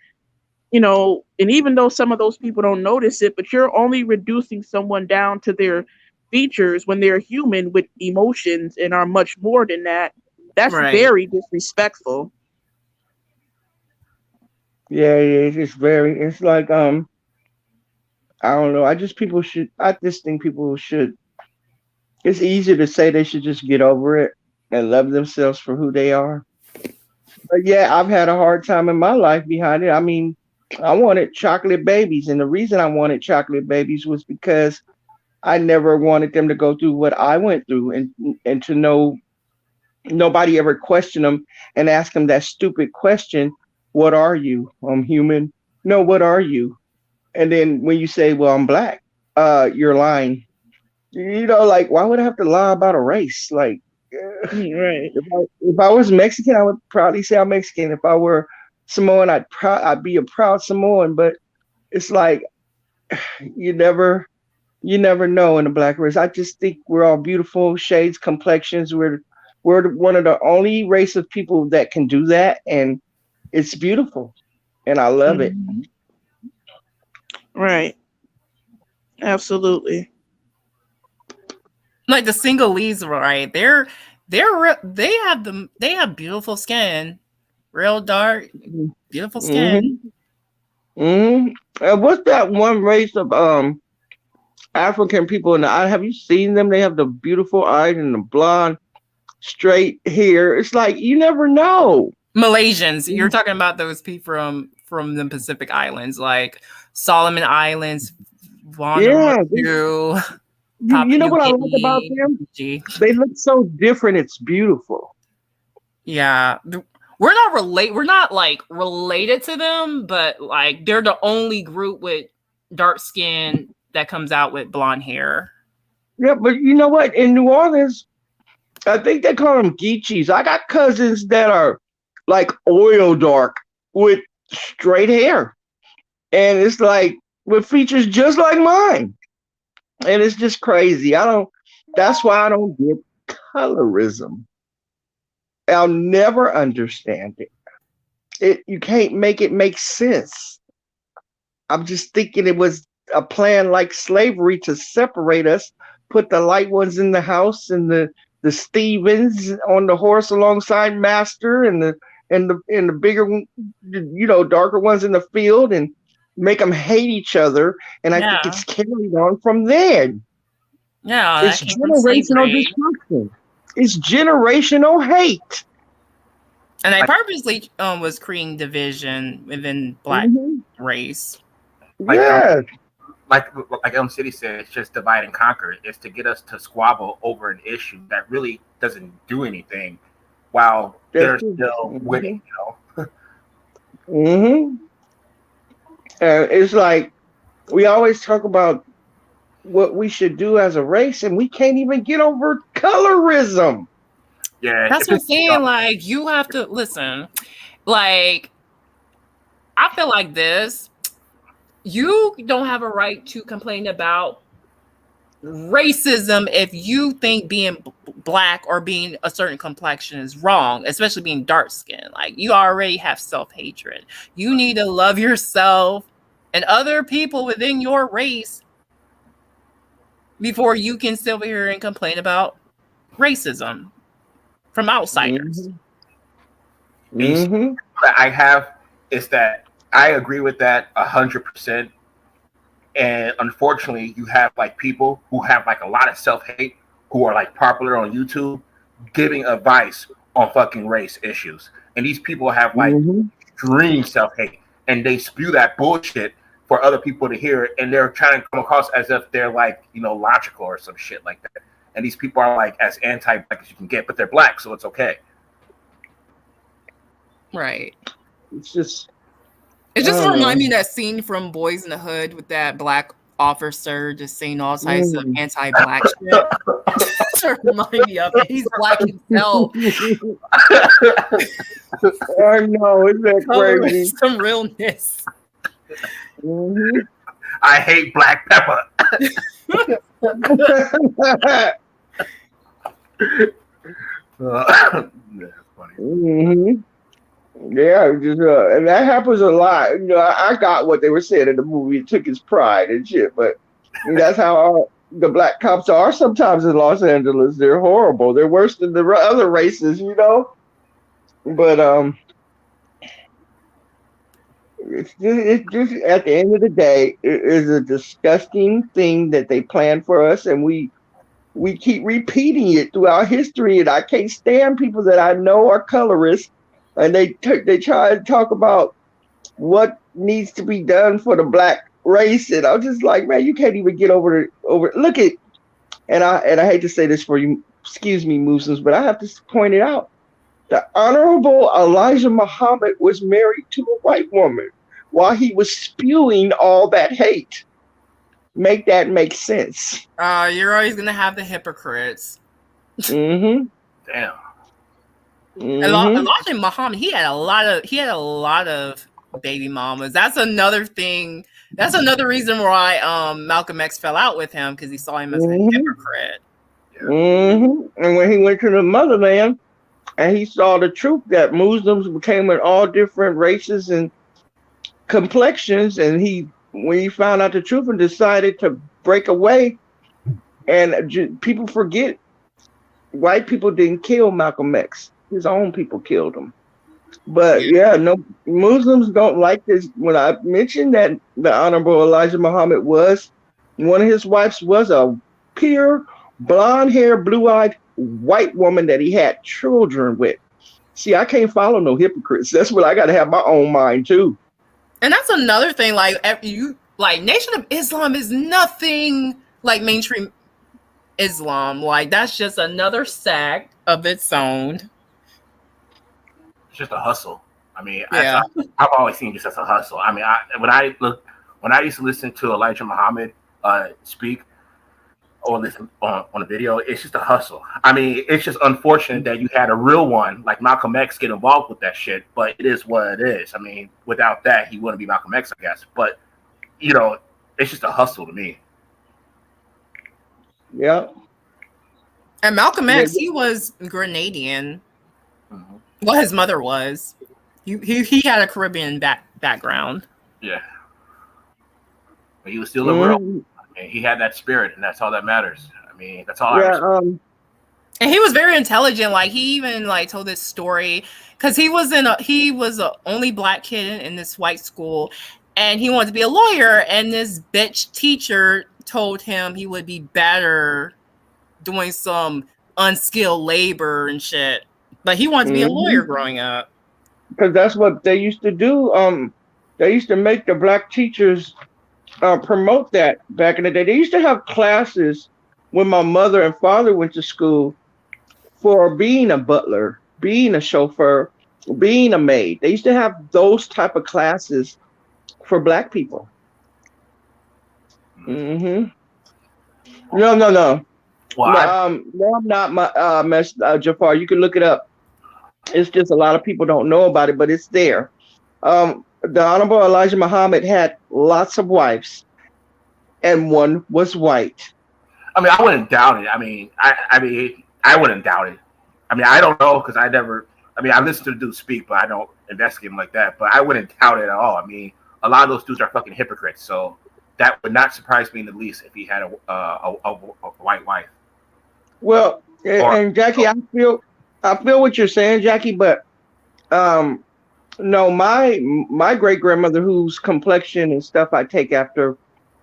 and even though some of those people don't notice it, but you're only reducing someone down to their features when they're human with emotions and are much more than that. That's Right. very disrespectful. Yeah, it's very. It's like I don't know. I just think people should. It's easier to say they should just get over it and love themselves for who they are. But yeah, I've had a hard time in my life behind it. I mean, I wanted chocolate babies, and the reason I wanted chocolate babies was because I never wanted them to go through what I went through, and to know nobody ever questioned them and ask them that stupid question, "What are you? I'm human." No, what are you? And then when you say, "Well, I'm black," you're lying. Like, why would I have to lie about a race? Like, Right. if I was Mexican, I would proudly say I'm Mexican. If I were Samoan, I'd be a proud Samoan. But it's like you never you never know in the black race. I just think we're all beautiful shades, complexions. We're one of the only race of people that can do that, and it's beautiful, and I love it. Mhm. Right. Absolutely. Like the Sinhalese, right? They have beautiful skin, real dark, beautiful skin. Mm-hmm. Mm-hmm. And what's that one race of African people in the eye? Have you seen them? They have the beautiful eyes and the blonde, straight hair. It's like you never know. Malaysians, you're talking about those people from the Pacific Islands, like Solomon Islands, Yeah, Vanuatu, you Papua know New what I like about Guinea, them? Fiji. They look so different. It's beautiful. Yeah, we're not like related to them, but like they're the only group with dark skin that comes out with blonde hair. Yeah, but you know what? In New Orleans, I think they call them geechees. I got cousins that are like oil dark with straight hair, and it's like with features just like mine, and it's just crazy. I don't. That's why I don't get colorism. I'll never understand it. You can't make it make sense. I'm just thinking it was a plan like slavery to separate us, put the light ones in the house and the Stevens on the horse alongside Master and the bigger darker ones in the field, and make them hate each other. And I think Yeah, it's carried on from there. yeah, that It's came from generational slavery, destruction. It's generational hate. and they Like, purposely was creating division within Black Mm-hmm. race. like Yes. like Elm City said, it's just divide and conquer. It's to get us to squabble over an issue that really doesn't do anything, while they're still winning. Mm-hmm. And it's like we always talk about what we should do as a race, and we can't even get over colorism. Yeah, That's what I'm saying. Like, you have to listen. Like, I feel like this. You don't have a right to complain about racism if you think being black or being a certain complexion is wrong, especially being dark skinned. Like, you already have self-hatred. You need to love yourself and other people within your race before you can sit over here and complain about racism from outsiders. Mm-hmm. Mm-hmm. That I have is that I agree with that 100%. And unfortunately, you have like people who have like a lot of self-hate who are like popular on YouTube giving advice on fucking race issues. And these people have like extreme self-hate, and they spew that bullshit for other people to hear, and they're trying to come across as if they're like, logical or some shit like that. And these people are like as anti-black as you can get, but they're black, so it's okay. Right. It's just It just reminded me of that scene from Boys in the Hood with that black officer just saying all types of anti-black shit. To remind me of it. He's black himself. I know, isn't that crazy? Some realness. I hate black pepper. That's funny. Yeah, just and that happens a lot. You know, I got what they were saying in the movie. It took his pride and shit, but that's how the black cops are sometimes in Los Angeles. They're horrible. They're worse than the other races, you know. But it's just at the end of the day, it is a disgusting thing that they plan for us, and we keep repeating it throughout history. And I can't stand people that I know are colorists. And they try to talk about what needs to be done for the black race, and I'm just like, man, you can't even get over. Look at, and I hate to say this for you, excuse me, Muslims, but I have to point it out. The Honorable Elijah Muhammad was married to a white woman while he was spewing all that hate. Make that make sense. You're always gonna have the hypocrites. Damn. Elijah Muhammad, he had a lot of baby mamas. That's another thing. That's another reason why Malcolm X fell out with him, because he saw him as a hypocrite. And when he went to the motherland and he saw the truth that Muslims came in all different races and complexions, and when he found out the truth and decided to break away, and people forget, white people didn't kill Malcolm X. His own people killed him. But yeah, no, Muslims don't like this. When I mentioned that the Honorable Elijah Muhammad was, one of his wives was a pure, blonde-haired, blue-eyed white woman that he had children with. See, I can't follow no hypocrites. That's what I got to have my own mind too. And that's another thing. Like Nation of Islam is nothing like mainstream Islam. Like, that's just another sect of its own. It's just a hustle. I mean, yeah. I've always seen this as a hustle. I mean, when I used to listen to Elijah Muhammad speak or listen on a video, it's just a hustle. I mean, it's just unfortunate that you had a real one like Malcolm X get involved with that shit, but it is what it is. I mean, without that, he wouldn't be Malcolm X, I guess. But, you know, it's just a hustle to me. Yeah. And Malcolm X, he was Grenadian. Well, his mother was. He had a Caribbean background. Yeah. But he was still a real. I mean, he had that spirit, and that's all that matters. I mean, that's all I respect. And he was very intelligent. Like, he even told this story because he was the only black kid in this white school, and he wanted to be a lawyer. And this bitch teacher told him he would be better doing some unskilled labor and shit. But he wanted to be a lawyer growing up. Because that's what they used to do. They used to make the black teachers promote that back in the day. They used to have classes when my mother and father went to school for being a butler, being a chauffeur, being a maid. They used to have those type of classes for black people. No. Well, no, I'm not, Jafar. You can look it up. It's just a lot of people don't know about it, but it's there. The Honorable Elijah Muhammad had lots of wives, and one was white. I mean, I wouldn't doubt it. I mean, I wouldn't doubt it. I mean, I don't know because I listen to the dude speak, but I don't investigate him like that. But I wouldn't doubt it at all. I mean, a lot of those dudes are fucking hypocrites, so that would not surprise me in the least if he had a white wife. Well, and Jackie, I feel what you're saying, Jackie, but no, my great grandmother, whose complexion and stuff I take after,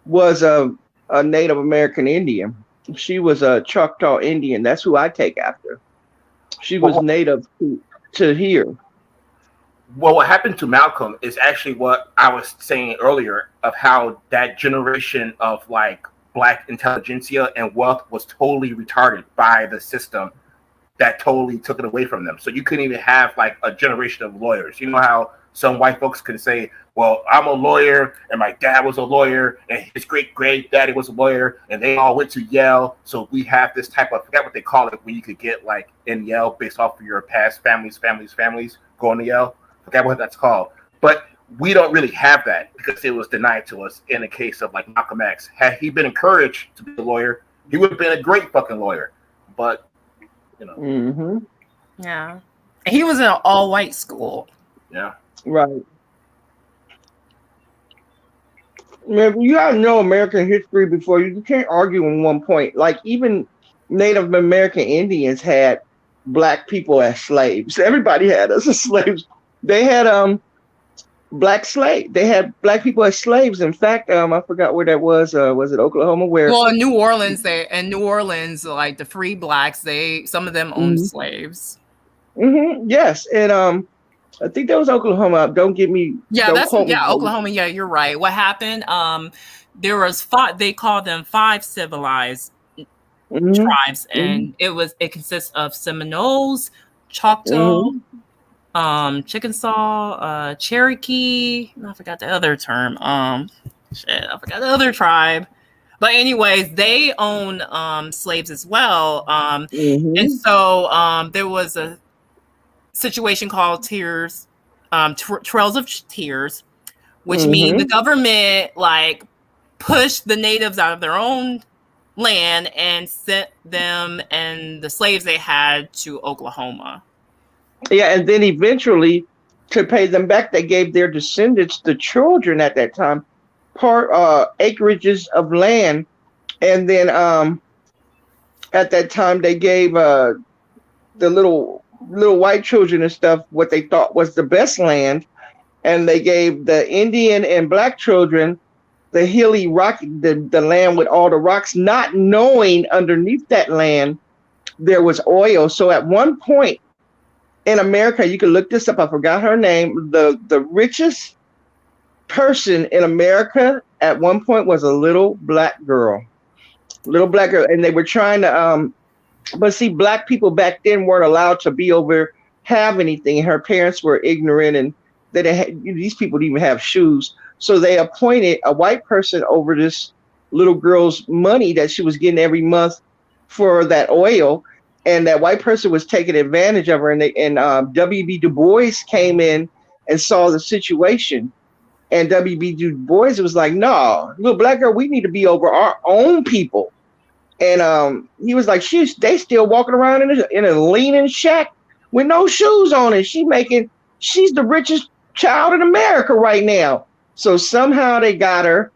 was a Native American Indian. She was a Choctaw Indian. That's who I take after. She was native to here. Well, what happened to Malcolm is actually what I was saying earlier of how that generation of like black intelligentsia and wealth was totally retarded by the system that totally took it away from them. So you couldn't even have like a generation of lawyers. You know how some white folks could say, well, I'm a lawyer and my dad was a lawyer and his great daddy was a lawyer and they all went to Yale. So we have this type of, I forget what they call it, when you could get like in Yale based off of your past families going to Yale. I forget what that's called. But we don't really have that because it was denied to us in the case of like Malcolm X. Had he been encouraged to be a lawyer, he would have been a great fucking lawyer. But, you know. Mm-hmm. Yeah. And he was in an all-white school. Yeah. Right. Man, you gotta know American history before you can't argue on one point. Like even Native American Indians had black people as slaves. Everybody had us as slaves. They had black slave. They had black people as slaves. In fact, I forgot where that was. Was it Oklahoma? Where? Well, in New Orleans, like the free blacks, some of them owned slaves. Mm-hmm. Yes, and I think that was Oklahoma. Don't get me. Yeah, Oklahoma. Yeah, you're right. What happened? There was they called them 5 civilized tribes, and it consists of Seminoles, Choctaw, Chickasaw, Cherokee. I forgot the other term. I forgot the other tribe. But anyways, they own slaves as well. And so there was a situation called Trails of Tears, which means the government like pushed the natives out of their own land and sent them and the slaves they had to Oklahoma. Yeah, and then eventually to pay them back, they gave their descendants, the children at that time, acreages of land. And then at that time they gave the little white children and stuff what they thought was the best land, and they gave the Indian and black children the hilly rock, the land with all the rocks, not knowing underneath that land there was oil. So at one point in America, you can look this up, I forgot her name, the richest person in America at one point was a little black girl, and they were trying to but see, black people back then weren't allowed to have anything. Her parents were ignorant, and these people didn't even have shoes. So they appointed a white person over this little girl's money that she was getting every month for that oil. And that white person was taking advantage of her. And W.B. Du Bois came in and saw the situation. And W.B. Du Bois was like, no, little black girl, we need to be over our own people. And he was like, they still walking around in a leaning shack with no shoes on, and she's the richest child in America right now. So somehow they got her,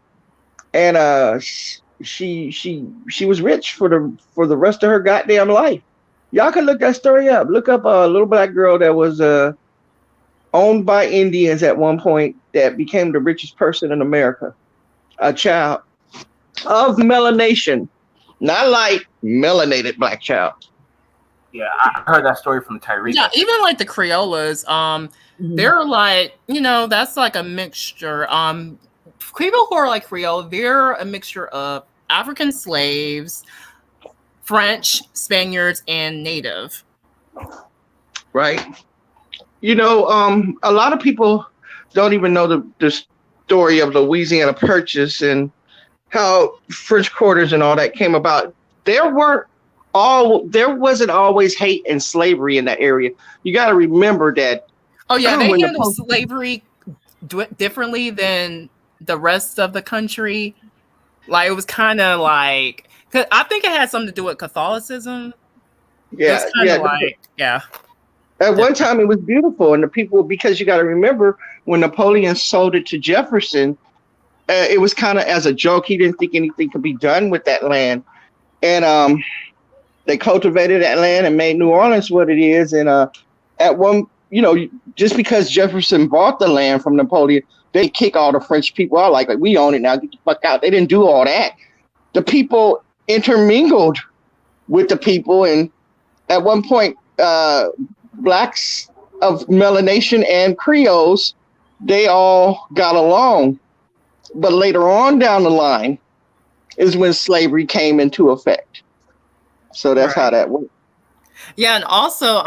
and she was rich for the rest of her goddamn life. Y'all can look that story up. Look up a little black girl that was owned by Indians at one point that became the richest person in America. A child of melanation. Not like melanated black child. Yeah, I heard that story from Tyrese. Yeah, even like the Criollas, they're like, that's like a mixture. People who are like Creole, they're a mixture of African slaves, French, Spaniards, and Native. Right. A lot of people don't even know the story of Louisiana Purchase and how French quarters and all that came about. There wasn't always hate and slavery in that area. You got to remember that. Oh yeah, they handled slavery differently than the rest of the country. Like it was kind of like, cause I think it had something to do with Catholicism. Yeah, yeah. At one time it was beautiful, and the people, because you got to remember when Napoleon sold it to Jefferson. It was kind of as a joke. He didn't think anything could be done with that land. And they cultivated that land and made New Orleans what it is. And at one, just because Jefferson bought the land from Napoleon, they kick all the French people out like we own it now, get the fuck out. They didn't do all that. The people intermingled with the people. And at one point, blacks of melanation and Creoles, they all got along. But later on down the line is when slavery came into effect. So that's how that went. Yeah, and also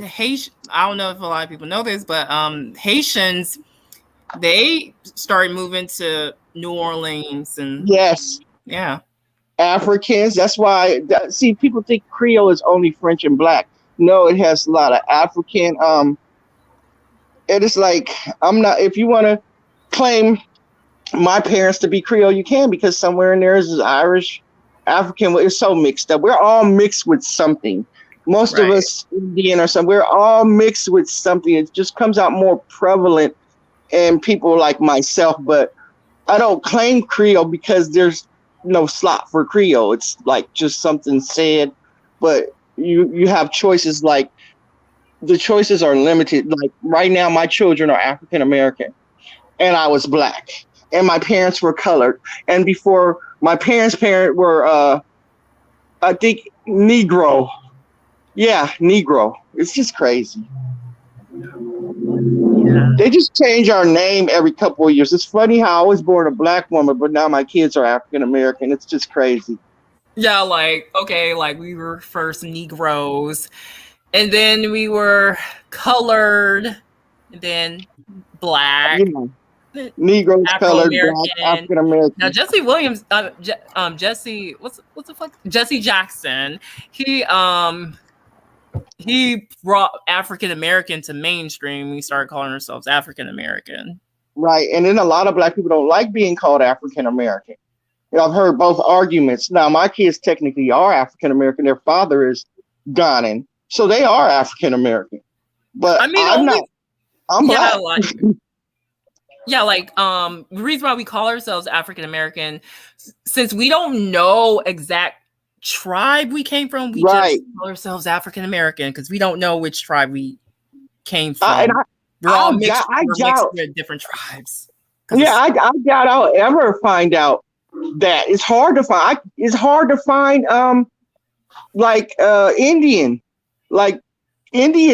Haitian, I don't know if a lot of people know this, but Haitians, they started moving to New Orleans and Yes, yeah. Africans. That's why. See, people think Creole is only French and black. No, it has a lot of African. It is like I'm not. If you want to claim my parents to be Creole, you can because somewhere in there is Irish, African. It's so mixed up. We're all mixed with something. Most of Right. us Indian or something. We're all mixed with something. It just comes out more prevalent in people like myself. But I don't claim Creole because there's no slot for Creole. It's like just something said. But you have choices like the choices are limited. Like right now, my children are African American and I was black, and my parents were colored. And before my parents' were, I think, Negro. Yeah, Negro. It's just crazy. Yeah. They just change our name every couple of years. It's funny how I was born a black woman, but now my kids are African American. It's just crazy. Yeah, like okay, like we were first Negroes, and then we were colored, and then black, You know, Negroes, Afro colored, black, American. African Now American. Jesse Williams, Jesse, what's the fuck? Jesse Jackson. He brought African American to mainstream. We started calling ourselves African American. Right. And then a lot of black people don't like being called African American. I've heard both arguments. Now, my kids technically are African American. Their father is Ghanaian, so they are African American. But I mean, I'm only not. I'm yeah, black. like the reason why we call ourselves African American, since we don't know exact tribe we came from, we Right. just call ourselves African American because we don't know which tribe we came And from. We're all mixed. We're mixed with different tribes. I doubt I'll ever find out that. It's hard to find. It's hard to find like Indian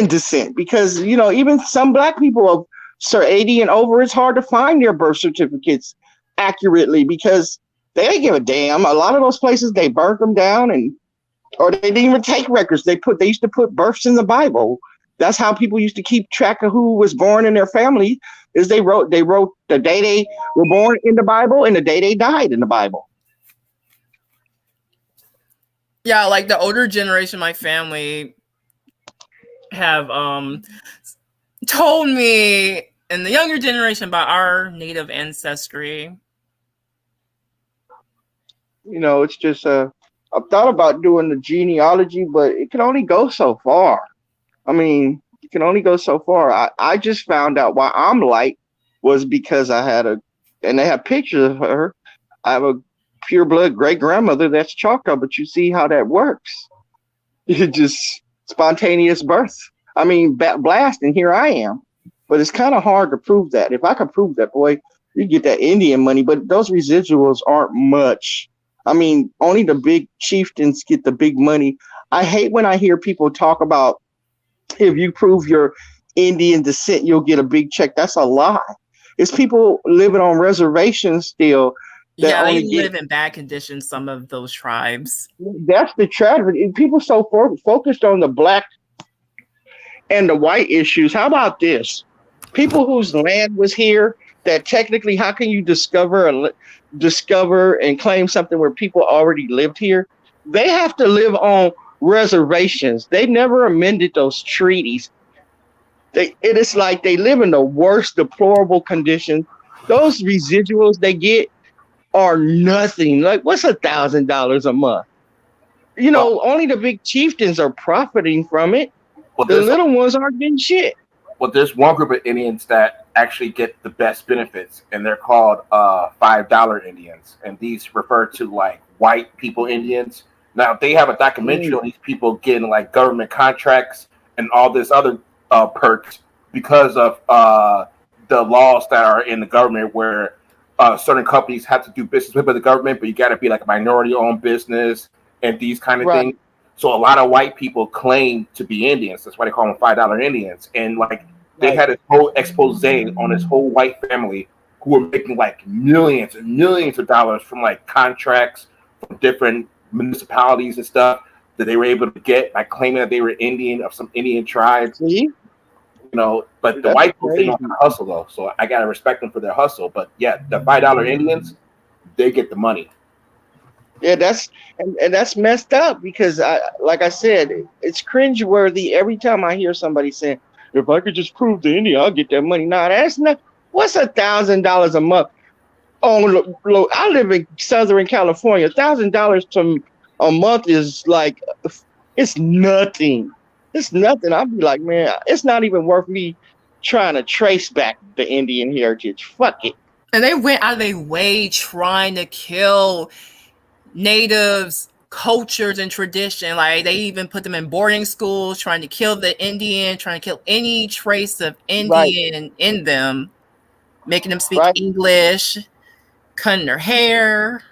descent because even some black people of 80 and over, it's hard to find their birth certificates accurately because they didn't give a damn. A lot of those places they burnt them down or they didn't even take records. They used to put births in the Bible. That's how people used to keep track of who was born in their family. Is they wrote the day they were born in the Bible and the day they died in the Bible. Yeah, like the older generation, my family have told me, and the younger generation about our native ancestry. It's just I've thought about doing the genealogy, but it can only go so far. I mean, it can only go so far. I just found out why I'm light was because I had and they have pictures of her. I have a pure blood great grandmother that's Choctaw, but you see how that works. It just spontaneous birth. I mean, blast, and here I am. But it's kind of hard to prove that. If I could prove that, boy, you get that Indian money, but those residuals aren't much. I mean, only the big chieftains get the big money. I hate when I hear people talk about if you prove your Indian descent, you'll get a big check. That's a lie. It's people living on reservations still. Yeah, they live in bad conditions, some of those tribes. That's the tragedy. People so focused on the black and the white issues. How about this? People whose land was here, that technically, how can you discover and claim something where people already lived here? They have to live on reservations. They never amended those treaties. It is like they live in the worst deplorable conditions. Those residuals they get are nothing. Like, what's $1,000 a month? Only the big chieftains are profiting from it. The little ones aren't getting shit. Well, there's one group of Indians that actually get the best benefits, and they're called $5 Indians. And these refer to like white people Indians. Now, they have a documentary on these people getting like government contracts and all this other perks because of the laws that are in the government where certain companies have to do business with the government, but you got to be like a minority-owned business and these kind of things. So a lot of white people claim to be Indians. That's why they call them $5 Indians. And like they had a whole expose on this whole white family who were making like millions and millions of dollars from like contracts from different municipalities and stuff. that they were able to get by claiming that they were Indian of some Indian tribe. See? But the white folks, they know how to hustle though, so I gotta respect them for their hustle. But yeah, the $5 Indians, they get the money. Yeah, that's messed up because like I said, it's cringeworthy every time I hear somebody saying, "If I could just prove to India, I'll get that money." Nah, that's not. What's $1,000 a month? Oh, I live in Southern California. $1,000 a month is like, it's nothing. It's nothing. I'll be like, man, it's not even worth me trying to trace back the Indian heritage. Fuck it. And they went out of their way trying to kill natives, cultures, and tradition. Like they even put them in boarding schools, trying to kill the Indian, trying to kill any trace of Indian in them, making them speak English, cutting their hair.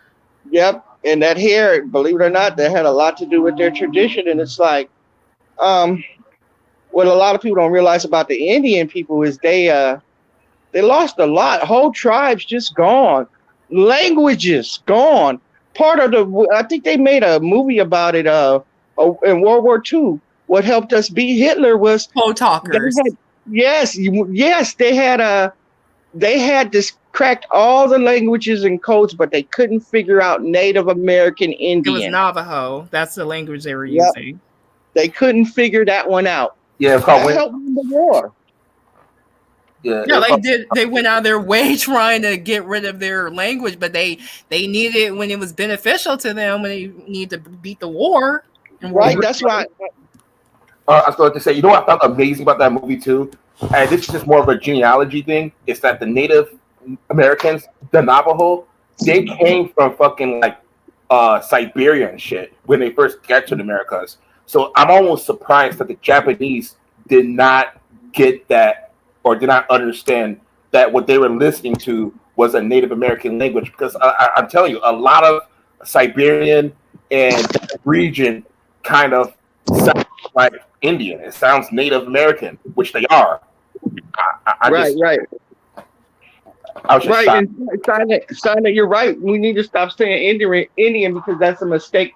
Yep. And that hair, believe it or not, that had a lot to do with their tradition. And it's like, what a lot of people don't realize about the Indian people is they lost a lot. Whole tribes just gone. Languages gone. I think they made a movie about it in World War II. What helped us beat Hitler was code talkers. They had this cracked all the languages and codes, but they couldn't figure out Native American Indian. It was Navajo. That's the language they were using. They couldn't figure that one out. Yeah, it's called helped win the war. Yeah, they went out of their way trying to get rid of their language, but they needed it when it was beneficial to them, when they needed to beat the war. Right, that's why. I was going to say, you know what I found amazing about that movie too? And this is just more of a genealogy thing. It's that the Native Americans, the Navajo, they came from fucking like Siberia and shit when they first got to the Americas. So I'm almost surprised that the Japanese did not get that or did not understand that what they were listening to was a Native American language. Because I'm telling you, a lot of Siberian and region kind of sounds like Indian. It sounds Native American, which they are. Right. And Simon, you're right. We need to stop saying Indian because that's a mistake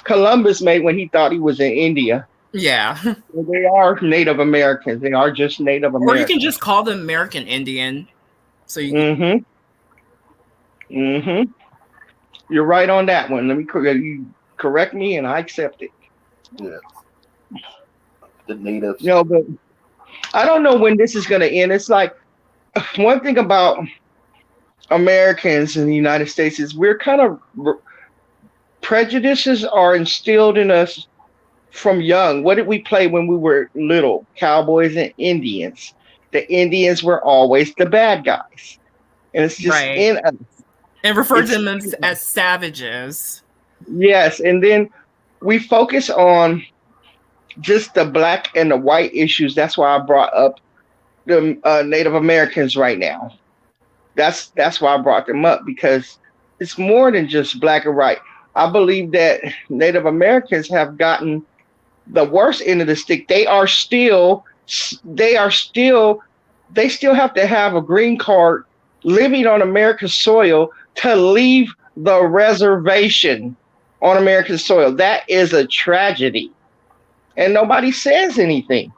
Columbus made when he thought he was in India. Yeah. They are Native Americans. They are just Native Americans. Or you can just call them American Indian. So you You're right on that one. Let me correct me and I accept it. Yeah. The natives. But I don't know when this is going to end. It's like one thing about Americans in the United States is we're kind of prejudices are instilled in us from young. What did we play when we were little? Cowboys and Indians. The Indians were always the bad guys. And it's just in us. And refer to them as savages. Yes. And then we focus on just the black and the white issues. That's why I brought up the Native Americans right now. That's why I brought them up, because it's more than just black and white. I believe that Native Americans have gotten the worst end of the stick. They still have to have a green card living on American soil to leave the reservation on American soil. That is a tragedy. And nobody says anything.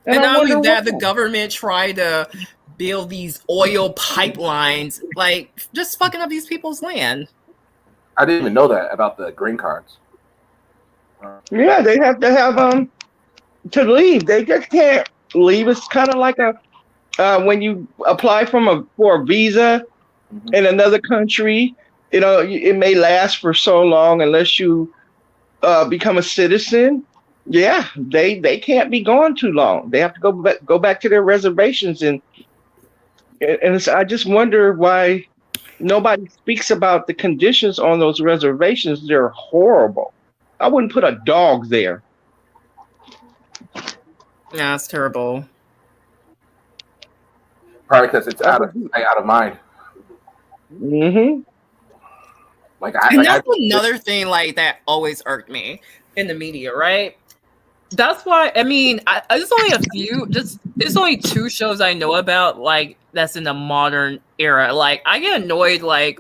And not only that, the government tried to build these oil pipelines, like just fucking up these people's land. I didn't even know that about the green cards. Yeah, they have to have to leave. They just can't leave. It's kind of like when you apply for a visa in another country. It may last for so long unless you become a citizen. Yeah, they can't be gone too long. They have to go back to their reservations, and I just wonder why nobody speaks about the conditions on those reservations. They're horrible. I wouldn't put a dog there. Yeah, it's terrible. Probably because it's out of mind. Mm-hmm. That's another thing like that always irked me in the media, right? That's why there's only two shows I know about like that's in the modern era. Like I get annoyed, like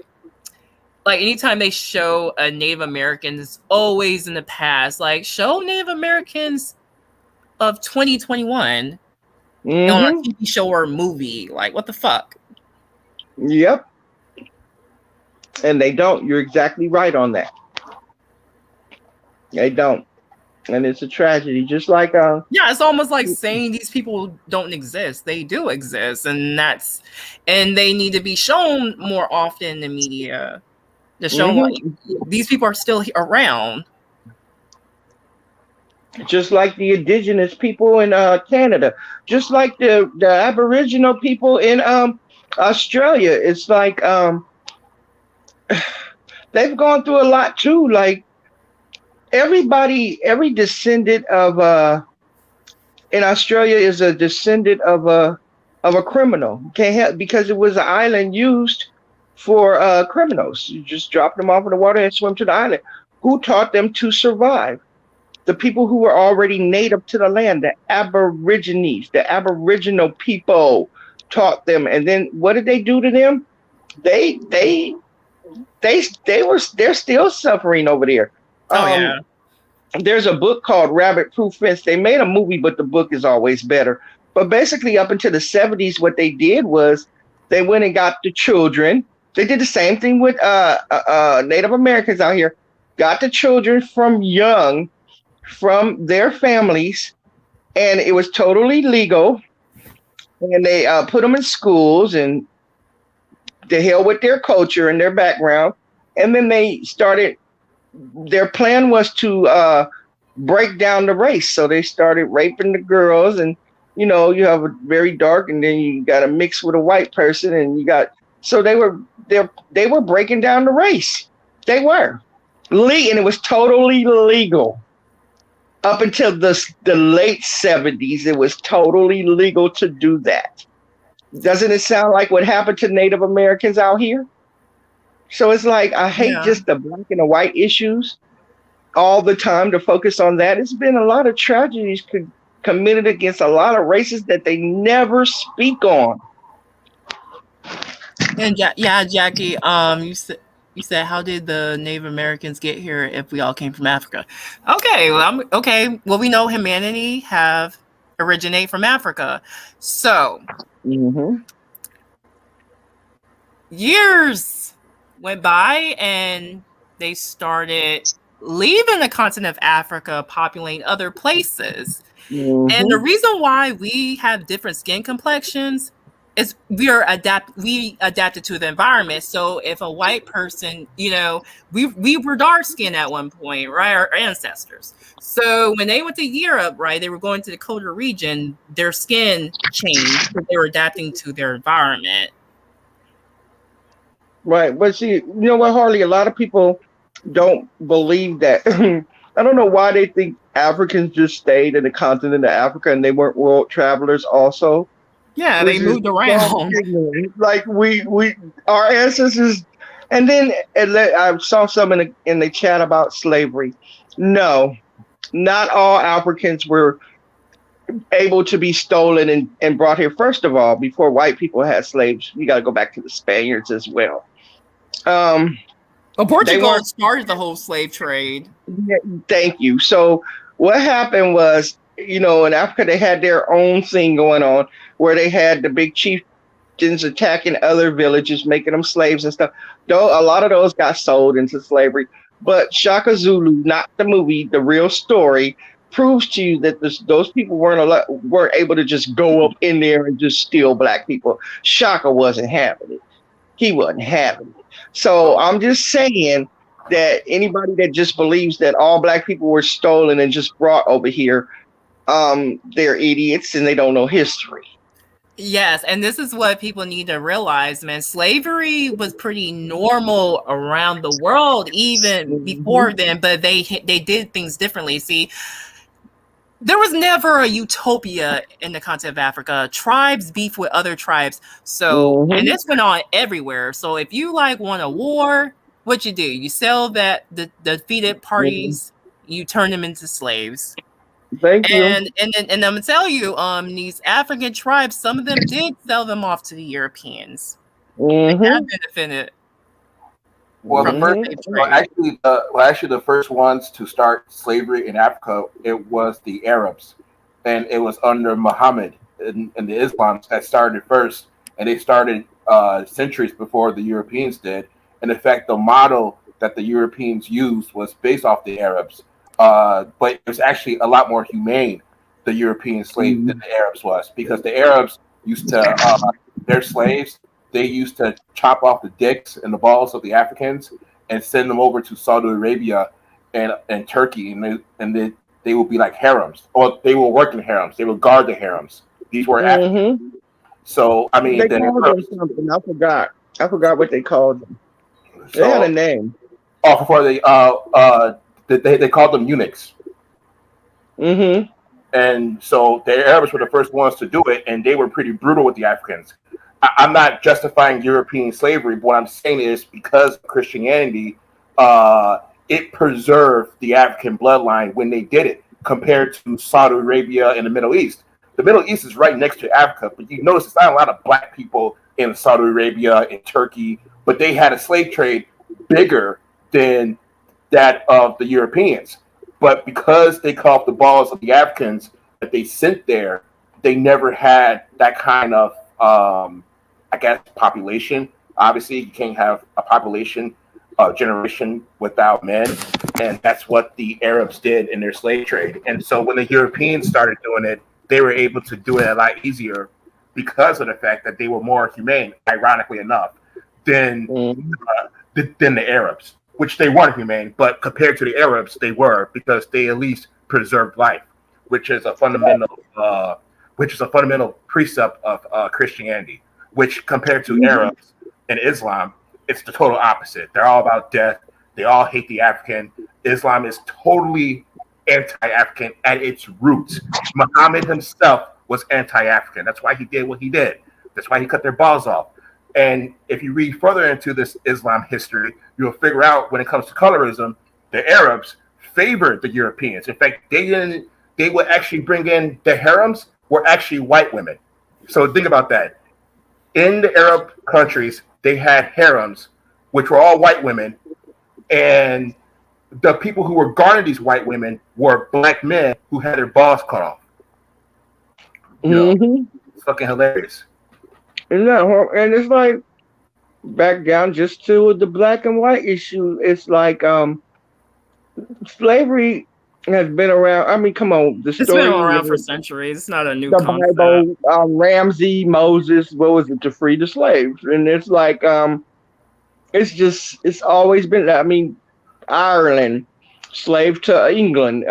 like anytime they show a Native American, it's always in the past. Like show Native Americans of 2021 on a TV show or a movie. Like what the fuck? Yep. And they don't. You're exactly right on that. They don't. And it's a tragedy. Just like yeah, it's almost like saying these people don't exist. They do exist, and they need to be shown more often in the media to show like these people are still around. Just like the indigenous people in Canada, just like the Aboriginal people in Australia. It's like they've gone through a lot too. Like every descendant of in Australia is a descendant of a criminal. Can't help because it was an island used for criminals. You just drop them off in the water and swim to the island. Who taught them to survive? The people who were already native to the land, the Aborigines, the Aboriginal people taught them. And then what did they do to them? They're still suffering over there. Yeah. There's a book called Rabbit Proof Fence. They made a movie, but the book is always better. But basically, up until the 70s, what they did was they went and got the children. They did the same thing with Native Americans out here. Got the children from young, from their families, and it was totally legal. And they put them in schools and the hell with their culture and their background. And then they started. Their plan was to break down the race. So they started raping the girls, and you know, you have a very dark, and then you got to mix with a white person, and you got so they were breaking down the race. They were and it was totally legal up until the late 70s. It was totally legal to do that. Doesn't it sound like what happened to Native Americans out here? So it's like, I hate just the black and the white issues all the time to focus on that. It's been a lot of tragedies committed against a lot of races that they never speak on. And Jackie, you said how did the Native Americans get here if we all came from Africa? Okay, well we know humanity have originate from Africa. So years went by and they started leaving the continent of Africa, populating other places. And the reason why we have different skin complexions is we adapted to the environment. So if a white person, you know, we were dark skinned at one point, right? Our ancestors. So when they went to Europe, right, they were going to the colder region, their skin changed because they were adapting to their environment. Right. But see, you know what, Harley, a lot of people don't believe that. I don't know why they think Africans just stayed in the continent of Africa and they weren't world travelers also. Yeah, they moved around. Like our ancestors. And then I saw some in the chat about slavery. No, not all Africans were able to be stolen and brought here. First of all, before white people had slaves, you got to go back to the Spaniards as well. Well, Portugal started the whole slave trade. Thank you. So what happened was, you know, in Africa, they had their own thing going on where they had the big chieftains attacking other villages, making them slaves and stuff. Though a lot of those got sold into slavery. But Shaka Zulu, not the movie, the real story, proves to you that those people weren't able to just go up in there and just steal black people. Shaka wasn't having it. He wasn't having it. So I'm just saying that anybody that just believes that all black people were stolen and just brought over here, they're idiots and they don't know history. Yes, and this is what people need to realize, man. Slavery was pretty normal around the world even before then, but they did things differently. See, there was never a utopia in the continent of Africa. Tribes beef with other tribes. So, and this went on everywhere. So if you like want a war, what you do? You sell the defeated parties, you turn them into slaves. Thank you. And I'm gonna tell you, these African tribes, some of them did sell them off to the Europeans. They have benefited. Well, the first, actually, the first ones to start slavery in Africa, it was the Arabs, and it was under Muhammad and the Islam that started first, and they started centuries before the Europeans did. And in fact, the model that the Europeans used was based off the Arabs, but it was actually a lot more humane, the European slave, than the Arabs was, because the Arabs used to their slaves. They used to chop off the dicks and the balls of the Africans and send them over to Saudi Arabia and Turkey, and they would be like harems, or they will work in harems. They would guard the harems. These were Africans. So I mean, they called them something. I forgot what they called them. They had a name. Oh, before they called them eunuchs. Mm-hmm. And so the Arabs were the first ones to do it, and they were pretty brutal with the Africans. I'm not justifying European slavery, but what I'm saying is because of Christianity, it preserved the African bloodline when they did it, compared to Saudi Arabia and the Middle East. The Middle East is right next to Africa, but you notice there's not a lot of black people in Saudi Arabia and Turkey, but they had a slave trade bigger than that of the Europeans. But because they cut off the balls of the Africans that they sent there, they never had that kind of I guess population. Obviously, you can't have a population generation without men, and that's what the Arabs did in their slave trade. And so when the Europeans started doing it, they were able to do it a lot easier because of the fact that they were more humane, ironically enough, than the Arabs, which they weren't humane, but compared to the Arabs, they were, because they at least preserved life, which is a fundamental precept of Christianity. Which compared to Arabs and Islam, it's the total opposite. They're all about death. They all hate the African. Islam is totally anti-African at its roots. Muhammad himself was anti-African. That's why he did what he did. That's why he cut their balls off. And if you read further into this Islam history, you'll figure out when it comes to colorism, the Arabs favored the Europeans. In fact, they would actually bring in the harems were actually white women. So think about that. In the Arab countries, they had harems, which were all white women, and the people who were guarding these white women were black men who had their balls cut off. It's fucking hilarious. Isn't that horrible? And it's like, back down just to the black and white issue. It's like slavery has been around. I mean, come on, it's been around for centuries. It's not a new concept. Bible, Ramsey, Moses, what was it, to free the slaves? And it's like, it's always been. I mean, Ireland, slave to England,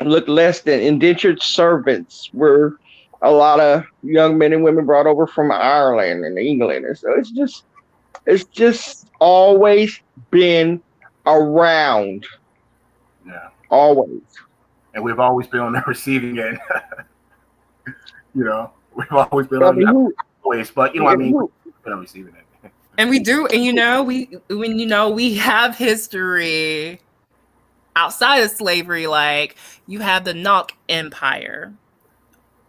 looked less than indentured servants were a lot of young men and women brought over from Ireland and England, and so it's just always been around. Yeah. Always. And we've always been on the receiving end. We've always been on the always, but you know what I mean? We've been on receiving end. And we do, and we have history outside of slavery. Like, you have the Nok Empire.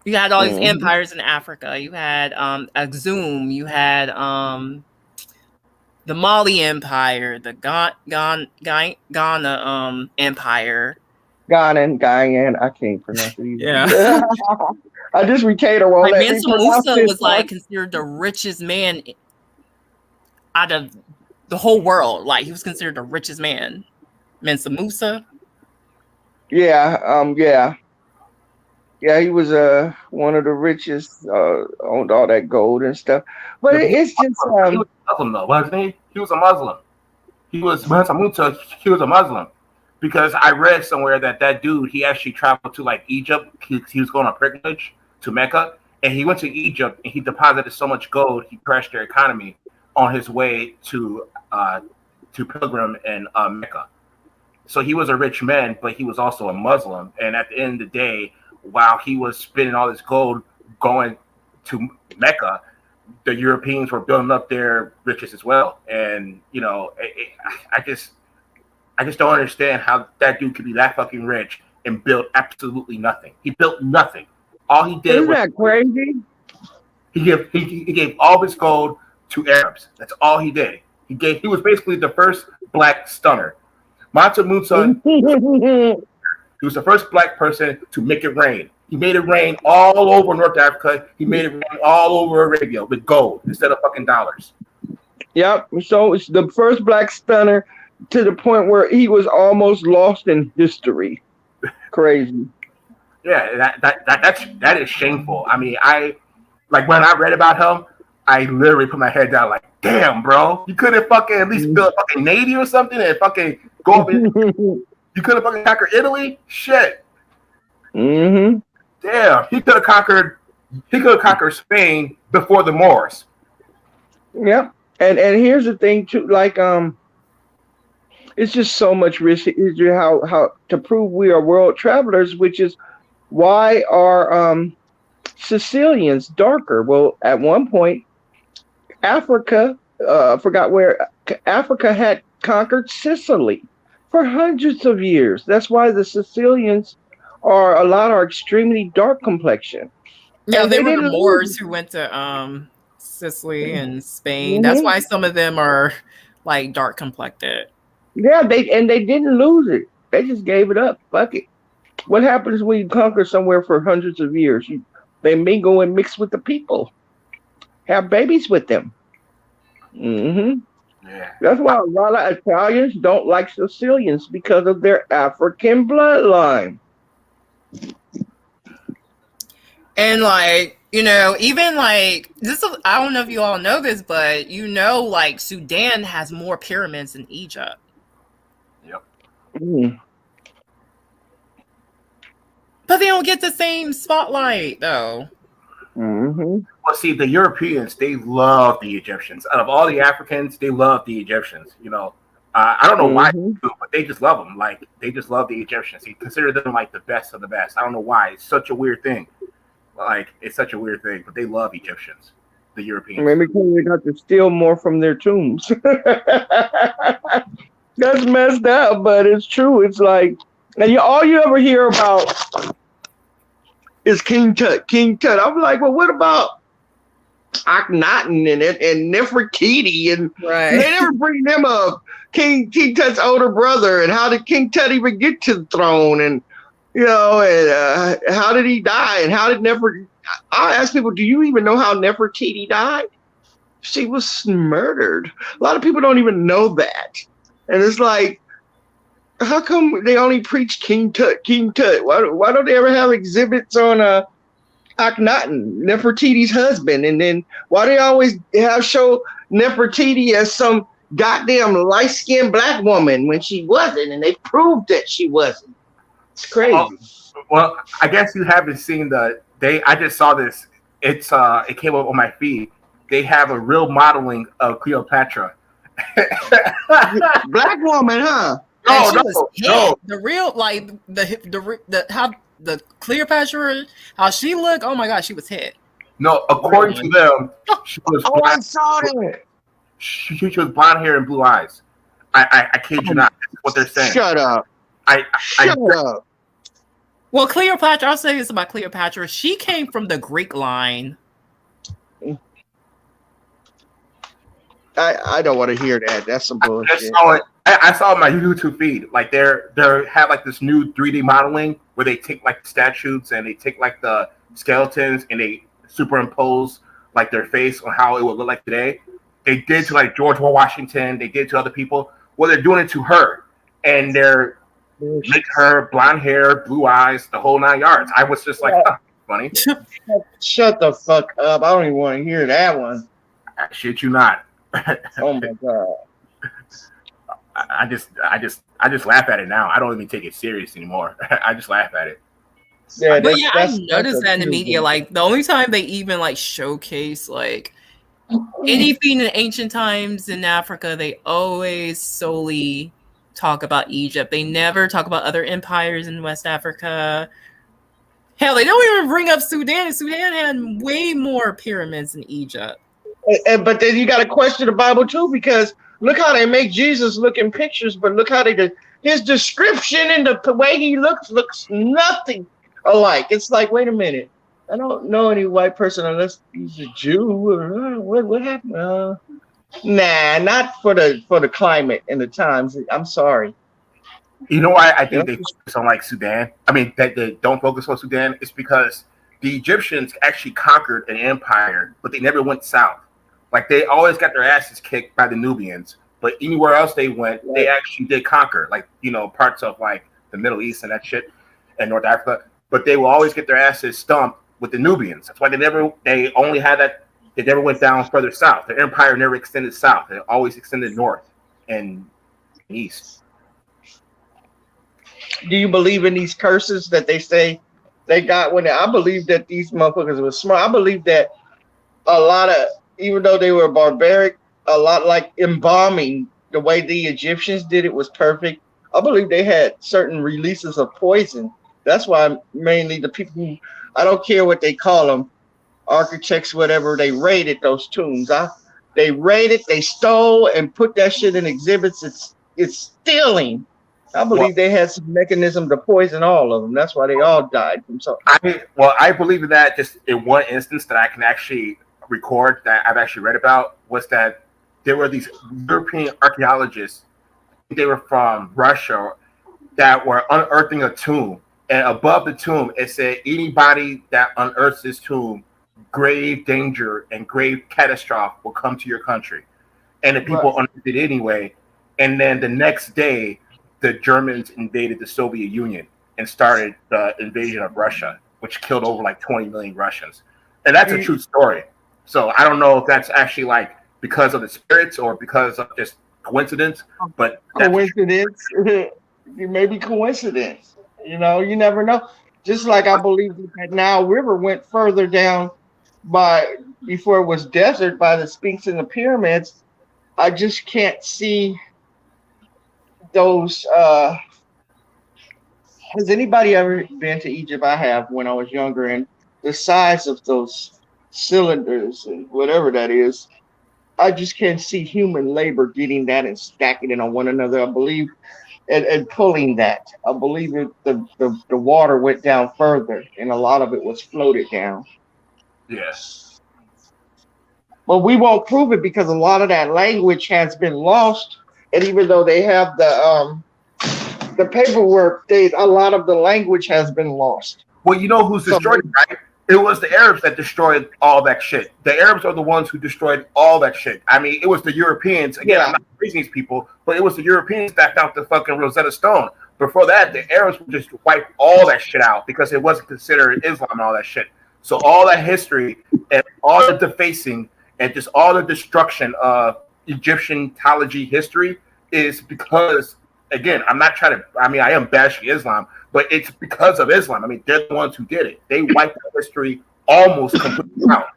You had all these empires in Africa. You had Axum. You had the Mali Empire, the Ghana Empire. Guyana, I can't pronounce it either. Yeah. I just retained a like Mansa Musa was like considered the richest man out of the whole world. Like, he was considered the richest man. Mansa Musa. Yeah, he was one of the richest, owned all that gold and stuff. But it's just he was Muslim though, wasn't he? He was a Muslim. He was Mansa Musa. He was a Muslim, because I read somewhere that dude, he actually traveled to like Egypt. He was going on pilgrimage to Mecca, and he went to Egypt and he deposited so much gold he crashed their economy on his way to pilgrim in Mecca. So he was a rich man, but he was also a Muslim. And at the end of the day, while he was spending all this gold going to Mecca, the Europeans were building up their riches as well. And I just don't understand how that dude could be that fucking rich and build absolutely nothing. He built nothing. All he did was that crazy. He gave all his gold to Arabs. That's all he did. He was basically the first black stunner. Mansa Musa, he was the first black person to make it rain. He made it rain all over North Africa. He made it rain all over Arabia with gold instead of fucking dollars. Yep. So it's the first black stunner to the point where he was almost lost in history. Crazy. Yeah, that is shameful. I mean, like when I read about him, I literally put my head down like, damn, bro, you couldn't fucking at least build a fucking navy or something and fucking go up in, you couldn't fucking conquer Italy? Shit. Mm-hmm. Damn, he could have conquered Spain before the Moors. Yep. And here's the thing too, like it's just so much risk how to prove we are world travelers, which is why are Sicilians darker? Well, at one point, Africa, forgot where Africa had conquered Sicily for hundreds of years. That's why the Sicilians are extremely dark complexion. Yeah, And they were the didn't Moors lose. who went to Sicily and Spain. That's why some of them are like dark complected. Yeah, they didn't lose it. They just gave it up. Fuck it. What happens when you conquer somewhere for hundreds of years? They mingle and mix with the people, have babies with them. Mm-hmm. Yeah. That's why a lot of Italians don't like Sicilians because of their African bloodline. And like, you know, even like this is, I don't know if you all know this, but you know, like Sudan has more pyramids than Egypt. Yep. Mm. But they don't get the same spotlight though. Mm-hmm. Well, see, the Europeans, they love the Egyptians. Out of all the Africans, they love the Egyptians. You know, I don't know why, but they just love them. Like, they just love the Egyptians. They consider them like the best of the best. I don't know why. It's such a weird thing. Like, it's such a weird thing, but they love Egyptians, the Europeans. Maybe because they got to steal more from their tombs. That's messed up, but it's true. It's like, and all you ever hear about is King Tut. King Tut. I'm like, well, what about Akhenaten and Nefertiti? And Right. they never bring them up. King Tut's older brother, and how did King Tut even get to the throne? And you know, and how did he die? And how did I ask people, do you even know how Nefertiti died? She was murdered. A lot of people don't even know that. And it's like, how come they only preach King Tut, King Tut? Why don't they ever have exhibits on Akhenaten, Nefertiti's husband? And then why do they always show Nefertiti as some goddamn light-skinned black woman when she wasn't? And they proved that she wasn't. It's crazy. Well, I guess you haven't seen I just saw this. It came up on my feed. They have a real modeling of Cleopatra. Black woman, huh? No. The real, like how the Cleopatra, how she looked. Oh my God, she was hit. No, according to them, she was. I saw that. She was blonde hair and blue eyes. I kid you not. That's what they're saying. Shut up. Shut up. Well, Cleopatra, I'll say this about Cleopatra. She came from the Greek line. I don't want to hear that. That's some bullshit. I saw it on my YouTube feed. Like they have like this new 3D modeling where they take like the statues and they take like the skeletons and they superimpose like their face on how it would look like today. They did to like George Washington. They did to other people. Well, they're doing it to her, and they're make her blonde hair, blue eyes, the whole 9 yards. I was just like, funny. Shut the fuck up! I don't even want to hear that one. I shit you not. Oh my God. I just laugh at it now. I don't even take it serious anymore. I just laugh at it. Yeah, but yeah, I noticed that in the media. Like the only time they even like showcase like anything in ancient times in Africa, they always solely talk about Egypt. They never talk about other empires in West Africa. Hell, they don't even bring up Sudan. Sudan had way more pyramids than Egypt. But then you got to question the Bible too, because look how they make Jesus look in pictures, but look how his description and the way he looks nothing alike. It's like, wait a minute, I don't know any white person unless he's a Jew. Or what happened? Nah, not for the climate and the times. I'm sorry. You know why I think they Yep. focus on like Sudan? I mean, that they don't focus on Sudan. It's because the Egyptians actually conquered an empire, but they never went south. Like they always got their asses kicked by the Nubians, but anywhere else they went, they Right. actually did conquer. Like parts of like the Middle East and that shit, and North Africa. But they will always get their asses stumped with the Nubians. That's why they only had that. They never went down further south. Their empire never extended south. It always extended north and east. Do you believe in these curses that they say they got when I believe that these motherfuckers were smart. I believe that a lot of, even though they were barbaric, a lot like embalming, the way the Egyptians did it was perfect. I believe they had certain releases of poison. That's why mainly the people who, I don't care what they call them, architects, whatever, they raided those tombs. They raided, they stole and put that shit in exhibits. It's stealing. I believe they had some mechanism to poison all of them. That's why they all died from something. I believe in that. Just in one instance that I can actually record that I've actually read about was that there were these European archaeologists. They were from Russia that were unearthing a tomb, and above the tomb it said, "Anybody that unearths this tomb, grave danger and grave catastrophe will come to your country." And the people unearthed it anyway. And then the next day, the Germans invaded the Soviet Union and started the invasion of Russia, which killed over like 20 million Russians. And that's a true story. So I don't know if that's actually like because of the spirits or because of just coincidence, but coincidence. It may be coincidence. You never know. Just like I believe that Nile River went further down before it was desert by the Sphinx and the pyramids. I just can't see those. Has anybody ever been to Egypt? I have when I was younger, and the size of those cylinders and whatever that is, I just can't see human labor getting that and stacking it on one another. I believe and pulling that. I believe the water went down further, and a lot of it was floated down. Yes. But we won't prove it because a lot of that language has been lost, and even though they have the paperwork, a lot of the language has been lost. Well, you know who's destroyed it, right? It was the Arabs that destroyed all that shit. The Arabs are the ones who destroyed all that shit. I mean, it was the Europeans. Again, I'm not praising these people, but it was the Europeans that found the fucking Rosetta Stone. Before that, the Arabs would just wipe all that shit out because it wasn't considered Islam and all that shit. So all that history and all the defacing and just all the destruction of Egyptian theology history is because, again, I am bashing Islam, but it's because of Islam. I mean, they're the ones who did it. They wiped out history almost completely out.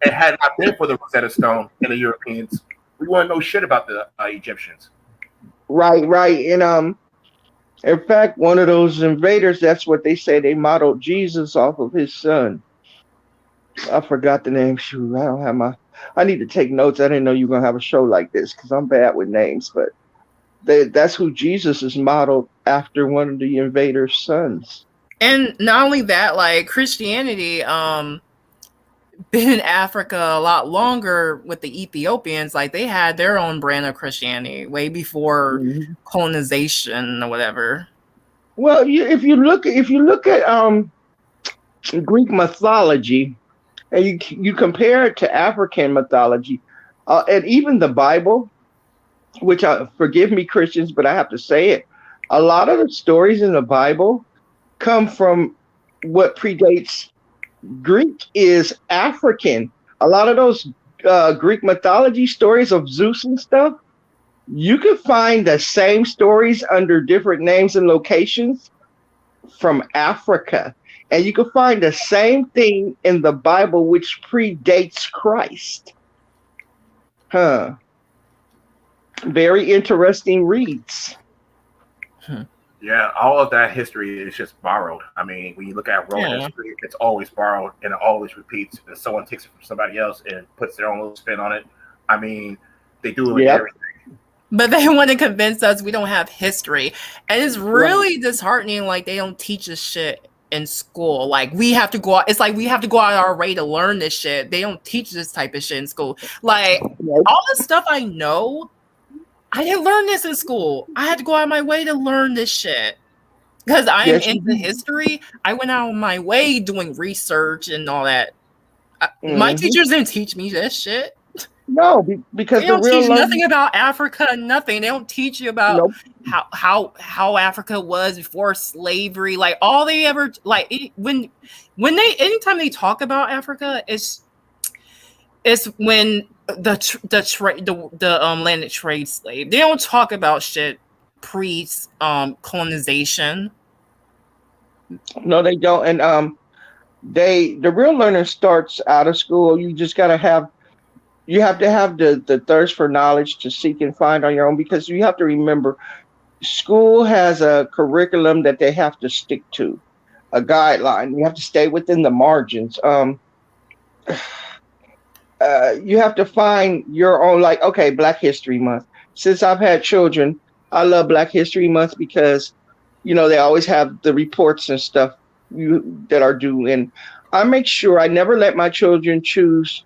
It had not been for the Rosetta Stone and the Europeans, we wouldn't know shit about the Egyptians. Right. And in fact, one of those invaders, that's what they say, they modeled Jesus off of his son. I forgot the name. Shoot, I need to take notes. I didn't know you were gonna have a show like this because I'm bad with names, but that's who Jesus is modeled after, one of the invaders' sons. And not only that, like Christianity been in Africa a lot longer with the Ethiopians. Like they had their own brand of Christianity way before colonization or whatever. Well, if you look at Greek mythology and you compare it to African mythology, and even the Bible, which forgive me, Christians, but I have to say it. A lot of the stories in the Bible come from what predates Greek is African. A lot of those Greek mythology stories of Zeus and stuff, you can find the same stories under different names and locations from Africa. And you can find the same thing in the Bible, which predates Christ. Very interesting reads. Yeah, all of that history is just borrowed. I mean, when you look at Roman history, it's always borrowed and it always repeats. And someone takes it from somebody else and puts their own little spin on it. I mean, they do it with everything. But they want to convince us we don't have history. And it's really disheartening, like they don't teach us shit in school. Like we have to go out. It's like we have to go out our way to learn this shit. They don't teach this type of shit in school. Like all the stuff I know, I didn't learn this in school. I had to go out of my way to learn this shit. Because I am into history, I went out of my way doing research and all that. My teachers didn't teach me this shit. No, because they don't teach nothing about Africa. Nothing. They don't teach you about how Africa was before slavery. Like all they ever when they anytime they talk about Africa, it's when the landed trade slave. They don't talk about shit pre colonization. No, they don't. And the real learning starts out of school. You just gotta have to have the thirst for knowledge to seek and find on your own, because you have to remember school has a curriculum that they have to stick to, a guideline. You have to stay within the margins. You have to find your own, like, okay, Black History Month. Since I've had children, I love Black History Month because, they always have the reports and stuff that are due. And I make sure I never let my children choose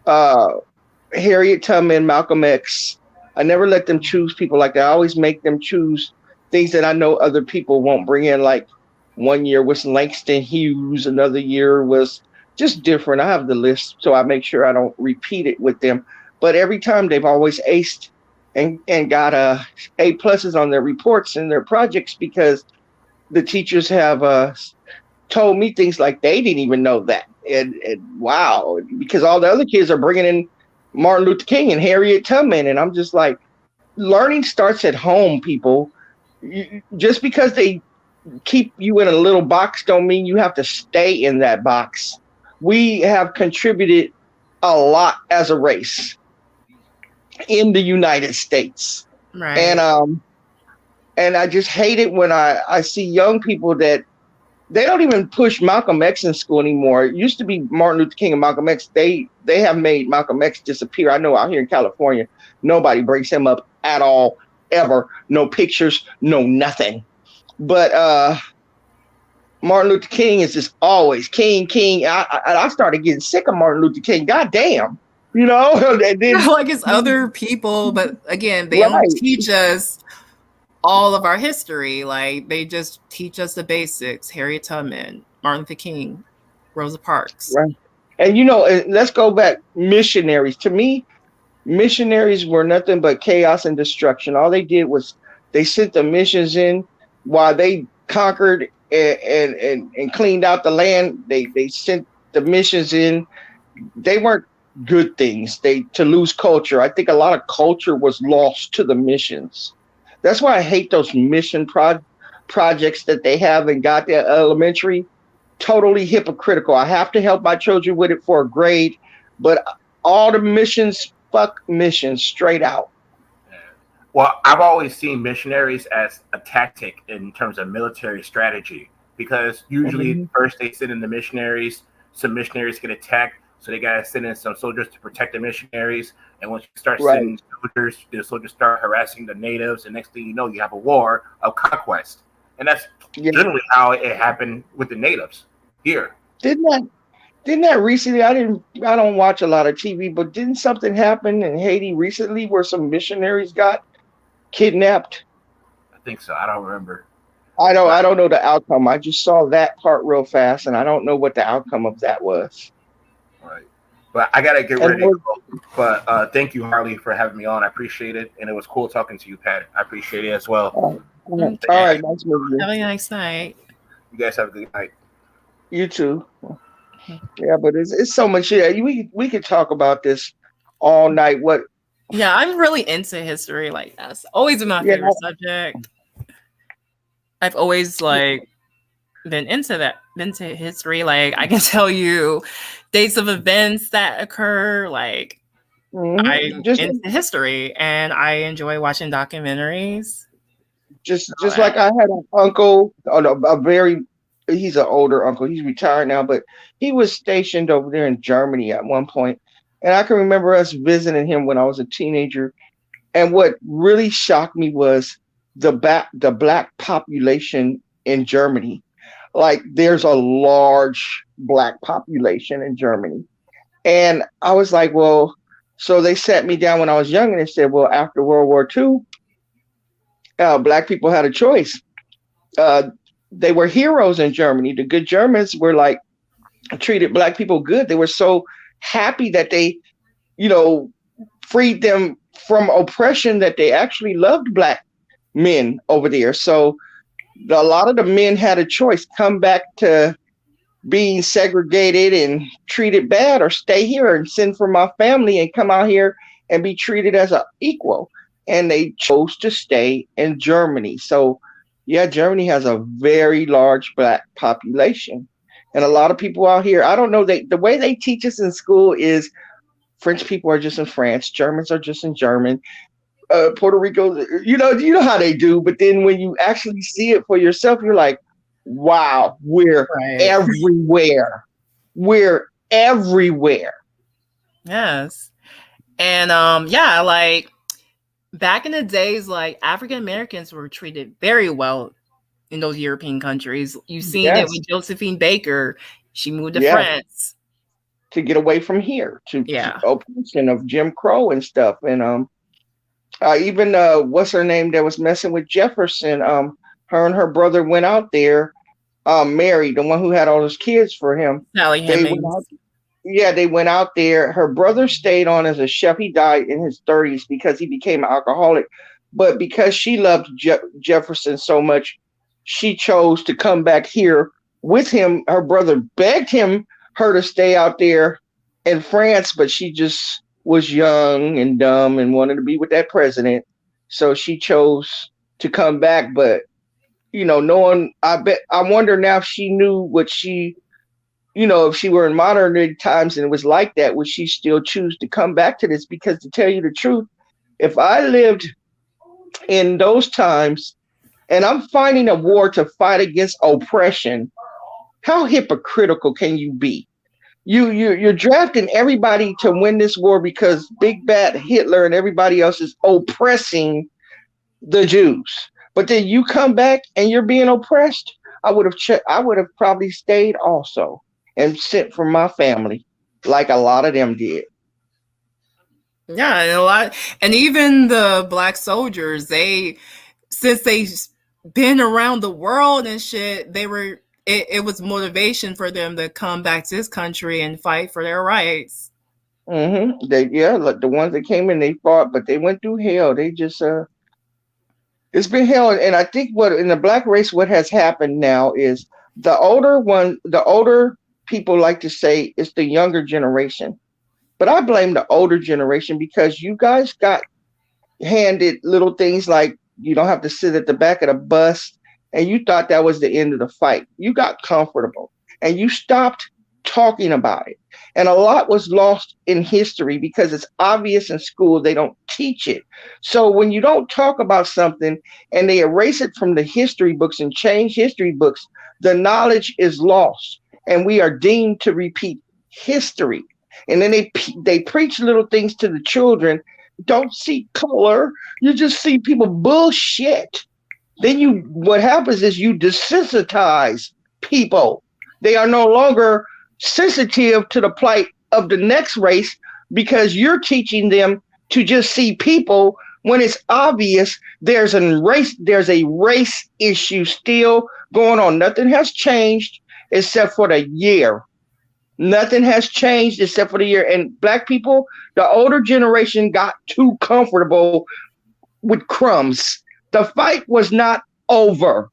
Harriet Tubman, Malcolm X. I never let them choose people like that. I always make them choose things that I know other people won't bring in. Like one year was Langston Hughes, another year was just different. I have the list, so I make sure I don't repeat it with them. But every time they've always aced and got A pluses on their reports and their projects, because the teachers have told me things like they didn't even know that. And wow, because all the other kids are bringing in Martin Luther King and Harriet Tubman. And I'm just like, learning starts at home, people. Just because they keep you in a little box don't mean you have to stay in that box. We have contributed a lot as a race in the United States. Right. And I just hate it when I see young people that they don't even push Malcolm X in school anymore. It used to be Martin Luther King and Malcolm X. They have made Malcolm X disappear. I know out here in California, nobody brings him up at all, ever. No pictures, no nothing. But Martin Luther King is just always King. I started getting sick of Martin Luther King. God damn. And then, like it's other people, but again, they don't teach us all of our history. Like they just teach us the basics. Harriet Tubman, Martin Luther King, Rosa Parks. Right. And let's go back. Missionaries. To me, missionaries were nothing but chaos and destruction. All they did was they sent the missions in while they conquered and cleaned out the land. They sent the missions in. They weren't good things. To lose culture. I think a lot of culture was lost to the missions. That's why I hate those mission projects that they have in goddamn elementary. Totally hypocritical. I have to help my children with it for a grade, but all the missions, fuck missions, straight out. Well, I've always seen missionaries as a tactic in terms of military strategy, because usually first they send in the missionaries, some missionaries get attacked, so they got to send in some soldiers to protect the missionaries. And once you start sending soldiers, the soldiers start harassing the natives, and next thing you know, you have a war of conquest. And that's generally how it happened with the natives here. Didn't that recently? I don't watch a lot of TV, but didn't something happen in Haiti recently where some missionaries got kidnapped? I think so. I don't remember. I don't know the outcome. I just saw that part real fast, and I don't know what the outcome of that was. Right. But I gotta get ready to go. But thank you, Harley, for having me on. I appreciate it, and it was cool talking to you, Pat. I appreciate it as well. All right, nice meeting you. Have a nice night. You guys have a good night. You too. Yeah, but it's so much shit. We could talk about this all night. Yeah, I'm really into history. Like that's always been my favorite subject. I've always been into history. Like I can tell you dates of events that occur. Like I'm into history, and I enjoy watching documentaries. Just like I had an uncle, he's an older uncle. He's retired now, but he was stationed over there in Germany at one point. And I can remember us visiting him when I was a teenager. And what really shocked me was the black population in Germany. Like there's a large black population in Germany. And I was like, well, so they sat me down when I was young and they said, well, after World War II, black people had a choice. Uh, they were heroes in Germany. The good Germans were like treated black people good. They were so happy that they, you know, freed them from oppression that they actually loved black men over there. So a lot of the men had a choice: come back to being segregated and treated bad, or stay here and send for my family and come out here and be treated as an equal. And they chose to stay in Germany. So yeah, Germany has a very large black population. And a lot of people out here, I don't know, the way they teach us in school is French people are just in France, Germans are just in German, Puerto Rico, you know how they do. But then when you actually see it for yourself, you're like, wow, we're everywhere. We're everywhere. Yes. And yeah, like back in the days, like African Americans were treated very well in those European countries. You've seen it with Josephine Baker. She moved to France to get away from here, to oppression of Jim Crow and stuff. And even what's her name that was messing with Jefferson? Her and her brother went out there. Mary, the one who had all those kids for him. Sally Hemings. They went out there. Her brother stayed on as a chef. He died in his 30s because he became an alcoholic. But because she loved Jefferson so much, she chose to come back here with him. Her brother begged her to stay out there in France, but she just was young and dumb and wanted to be with that president. So she chose to come back. But, you know, I wonder now if she knew what she, you know, if she were in modern day times and it was like that, would she still choose to come back to this? Because to tell you the truth, if I lived in those times and I'm fighting a war to fight against oppression, how hypocritical can you be? You're drafting everybody to win this war because Big Bad Hitler and everybody else is oppressing the Jews. But then you come back and you're being oppressed. I would have probably stayed also and sent for my family, like a lot of them did. Yeah, and even the black soldiers, since they've been around the world and shit, it was motivation for them to come back to this country and fight for their rights. Mm-hmm. Like the ones that came in, they fought, but they went through hell. They just it's been hell. And I think what in the black race, what has happened now is the older people like to say it's the younger generation. But I blame the older generation because you guys got handed little things like you don't have to sit at the back of the bus, and you thought that was the end of the fight. You got comfortable and you stopped talking about it. And a lot was lost in history because it's obvious in school they don't teach it. So when you don't talk about something and they erase it from the history books and change history books, the knowledge is lost and we are deemed to repeat history. And then they preach little things to the children. Don't see color. You just see people bullshit. Then what happens is you desensitize people. They are no longer sensitive to the plight of the next race because you're teaching them to just see people when it's obvious there's a race issue still going on. Nothing has changed except for the year. Nothing has changed except for the year. And black people, the older generation got too comfortable with crumbs. The fight was not over.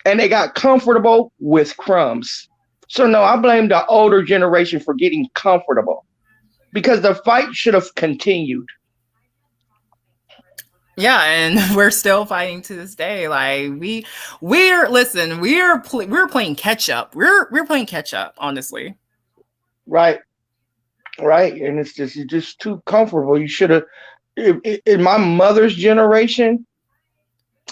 And they got comfortable with crumbs. So no, I blame the older generation for getting comfortable because the fight should have continued. Yeah, and we're still fighting to this day. Like we're playing catch up. We're playing catch up, honestly. Right. And it's just too comfortable. You should have. In my mother's generation,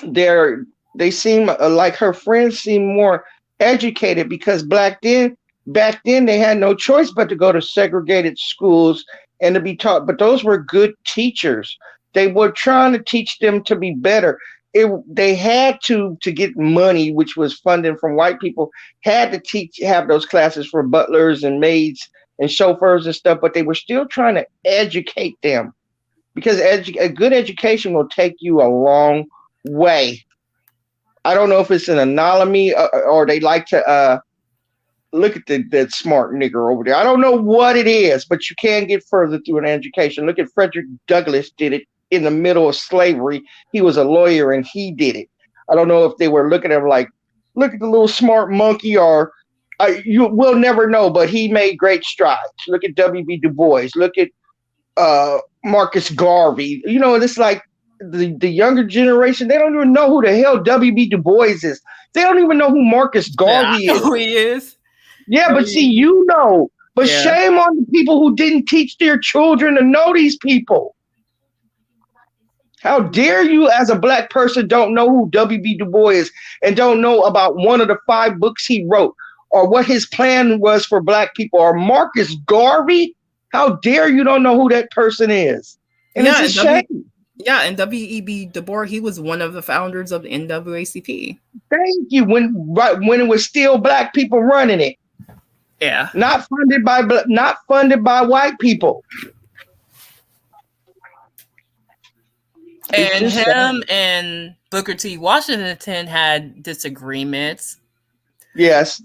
they seem like her friends seem more educated because back then they had no choice but to go to segregated schools and to be taught. But those were good teachers. They were trying to teach them to be better. they had to get money, which was funding from white people, had to have those classes for butlers and maids and chauffeurs and stuff, but they were still trying to educate them, because a good education will take you a long way. I don't know if it's an anomaly or they like to look at that smart nigger over there. I don't know what it is, but you can get further through an education. Look at Frederick Douglass did it in the middle of slavery. He was a lawyer and he did it. I don't know if they were looking at him like, look at the little smart monkey, or you will never know, but he made great strides. Look at W.B. Du Bois. Look at Marcus Garvey. You know, it's like the younger generation, they don't even know who the hell W.B. Du Bois is. They don't even know who Marcus Garvey I know is. who he is. Yeah, but see, you know. But Yeah. shame on the people who didn't teach their children to know these people. How dare you, as a black person, don't know who W.B. Du Bois is and don't know about one of the 5 books he wrote, or what his plan was for black people, or Marcus Garvey? How dare you don't know who that person is? And Yeah, it's a shame. And W.E.B. Du Bois, he was one of the founders of the NAACP. Thank you. When it was still black people running it, Yeah. not funded by white people. And him and Booker T. Washington had disagreements. Yes,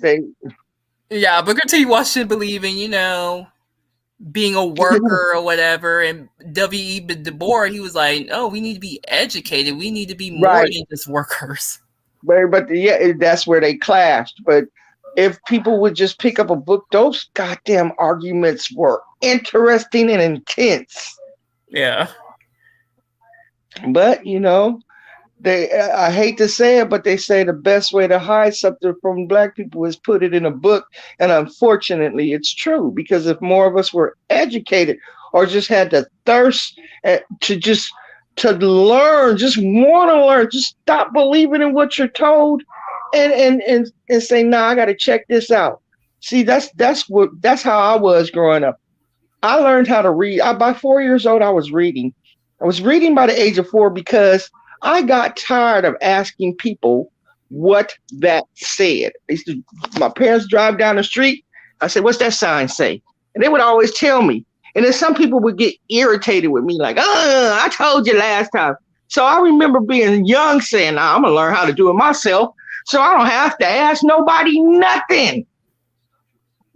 Yeah, Booker T. Washington believed in, being a worker or whatever, and W.E.B. Du Bois, he was like, "Oh, we need to be educated. We need to be more than just workers." But yeah, that's where they clashed. But if people would just pick up a book, those goddamn arguments were interesting and intense. Yeah. But I hate to say it, but they say the best way to hide something from black people is put it in a book. And unfortunately, it's true, because if more of us were educated or just had the thirst to learn, just want to learn, just stop believing in what you're told and say, nah, I got to check this out. See, that's how I was growing up. I learned how to read. By 4 years old, I was reading. I was reading by the age of 4 because I got tired of asking people what that said. My parents drive down the street. I said, "What's that sign say?" And they would always tell me. And then some people would get irritated with me, like, I told you last time. So I remember being young saying, nah, I'm going to learn how to do it myself, so I don't have to ask nobody nothing.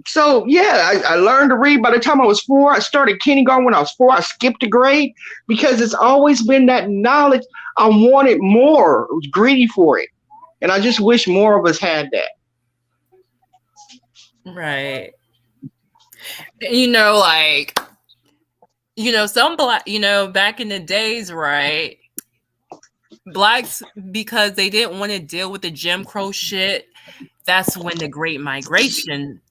So, yeah, I learned to read by the time I was 4. I started kindergarten when I was 4. I skipped a grade because it's always been that knowledge. I wanted more. I was greedy for it. And I just wish more of us had that. Right. Some black, back in the days, right? Blacks, because they didn't want to deal with the Jim Crow shit, that's when the Great Migration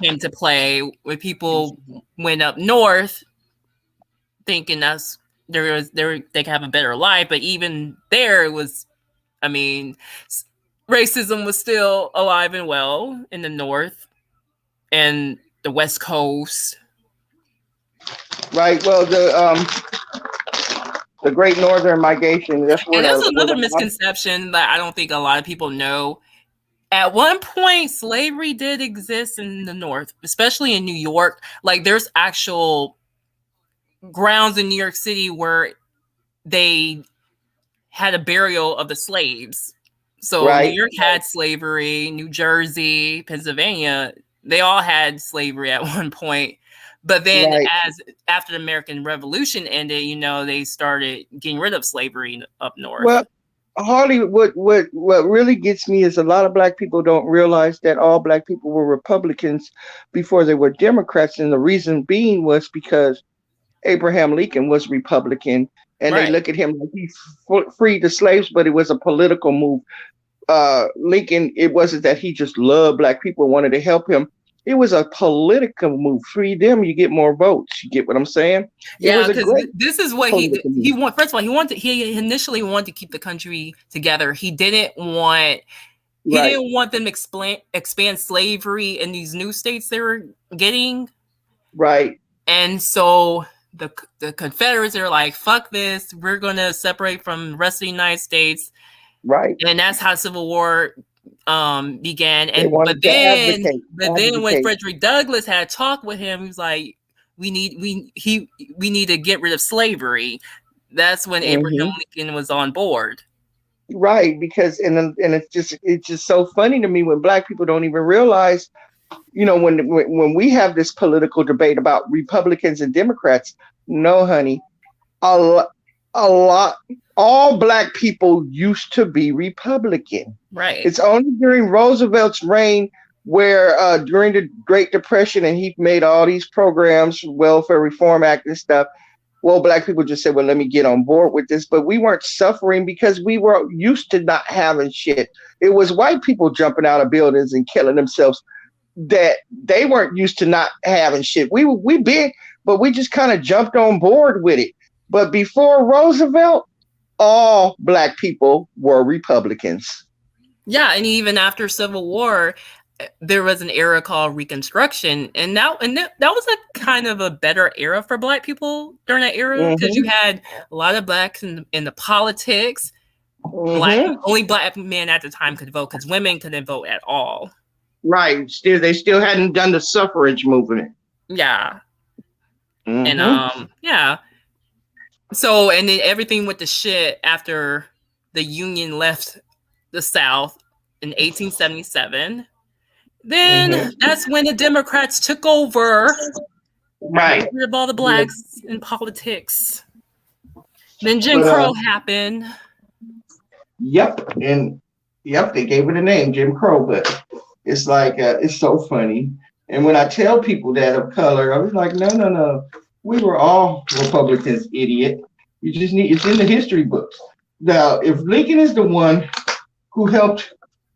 came to play, where people went up north thinking they could have a better life, but even there it was, racism was still alive and well in the north and the West Coast. Right. Well, the Great Northern Migration. That's another misconception that I don't think a lot of people know. At one point, slavery did exist in the North, especially in New York. Like, there's actual grounds in New York City where they had a burial of the slaves. So New York had slavery, New Jersey, Pennsylvania, they all had slavery at one point. But then after the American Revolution ended, they started getting rid of slavery up north. Well, Harley, what really gets me is a lot of black people don't realize that all black people were Republicans before they were Democrats. And the reason being was because Abraham Lincoln was Republican, and they look at him like he freed the slaves, but it was a political move. Lincoln, it wasn't that he just loved black people and wanted to help him. It was a political move. Free them, you get more votes. You get what I'm saying? Yeah, because this is what he wanted. First of all, he initially wanted to keep the country together. He didn't want them to expand slavery in these new states they were getting. Right. And so the Confederates are like, fuck this, we're going to separate from the rest of the United States. Right. And that's how Civil War began. They And wanted to advocate. then when Frederick Douglass had a talk with him, he was like, we need to get rid of slavery. That's when Abraham Lincoln was on board. Right, because and it's just so funny to me when Black people don't even realize, you know, when we have this political debate about Republicans and Democrats. No, honey, a lot, all Black people used to be Republican. Right. It's only during Roosevelt's reign where during the Great Depression, and he made all these programs, Welfare Reform Act and stuff. Well, Black people just said, well, let me get on board with this. But we weren't suffering because we were used to not having shit. It was white people jumping out of buildings and killing themselves that they weren't used to not having shit. We been, but we just kind of jumped on board with it. But before Roosevelt, all Black people were Republicans. Yeah, and even after Civil War, there was an era called Reconstruction, and that was a kind of a better era for Black people during that era, because you had a lot of Blacks in the politics. Only Black men at the time could vote, because women couldn't vote at all. Right. They still hadn't done the suffrage movement. Yeah. And yeah. So, and then everything went to shit after the Union left the South in 1877. Then that's when the Democrats took over. Right. Got rid of all the Blacks in politics. Then Jim Crow happened. Yep. And they gave it a name, Jim Crow, but it's like, it's so funny. And when I tell people that of color, I was like, no. We were all Republicans, idiot. You just it's in the history books. Now, if Lincoln is the one who helped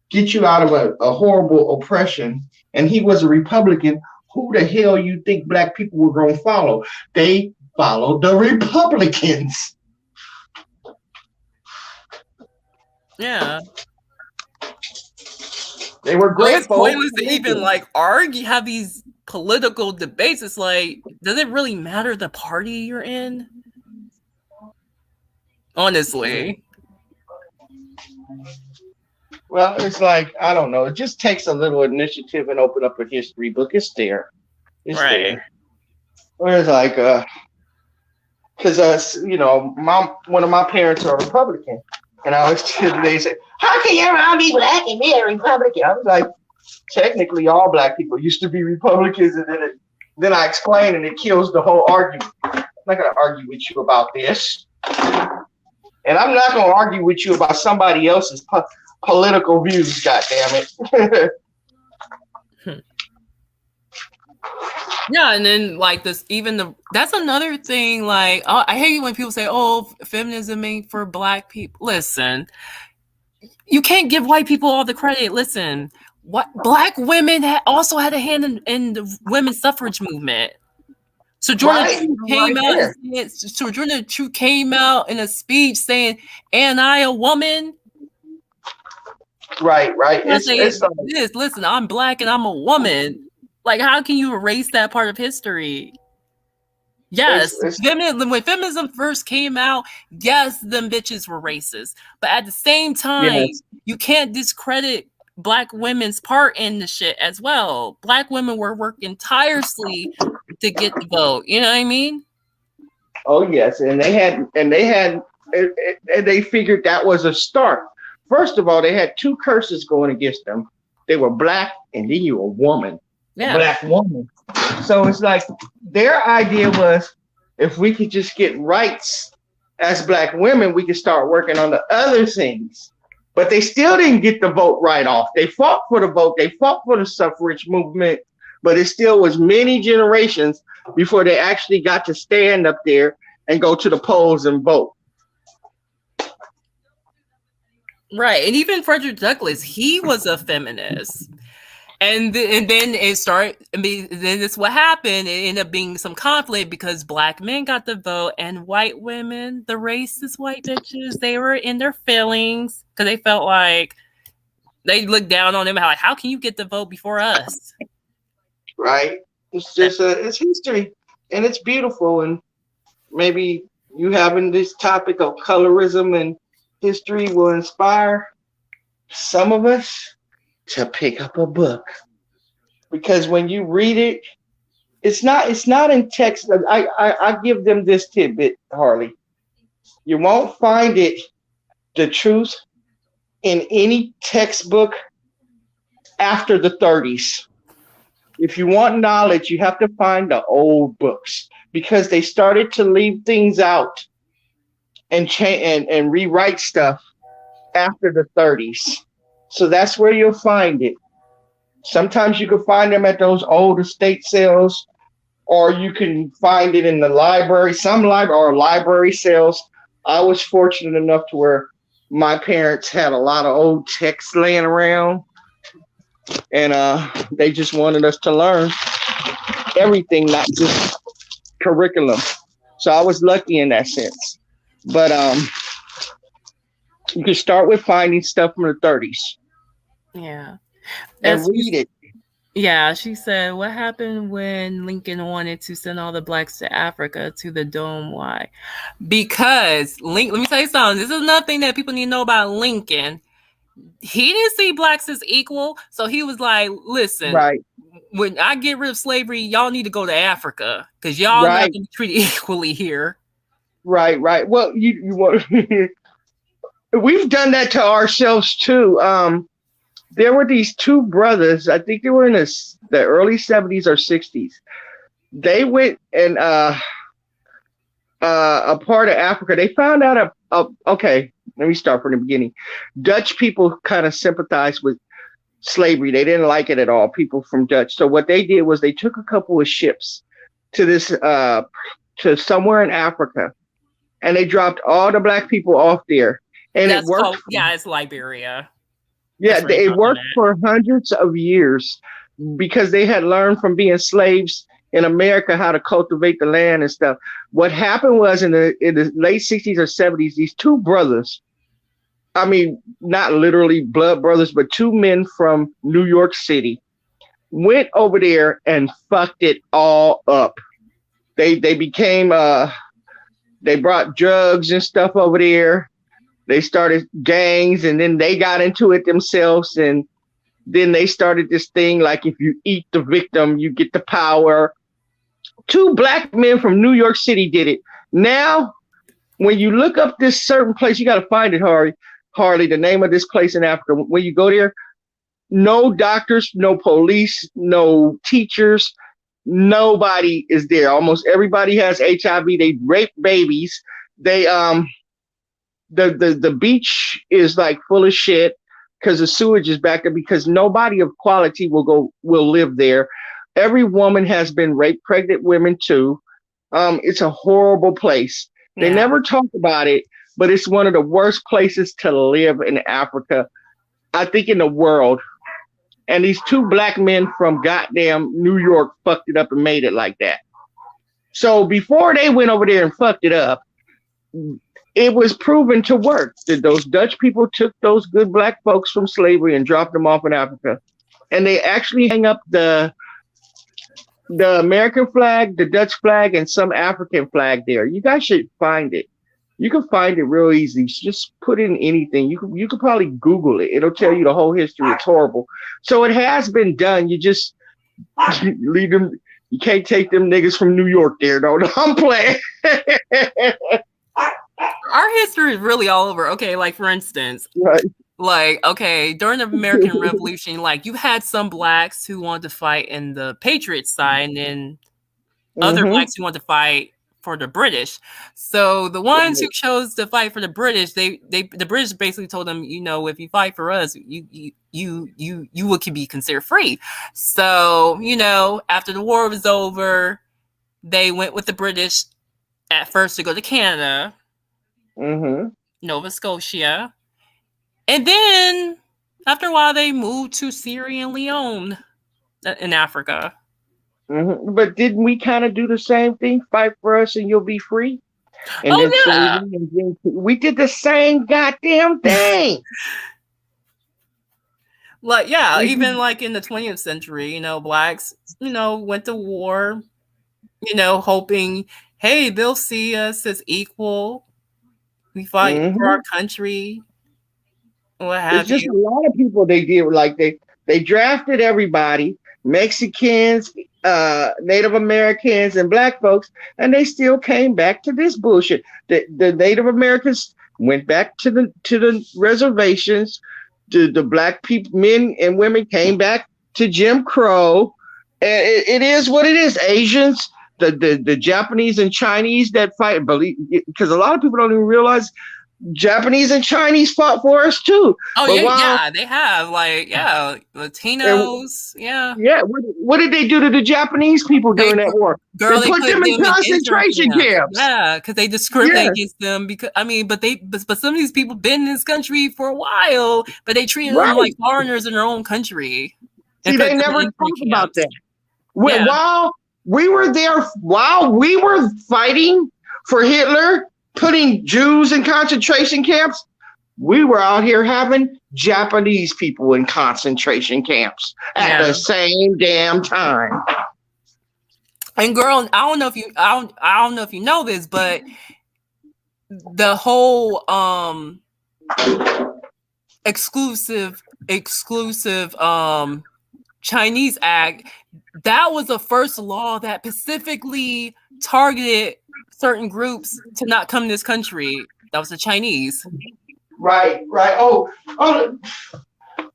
get you out of a horrible oppression, and he was a Republican, who the hell you think Black people were going to follow? They followed the Republicans. Yeah. They were great. It's pointless to even like argue, have these political debates. It's like, does it really matter the party you're in? Honestly. Well, it's like, I don't know. It just takes a little initiative and open up a history book. It's there. It's there. Whereas like, because one of my parents are Republican, and I always they say, how can you all be Black and be a Republican? I was like, technically all Black people used to be Republicans, and then I explain, and it kills the whole argument. I'm not going to argue with you about this, and I'm not going to argue with you about somebody else's political views. God damn it! Yeah, and then like this, that's another thing. Like, I hate when people say, "Oh, feminism ain't for Black people." Listen, you can't give white people all the credit. Listen, what Black women also had a hand in the women's suffrage movement. Sojourner Truth came out in a speech saying, "And I a woman." Right. Listen, I'm Black and I'm a woman. Like, how can you erase that part of history? Yes, when feminism first came out, yes, them bitches were racist. But at the same time, you can't discredit Black women's part in the shit as well. Black women were working tirelessly to get the vote. You know what I mean? Oh yes, and they figured that was a start. First of all, they had two curses going against them. They were Black, and then you were a woman. Yeah. Black woman. So it's like their idea was, if we could just get rights as Black women, we could start working on the other things. But they still didn't get the vote right off. They fought for the vote. They fought for the suffrage movement, but it still was many generations before they actually got to stand up there and go to the polls and vote. Right. And even Frederick Douglass, he was a feminist. And then it started. I mean, then it's what happened. It ended up being some conflict because Black men got the vote and white women, the racist white bitches, they were in their feelings because they felt like they looked down on them. How can you get the vote before us? Right. It's just it's history, and it's beautiful. And maybe you having this topic of colorism and history will inspire some of us to pick up a book, because when you read it, it's not in text. I give them this tidbit, Harley. You won't find it, the truth, in any textbook after the 30s. If you want knowledge, you have to find the old books, because they started to leave things out and change and rewrite stuff after the 30s. So that's where you'll find it. Sometimes you can find them at those old estate sales, or you can find it in the library. Some library sales. I was fortunate enough to where my parents had a lot of old texts laying around, and they just wanted us to learn everything, not just curriculum. So I was lucky in that sense. But you can start with finding stuff from the 30s. Yeah. And read it. Yeah, she said, what happened when Lincoln wanted to send all the blacks to Africa to the Dome? Why? Because let me tell you something. This is another thing that people need to know about Lincoln. He didn't see blacks as equal, so he was like, listen, right. When I get rid of slavery, y'all need to go to Africa, because y'all not going to be treated equally here. Right. Well, you want we've done that to ourselves too. There were these two brothers. I think they were in the early 70s or 60s. They went and a part of Africa. They found out okay. Let me start from the beginning. Dutch people kind of sympathized with slavery. They didn't like it at all. People from Dutch. So what they did was they took a couple of ships to this to somewhere in Africa, and they dropped all the black people off there. And it worked. It's Liberia. Yeah, it worked for hundreds of years, because they had learned from being slaves in America how to cultivate the land and stuff. What happened was in the late 60s or 70s, these two brothers, I mean, not literally blood brothers, but two men from New York City, went over there and fucked it all up. They became they brought drugs and stuff over there. They started gangs, and then they got into it themselves. And then they started this thing like, if you eat the victim, you get the power. Two black men from New York City did it. Now, when you look up this certain place, you got to find it, Harley, the name of this place in Africa. When you go there, no doctors, no police, no teachers, nobody is there. Almost everybody has HIV. They rape babies. They the beach is like full of shit because the sewage is back there, because nobody of quality will live there. Every woman has been raped, pregnant women too. It's a horrible place. They never talk about it, but it's one of the worst places to live in Africa, I think, in the world. And these two black men from goddamn New York fucked it up and made it like that. So before they went over there and fucked it up, it was proven to work that those Dutch people took those good black folks from slavery and dropped them off in Africa. And they actually hang up the American flag, the Dutch flag, and some African flag there. You guys should find it. You can find it real easy. Just put in anything. You could probably Google it. It'll tell you the whole history. It's horrible. So it has been done. You just leave them. You can't take them niggas from New York there. No, I'm playing. Our history is really all over. Okay, like for instance, right. Like, okay, during the American Revolution, like you had some blacks who wanted to fight in the Patriot side, and then other blacks who wanted to fight for the British. So the ones who chose to fight for the British, the British basically told them, you know, if you fight for us, you can be considered free. So, you know, after the war was over, they went with the British at first to go to Canada, Nova Scotia. And then, after a while, they moved to Sierra Leone in Africa. But didn't we kind of do the same thing? Fight for us and you'll be free? And we did the same goddamn thing. Like, yeah, even like in the 20th century, you know, blacks, you know, went to war hoping, hey, they'll see us as equal. We fight for our country, what have It's just you. a lot of people they did like they drafted everybody, Mexicans, Native Americans, and black folks, and they still came back to this bullshit. The Native Americans went back to the reservations. The black people, men and women, came back to Jim Crow. And it is what it is. Asians, the Japanese and Chinese that fight, because a lot of people don't even realize Japanese and Chinese fought for us too. Oh, yeah, they have, Latinos, yeah. What did they do to the Japanese people during that war? Girl, they put them in concentration camps. Yeah, because they discriminate against them. But some of these people been in this country for a while, but they treated them like foreigners in their own country. See, they never talk about that. While we were there, while we were fighting for Hitler, putting Jews in concentration camps, we were out here having Japanese people in concentration camps at the same damn time. And girl, I don't know if you know this, but the whole exclusive Chinese Act, that was the first law that specifically targeted certain groups to not come to this country. That was the Chinese. Right. Oh,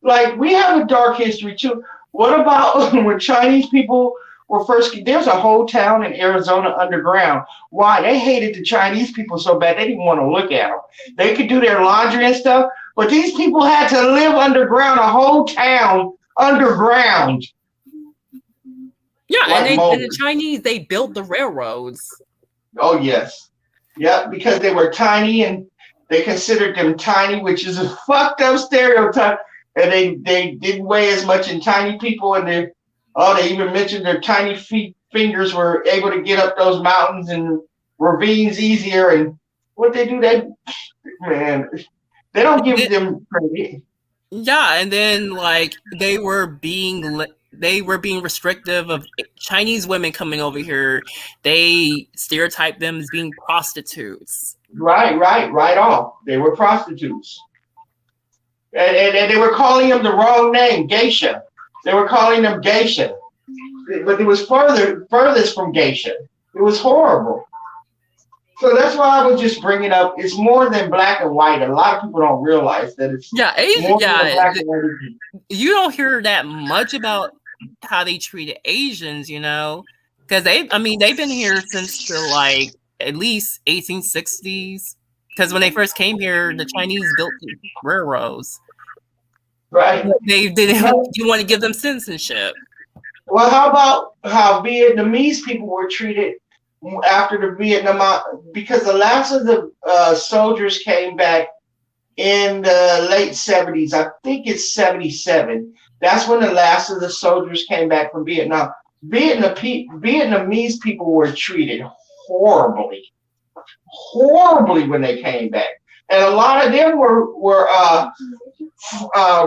like we have a dark history too. What about when Chinese people were first? There's a whole town in Arizona underground. Why? They hated the Chinese people so bad they didn't want to look at them. They could do their laundry and stuff, but these people had to live underground, a whole town underground. Yeah, and the Chinese, they built the railroads. Oh, yes. Yeah, because they were tiny and they considered them tiny, which is a fucked up stereotype. And they didn't weigh as much in tiny people. And they even mentioned their tiny fingers were able to get up those mountains and ravines easier. And what they do, they don't give them credit. Yeah, and then they were being restrictive of Chinese women coming over here. They stereotyped them as being prostitutes. Right on. They were prostitutes. And they were calling them the wrong name, geisha. They were calling them geisha. But it was furthest from geisha. It was horrible. So that's why I was just bringing up, it's more than black and white. A lot of people don't realize that it's Asian, more than black and white. You don't hear that much about how they treated Asians, because they've been here since the at least 1860s. Because when they first came here, the Chinese built railroads. Right. They didn't want to give them citizenship. Well, how about how Vietnamese people were treated after the Vietnam? Because the last of the soldiers came back in the late 70s. I think it's 77. That's when the last of the soldiers came back from Vietnam. Vietnamese people were treated horribly when they came back. And a lot of them were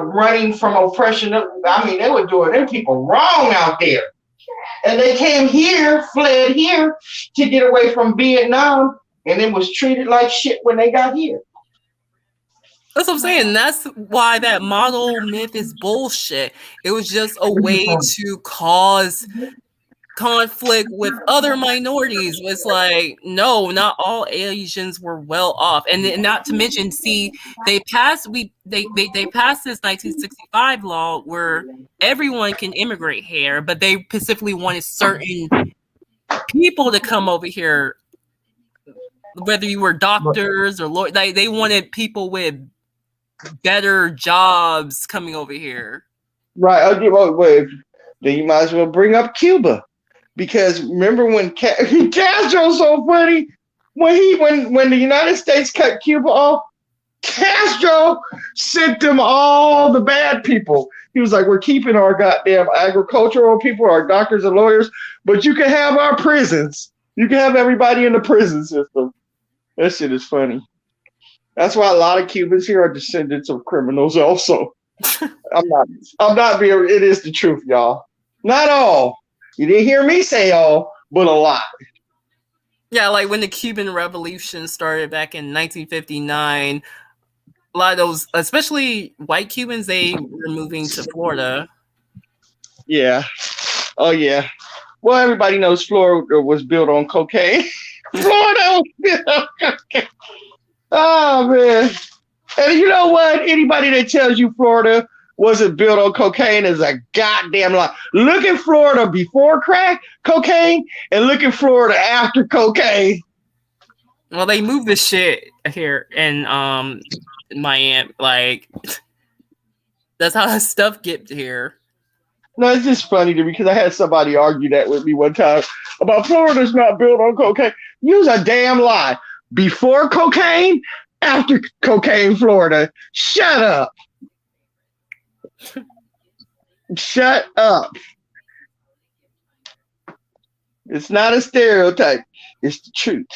running from oppression. They were doing them people wrong out there. And they fled here to get away from Vietnam, and it was treated like shit when they got here. That's what I'm saying. That's why that model myth is bullshit. It was just a way to cause conflict with other minorities. It's no, not all Asians were well off, and not to mention, they passed this 1965 law where everyone can immigrate here, but they specifically wanted certain people to come over here, whether you were doctors or lawyers. They wanted people with better jobs coming over here. Right. Wait. Then you might as well bring up Cuba. Because remember when Castro's so funny, when the United States cut Cuba off, Castro sent them all the bad people. He was like, we're keeping our goddamn agricultural people, our doctors and lawyers, but you can have our prisons. You can have everybody in the prison system. That shit is funny. That's why a lot of Cubans here are descendants of criminals also. I'm not being, it is the truth, y'all. Not all. You didn't hear me say all, but a lot. Yeah, like when the Cuban Revolution started back in 1959, a lot of those, especially white Cubans, they were moving to Florida. Yeah. Oh yeah. Well, everybody knows Florida was built on cocaine. Florida was built on cocaine. Oh man. And you know what? Anybody that tells you Florida wasn't built on cocaine is a goddamn lie. Look at Florida before crack cocaine and look at Florida after cocaine. Well, they moved the shit here in Miami. Like that's how that stuff get here. No, it's just funny to me because I had somebody argue that with me one time about Florida's not built on cocaine. Use a damn lie. Before cocaine, after cocaine, Florida. Shut up. Shut up. It's not a stereotype. It's the truth.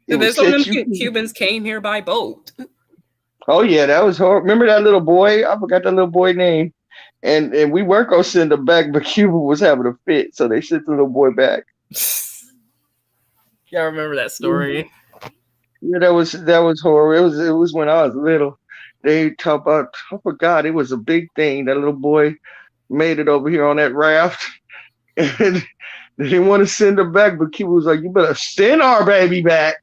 And then some of them Cubans came here by boat. Oh yeah, that was horrible. Remember that little boy? I forgot that little boy's name. And we weren't gonna send him back, but Cuba was having a fit, so they sent the little boy back. Yeah, I remember that story. Yeah, that was horrible. It was when I was little. They talk about, I forgot, it was a big thing. That little boy made it over here on that raft, and they didn't want to send him back, but Cuba was like, "You better send our baby back."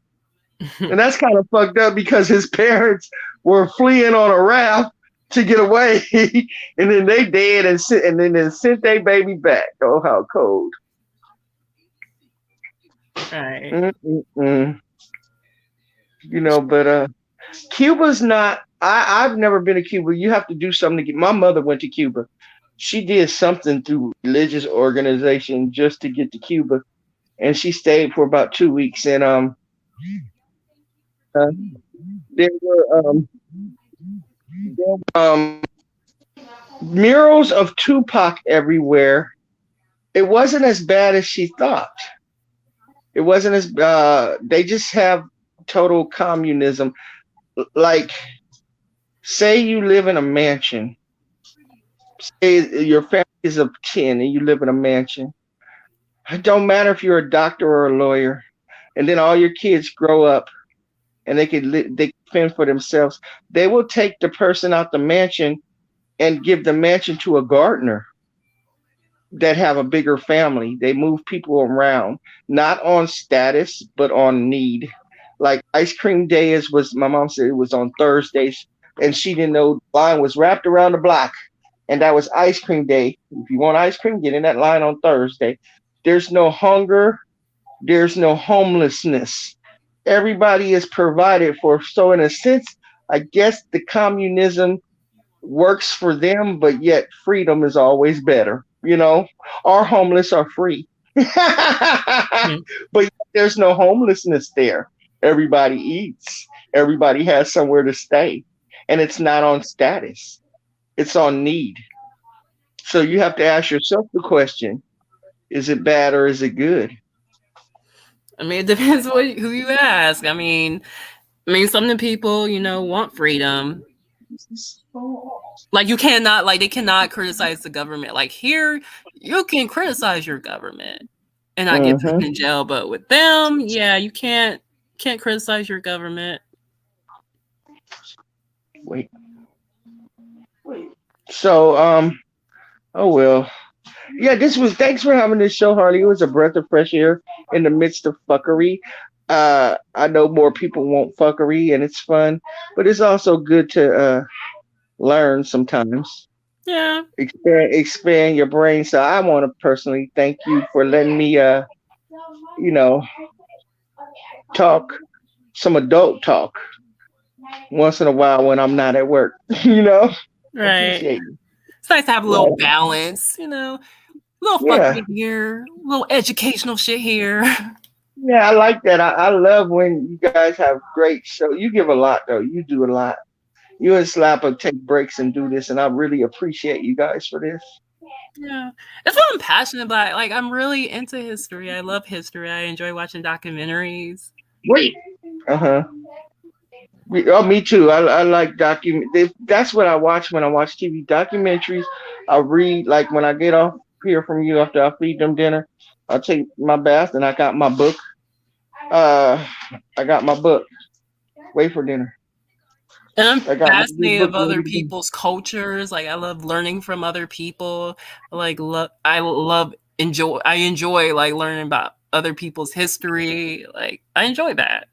And that's kind of fucked up because his parents were fleeing on a raft to get away, and then they dead and then sent their baby back. Oh, how cold! Right. Mm-mm-mm. You know, but Cuba's not. I've never been to Cuba. You have to do something to get. My mother went to Cuba. She did something through religious organization just to get to Cuba, and she stayed for about 2 weeks. And there were murals of Tupac everywhere. It wasn't as bad as she thought. It wasn't as they just have total communism. Like, say you live in a mansion. Say your family is of 10 and you live in a mansion. It don't matter if you're a doctor or a lawyer, and then all your kids grow up and they can fend for themselves. They will take the person out the mansion and give the mansion to a gardener that have a bigger family. They move people around, not on status, but on need. Like ice cream day my mom said it was on Thursdays, and she didn't know the line was wrapped around the block, and that was ice cream day. If you want ice cream, get in that line on Thursday. There's no hunger. There's no homelessness. Everybody is provided for. So in a sense, I guess the communism works for them, but yet freedom is always better. You know, our homeless are free, but there's no homelessness there. Everybody eats. Everybody has somewhere to stay, and it's not on status. It's on need. So you have to ask yourself the question, is it bad or is it good? I mean, it depends who you ask. I mean, some of the people, want freedom. Like they cannot criticize the government. Like here, you can criticize your government and not get put in jail, but with them, yeah, you can't criticize your government. Wait. So, oh well. Yeah, thanks for having this show, Harley. It was a breath of fresh air in the midst of fuckery. I know more people want fuckery and it's fun, but it's also good to learn sometimes. Yeah. Expand your brain. So I want to personally thank you for letting me talk some adult talk once in a while when I'm not at work. Right. It's nice to have a little balance, a little fucking here, a little educational shit here. Yeah, I like that. I love when you guys have great show. You give a lot though. You do a lot. You and Slapper take breaks and do this, and I really appreciate you guys for this. Yeah, it's what I'm passionate about. Like, I'm really into history. I love history. I enjoy watching documentaries. Wait. Me too. I like that's what I watch when I watch TV documentaries. I read, like when I get off here from you after I feed them dinner, I'll take my bath, and I got my book. I got my book. Wait for dinner. And I'm I got my fascinated book of other people's cultures. Like I love learning from other people. I enjoy like learning about other people's history. Like I enjoy that.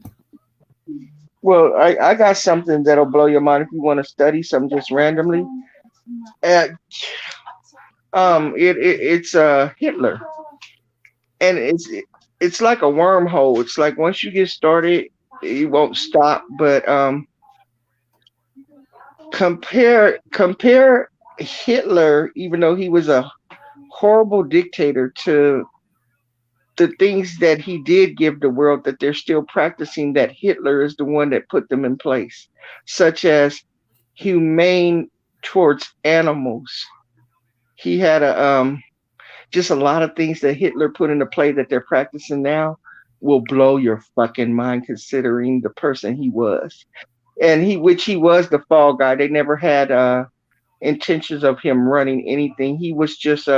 Well, I got something that'll blow your mind if you want to study something just randomly. And it's Hitler, and it's like a wormhole. It's like once you get started, you won't stop. But compare Hitler, even though he was a horrible dictator, to the things that he did give the world that they're still practicing, that Hitler is the one that put them in place, such as humane towards animals. He had just a lot of things that Hitler put into play that they're practicing now will blow your fucking mind, considering the person he was. And which he was the fall guy. They never had intentions of him running anything. He was just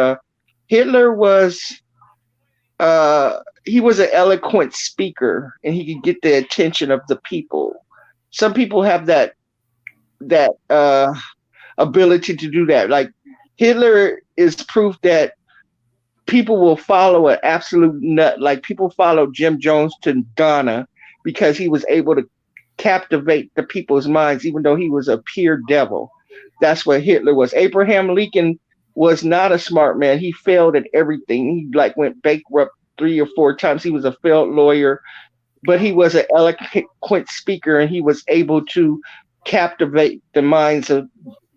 Hitler was he was an eloquent speaker, and he could get the attention of the people. Some people have that ability to do that. Like Hitler is proof that people will follow an absolute nut. Like people follow Jim Jones to Ghana because he was able to captivate the people's minds, even though he was a pure devil. That's what Hitler was. Abraham Lincoln was not a smart man. He failed at everything. He like went bankrupt 3 or 4 times. He was a failed lawyer, but he was an eloquent speaker, and he was able to captivate the minds of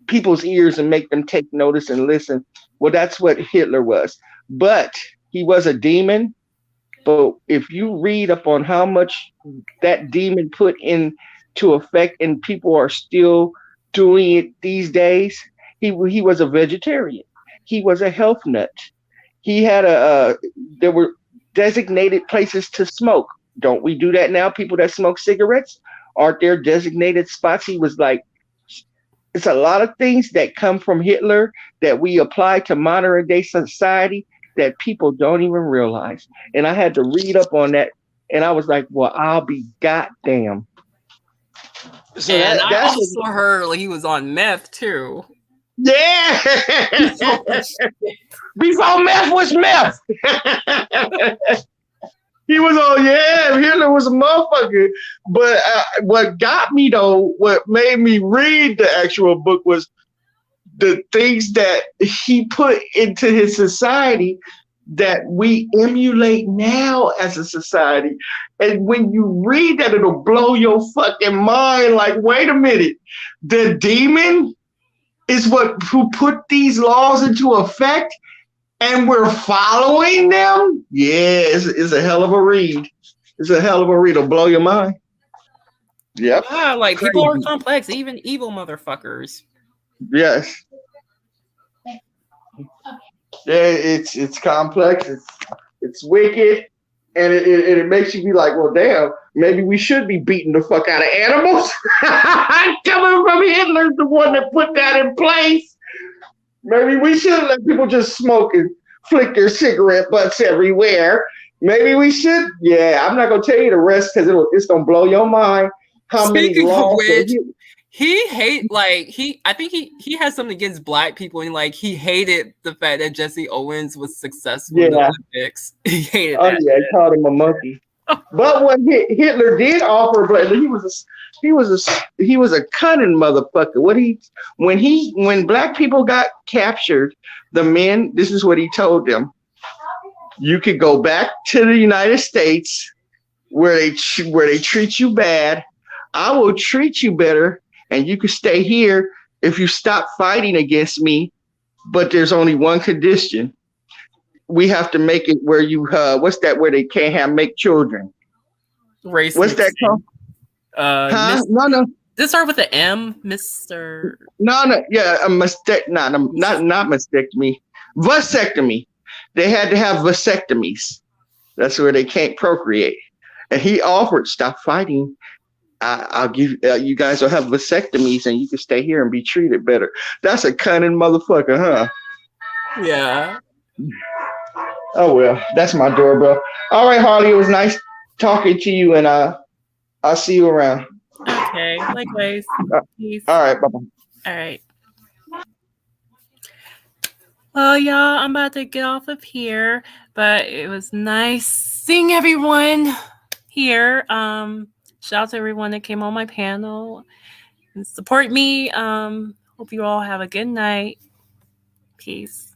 people's ears and make them take notice and listen. Well, that's what Hitler was. But he was a demon. But if you read up on how much that demon put into effect, and people are still doing it these days, he was a vegetarian. He was a health nut. He had there were designated places to smoke. Don't we do that now? People that smoke cigarettes, aren't there designated spots? He was like, it's a lot of things that come from Hitler that we apply to modern day society that people don't even realize. And I had to read up on that, and I was like, well, I'll be goddamn. So and I also heard like, he was on meth too. Yeah. Before meth was meth. He was on, yeah, Hitler was a motherfucker. But what got me though, what made me read the actual book was the things that he put into his society that we emulate now as a society. And when you read that, it'll blow your fucking mind. Like, wait a minute, the demon is who put these laws into effect, and we're following them? Yeah, it's a hell of a read. It's a hell of a read. It'll blow your mind. Yep. Yeah, like crazy. People are complex, even evil motherfuckers. Yes. Yeah, it's complex. It's wicked, and it makes you be like, well, damn, maybe we should be beating the fuck out of animals. Coming from Hitler, the one that put that in place. Maybe we should let people just smoke and flick their cigarette butts everywhere. Maybe we should. Yeah, I'm not gonna tell you the rest because it's gonna blow your mind. How Speaking many laws of which, I think he has something against black people, and like he hated the fact that Jesse Owens was successful in the Olympics. He hated that. Yeah, he called him a monkey. But what Hitler did offer, he was a cunning motherfucker. When black people got captured, the men, this is what he told them: you could go back to the United States where they treat you bad. I will treat you better. And you can stay here if you stop fighting against me, but there's only one condition. We have to make it where you, what's that, where they can't make children? Race. What's that called? No. This start with the M, Mr. No, yeah, a mistake. Not mastectomy. Vasectomy. They had to have vasectomies. That's where they can't procreate. And he offered, stop fighting. I'll give you guys will have vasectomies, and you can stay here and be treated better. That's a cunning motherfucker, huh? Yeah. Oh well, that's my doorbell. All right, Harley, it was nice talking to you, and I'll see you around. Okay, likewise. Peace. All right, bye bye. All right. Well, y'all, I'm about to get off of here, but it was nice seeing everyone here. Shout out to everyone that came on my panel and support me. Hope you all have a good night. Peace.